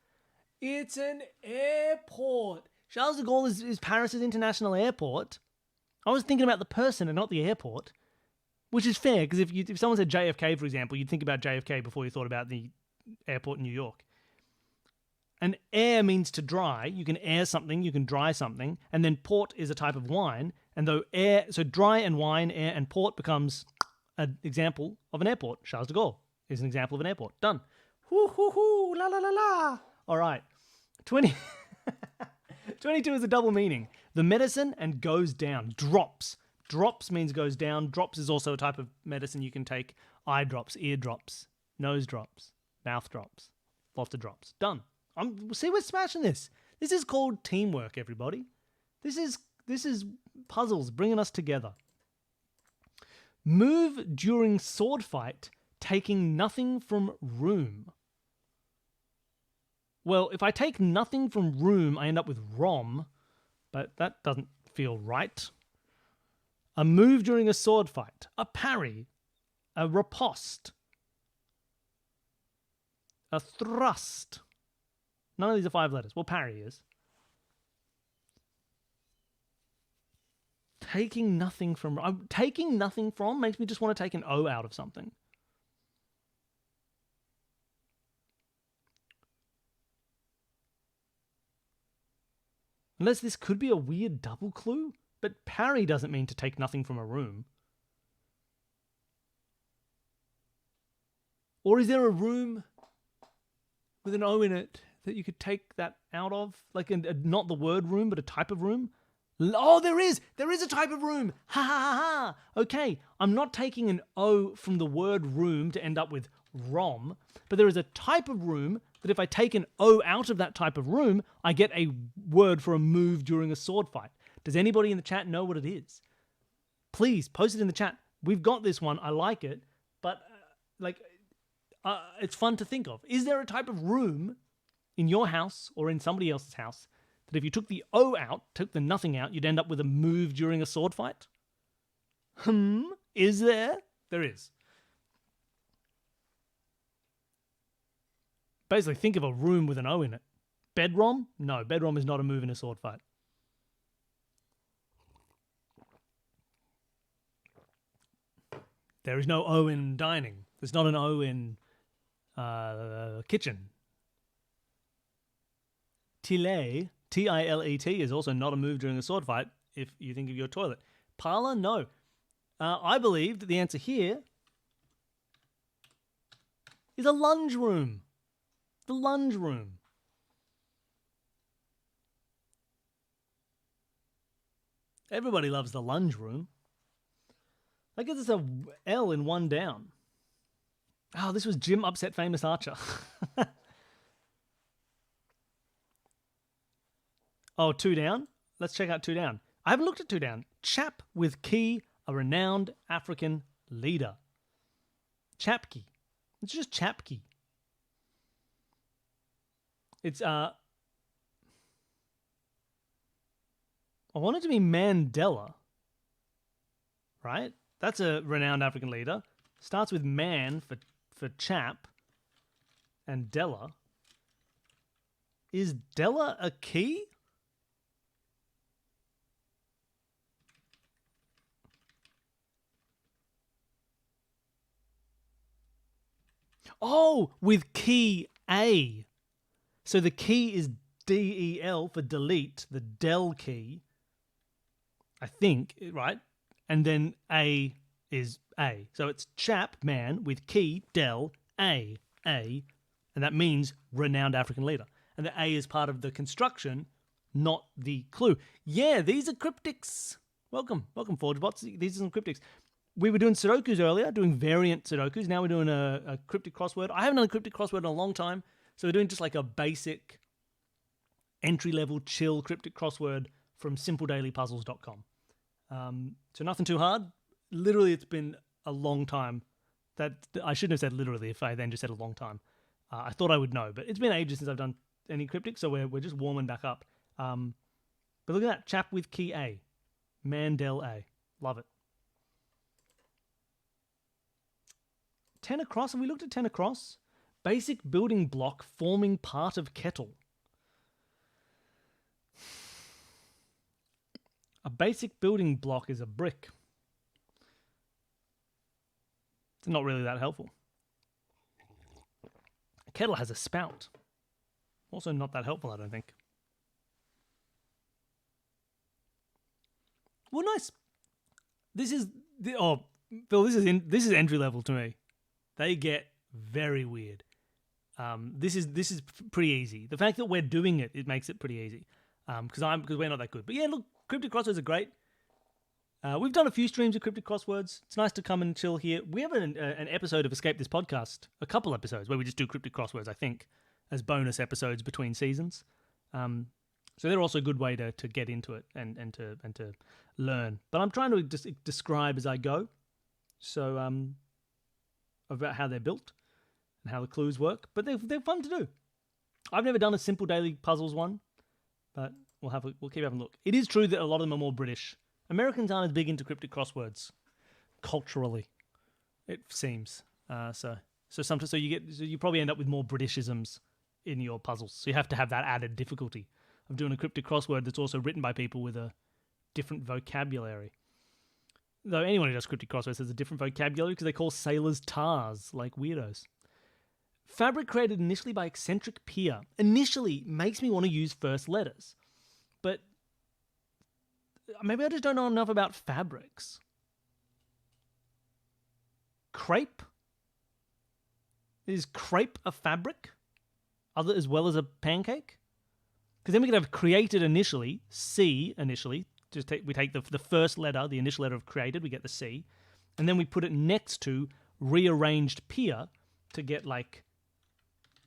It's an airport! Charles de Gaulle is Paris's international airport. I was thinking about the person and not the airport, which is fair, because if someone said JFK, for example, you'd think about JFK before you thought about the airport in New York. And air means to dry. You can air something, you can dry something, and then port is a type of wine. And though so dry and wine, air and port becomes an example of an airport. Charles de Gaulle is an example of an airport. Done. Hoo, hoo, hoo, la, la, la, la. All right. 22 is a double meaning. The medicine and goes down. Drops. Drops means goes down. Drops is also a type of medicine you can take. Eye drops, ear drops, nose drops, mouth drops. Lots of drops. Done. See, we're smashing this. This is called teamwork, everybody. This is puzzles bringing us together. Move during sword fight, taking nothing from room. Well, if I take nothing from room, I end up with ROM, but that doesn't feel right. A move during a sword fight. A parry. A riposte. A thrust. None of these are 5 letters. Well, parry is. Taking nothing from... taking nothing from makes me just want to take an O out of something. Unless this could be a weird double clue, but parry doesn't mean to take nothing from a room. Or is there a room with an O in it that you could take that out of? Like, not the word room, but a type of room? Oh, there is! There is a type of room! Ha ha ha ha! Okay, I'm not taking an O from the word room to end up with ROM, but there is a type of room that if I take an O out of that type of room, I get a word for a move during a sword fight. Does anybody in the chat know what it is? Please, post it in the chat. We've got this one. I like it, but it's fun to think of. Is there a type of room in your house or in somebody else's house that if you took the O out, took the nothing out, you'd end up with a move during a sword fight? Is there? There is. Basically, think of a room with an O in it. Bedroom? No, bedroom is not a move in a sword fight. There is no O in dining. There's not an O in kitchen. Tilet, T-I-L-E-T, is also not a move during a sword fight if you think of your toilet. Parlor? No. I believe that the answer here is a lunge room. The lunge room. Everybody loves the lunge room. I guess it's a L in one down. Oh, this was Jim Upset Famous Archer. Oh, 2 down? Let's check out 2 down. I haven't looked at 2 down. Chap with key, a renowned African leader. Chapki. It's just Chapki. It's, I want it to be Mandela. Right? That's a renowned African leader. Starts with man for chap. And Della. Is Della a key? Oh, with key A. So the key is D-E-L for delete, the del key. I think, right? And then A is A. So it's chap, man, with key, del, A. And that means renowned African leader. And the A is part of the construction, not the clue. Yeah, these are cryptics. Welcome, ForgeBots. These are some cryptics. We were doing Sudokus earlier, doing variant Sudokus. Now we're doing a cryptic crossword. I haven't done a cryptic crossword in a long time, so we're doing just like a basic entry-level chill cryptic crossword from simpledailypuzzles.com. So nothing too hard. Literally, it's been a long time. That I shouldn't have said literally if I then just said a long time. I thought I would know, but it's been ages since I've done any cryptic, so we're just warming back up. But look at that, chap with key A. Mandel A. Love it. 10 across, have we looked at 10 across? Basic building block forming part of kettle. A basic building block is a brick. It's not really that helpful. A kettle has a spout. Also not that helpful, I don't think. Well, nice. This is Phil. This is entry level to me. They get very weird. This is pretty easy. The fact that we're doing it makes it pretty easy. Because we're not that good. But yeah, look, cryptic crosswords are great. We've done a few streams of cryptic crosswords. It's nice to come and chill here. We have an episode of Escape This Podcast, a couple episodes where we just do cryptic crosswords, I think, as bonus episodes between seasons. So they're also a good way to get into it and to learn. But I'm trying to just describe as I go. So about how they're built and how the clues work. But they're fun to do. I've never done a simple daily puzzles one, but we'll keep having a look. It is true that a lot of them are more British. Americans aren't as big into cryptic crosswords culturally, it seems. So you probably end up with more Britishisms in your puzzles. So you have to have that added difficulty of doing a cryptic crossword that's also written by people with a different vocabulary. Though anyone who does cryptic crosswords has a different vocabulary because they call sailors tars, like weirdos. Fabric created initially by eccentric peer initially makes me want to use first letters. But maybe I just don't know enough about fabrics. Crepe? Is crepe a fabric? As well as a pancake? Because then we could have created initially, C initially. We take the first letter, the initial letter of created, we get the C. And then we put it next to rearranged peer to get like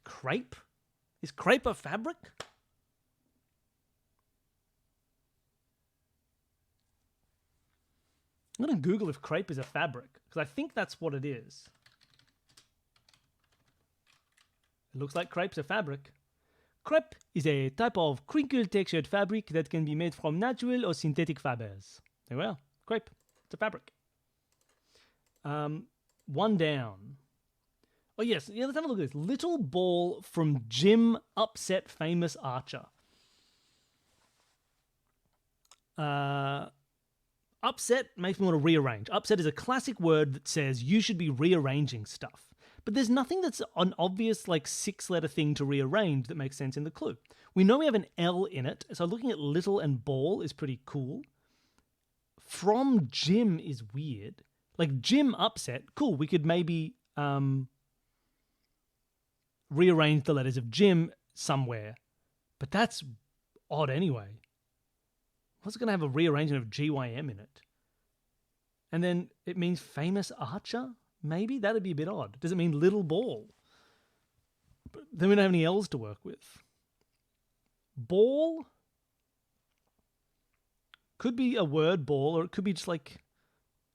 crepe? Is crepe a fabric? I'm going to Google if crepe is a fabric, because I think that's what it is. It looks like crepe's a fabric. Crepe is a type of crinkle-textured fabric that can be made from natural or synthetic fibers. There we are. Crepe. It's a fabric. One down. Oh, yes. Yeah, let's have a look at this. Little ball from Jim Upset Famous Archer. Upset makes me want to rearrange. Upset is a classic word that says you should be rearranging stuff. But there's nothing that's an obvious, like, 6-letter thing to rearrange that makes sense in the clue. We know we have an L in it, so looking at little and ball is pretty cool. From Jim is weird. Like, Jim Upset, cool, we could maybe rearrange the letters of Jim somewhere. But that's odd anyway. What's going to have a rearrangement of GYM in it? And then it means famous archer? Maybe? That'd be a bit odd. Does it mean little ball? But then we don't have any L's to work with. Ball? Could be a word, ball, or it could be just like,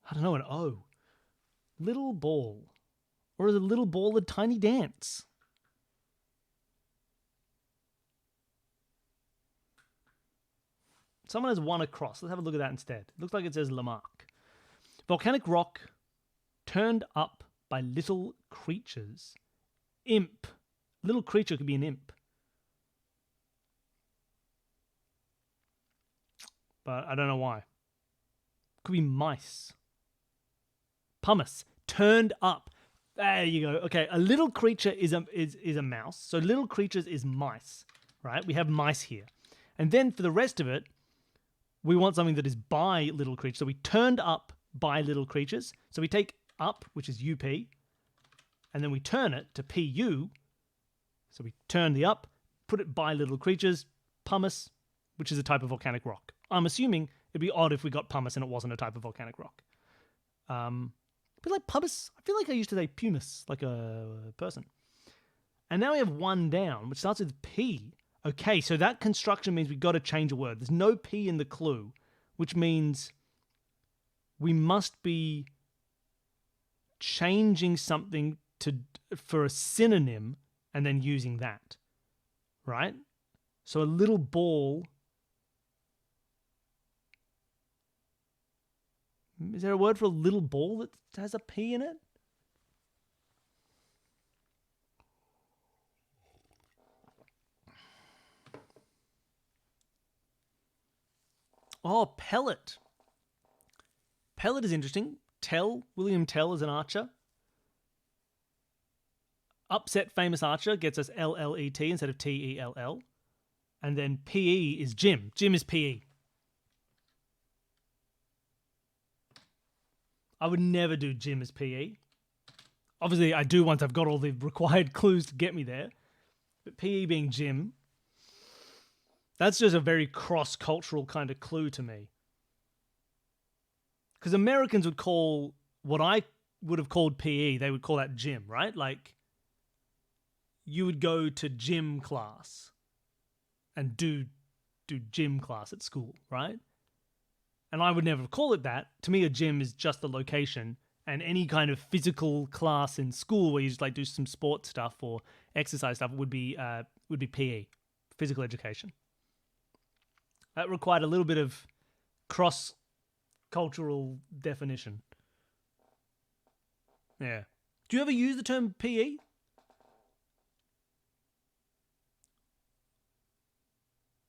I don't know, an O. Little ball. Or is a little ball a tiny dance? Someone has one across. Let's have a look at that instead. It looks like it says Lamarck. Volcanic rock turned up by little creatures. Imp. Little creature could be an imp. But I don't know why. Could be mice. Pumice. Turned up. There you go. Okay, a little creature is a mouse. So little creatures is mice, right? We have mice here. And then for the rest of it, we want something that is by little creatures. So we turned up by little creatures. So we take up, which is UP, and then we turn it to PU. So we turn the up, put it by little creatures, pumice, which is a type of volcanic rock. I'm assuming it'd be odd if we got pumice and it wasn't a type of volcanic rock. But like pumice, I feel like I used to say pumice, like a person. And now we have one down, which starts with P. Okay, so that construction means we've got to change a word. There's no P in the clue, which means we must be changing something for a synonym and then using that, right? So a little ball. Is there a word for a little ball that has a P in it? Oh, pellet. Pellet is interesting. William Tell is an archer. Upset famous archer gets us LLET instead of TELL. And then PE is Jim. Jim is PE. I would never do Jim as PE. Obviously, I do once I've got all the required clues to get me there. But PE being Jim, that's just a very cross-cultural kind of clue to me. Because Americans would call what I would have called PE, they would call that gym, right? Like, you would go to gym class and do gym class at school, right? And I would never call it that. To me, a gym is just the location, and any kind of physical class in school where you just like do some sports stuff or exercise stuff would be PE, physical education. That required a little bit of cross cultural definition. Yeah. Do you ever use the term PE?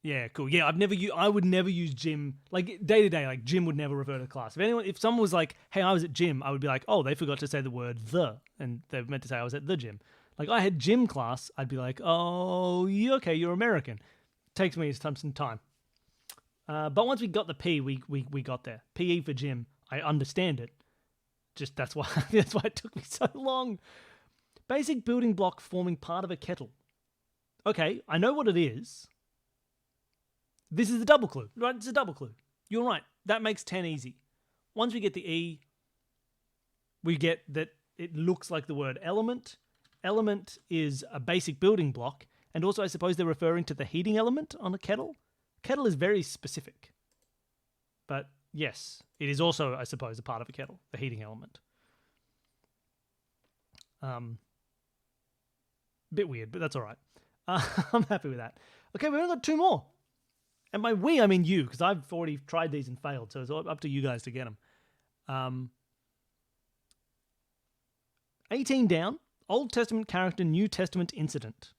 Yeah, cool. Yeah, I would never use gym like day to day. Like gym would never refer to class. If someone was like, "Hey, I was at gym," I would be like, "Oh, they forgot to say the word the," and they meant to say I was at the gym. Like I had gym class, I'd be like, "Oh, okay, you're American." Takes me some time. But once we got the P, we got there. PE for gym. I understand it. Just that's why it took me so long. Basic building block forming part of a kettle. Okay, I know what it is. This is the double clue, right? It's a double clue. You're right. That makes 10 easy. Once we get the E, we get that it looks like the word element. Element is a basic building block, and also I suppose they're referring to the heating element on a kettle. Kettle is very specific. But yes, it is also, I suppose, a part of a kettle, the heating element. Bit weird, but that's all right. I'm happy with that. Okay, we've only got 2 more. And by we, I mean you, because I've already tried these and failed, so it's up to you guys to get them. 18 down, Old Testament character, New Testament incident.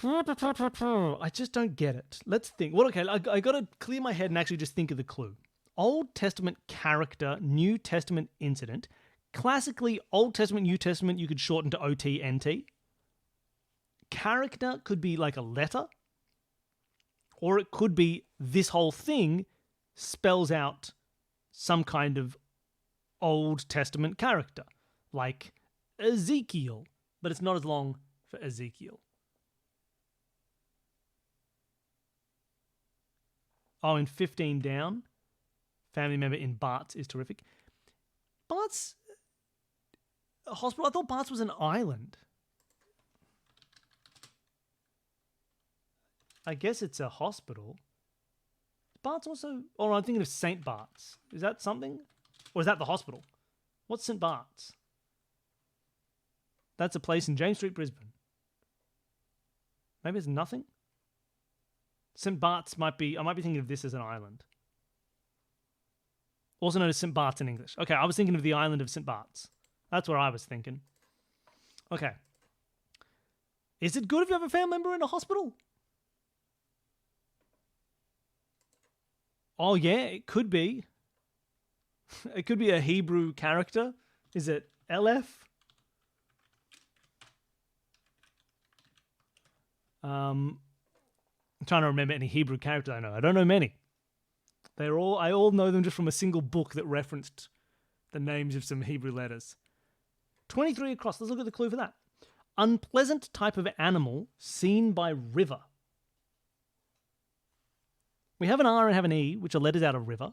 I just don't get it. Let's think. Well, okay, I got to clear my head and actually just think of the clue. Old Testament character, New Testament incident. Classically, Old Testament, New Testament, you could shorten to OT, NT. Character could be like a letter. Or it could be this whole thing spells out some kind of Old Testament character, like Ezekiel, but it's not as long for Ezekiel. Oh, in 15 down, family member in Bart's is terrific. Bart's a hospital? I thought Bart's was an island. I guess it's a hospital. Bart's also... Oh, I'm thinking of St. Bart's. Is that something? Or is that the hospital? What's St. Bart's? That's a place in James Street, Brisbane. Maybe it's nothing? St. Bart's might be... I might be thinking of this as an island. Also known as St. Bart's in English. Okay, I was thinking of the island of St. Bart's. That's where I was thinking. Okay. Is it good if you have a family member in a hospital? Oh, yeah, it could be. It could be a Hebrew character. Is it LF? I'm trying to remember any Hebrew characters I know. I don't know many. I all know them just from a single book that referenced the names of some Hebrew letters. 23 across. Let's look at the clue for that. Unpleasant type of animal seen by river. We have an R and have an E, which are letters out of river.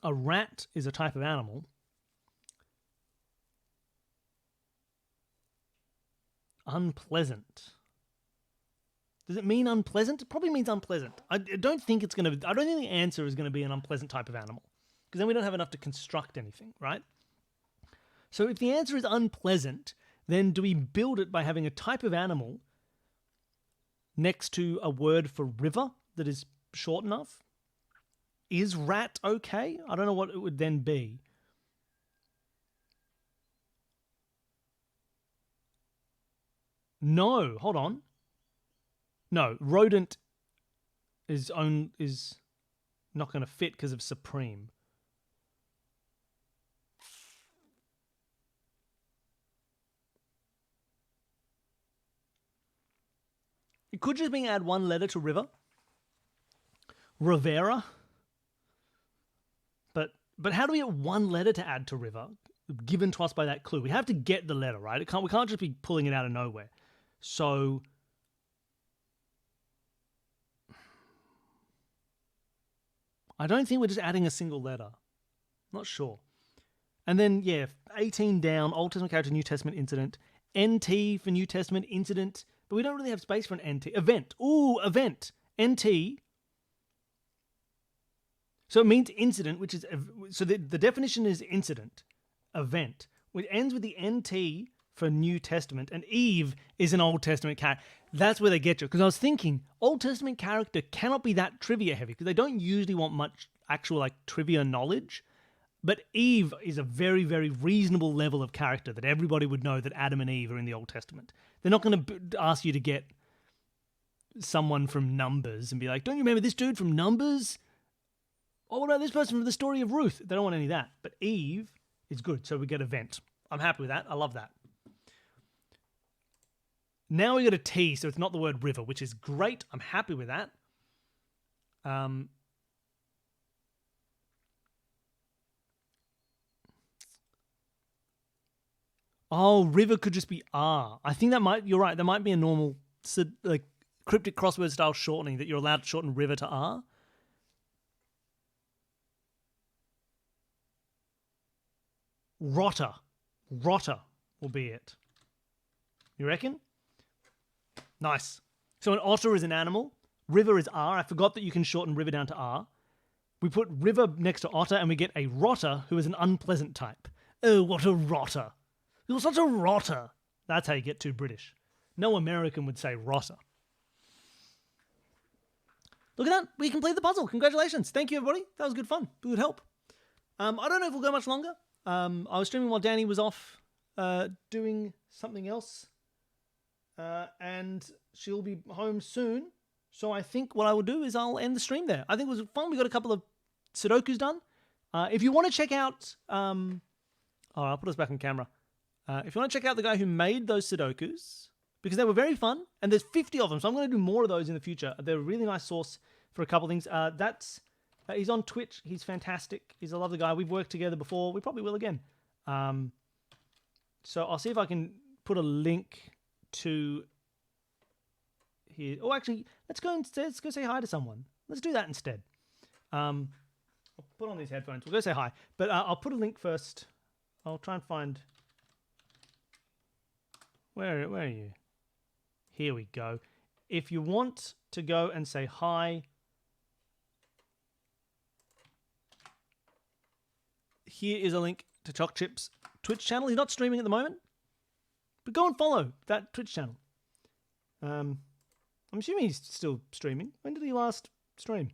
A rat is a type of animal. Unpleasant. Does it mean unpleasant? It probably means unpleasant. I don't think the answer is going to be an unpleasant type of animal. Because then we don't have enough to construct anything, right? So if the answer is unpleasant, then do we build it by having a type of animal next to a word for river that is short enough? Is rat okay? I don't know what it would then be. No, hold on. No, rodent is not going to fit because of supreme. It could just be add one letter to river. Rivera. But how do we get one letter to add to river given to us by that clue? We have to get the letter, right? We can't just be pulling it out of nowhere. So I don't think we're just adding a single letter. Not sure. And then, yeah, 18 down, Old Testament character, New Testament incident. NT for New Testament incident. But we don't really have space for an NT. Event. Ooh, event. NT. So it means incident, which is... So the definition is incident. event, which ends with the NT for New Testament, and Eve is an Old Testament character. That's where they get you. Because I was thinking, Old Testament character cannot be that trivia heavy, because they don't usually want much actual like trivia knowledge. But Eve is a very, very reasonable level of character that everybody would know that Adam and Eve are in the Old Testament. They're not going to ask you to get someone from Numbers and be like, don't you remember this dude from Numbers? Oh, what about this person from the story of Ruth? They don't want any of that. But Eve is good, so we get event. I'm happy with that. I love that. Now we got a T, so it's not the word river, which is great. I'm happy with that. Oh, river could just be R. I think you're right, there might be a normal like cryptic crossword style shortening that you're allowed to shorten river to R. Rotter. Rotter will be it. You reckon? Nice. So an otter is an animal. River is R. I forgot that you can shorten river down to R. We put river next to otter and we get a rotter who is an unpleasant type. Oh, what a rotter. You're such a rotter. That's how you get too British. No American would say rotter. Look at that. We completed the puzzle. Congratulations. Thank you, everybody. That was good fun. Good help. I don't know if we'll go much longer. I was streaming while Danny was off doing something else. And she'll be home soon. So I think what I will do is I'll end the stream there. I think it was fun. We got a couple of Sudokus done. If you want to check out... I'll put us back on camera. If you want to check out the guy who made those Sudokus, because they were very fun, and there's 50 of them, so I'm going to do more of those in the future. They're a really nice source for a couple of things. He's on Twitch. He's fantastic. He's a lovely guy. We've worked together before. We probably will again. So I'll see if I can put a link to here. Oh, actually, let's go say hi to someone. Let's do that instead. I'll put on these headphones. We'll go say hi. But I'll put a link first. I'll try and find... Where are you? Here we go. If you want to go and say hi... Here is a link to Choc Chip's Twitch channel. He's not streaming at the moment, but go and follow that Twitch channel. I'm assuming he's still streaming. When did he last stream?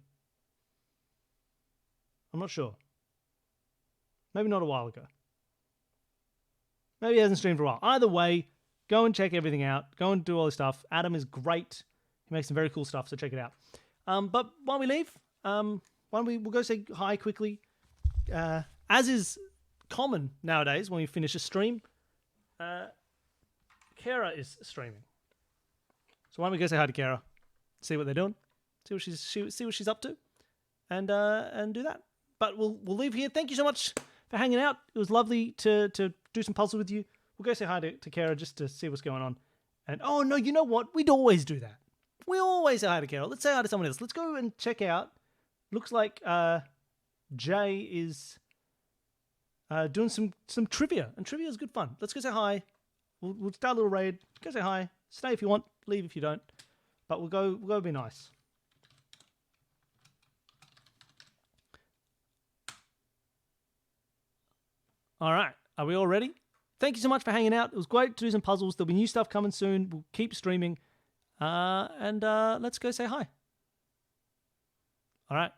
I'm not sure. Maybe not a while ago. Maybe he hasn't streamed for a while. Either way, go and check everything out. Go and do all this stuff. Adam is great. He makes some very cool stuff, so check it out. But while we leave, we'll go say hi quickly. As is common nowadays when we finish a stream, Kara is streaming. So why don't we go say hi to Kara, see what they're doing, see what she's up to, and do that. But we'll leave here. Thank you so much for hanging out. It was lovely to do some puzzles with you. We'll go say hi to Kara just to see what's going on. And oh no, you know what? We'd always do that. We always say hi to Kara. Let's say hi to someone else. Let's go and check out. Looks like Jay is doing some trivia, and trivia is good fun. Let's go say hi. We'll start a little raid. Go say hi. Stay if you want. Leave if you don't. But we'll go be nice. All right. Are we all ready? Thank you so much for hanging out. It was great to do some puzzles. There'll be new stuff coming soon. We'll keep streaming. And let's go say hi. All right.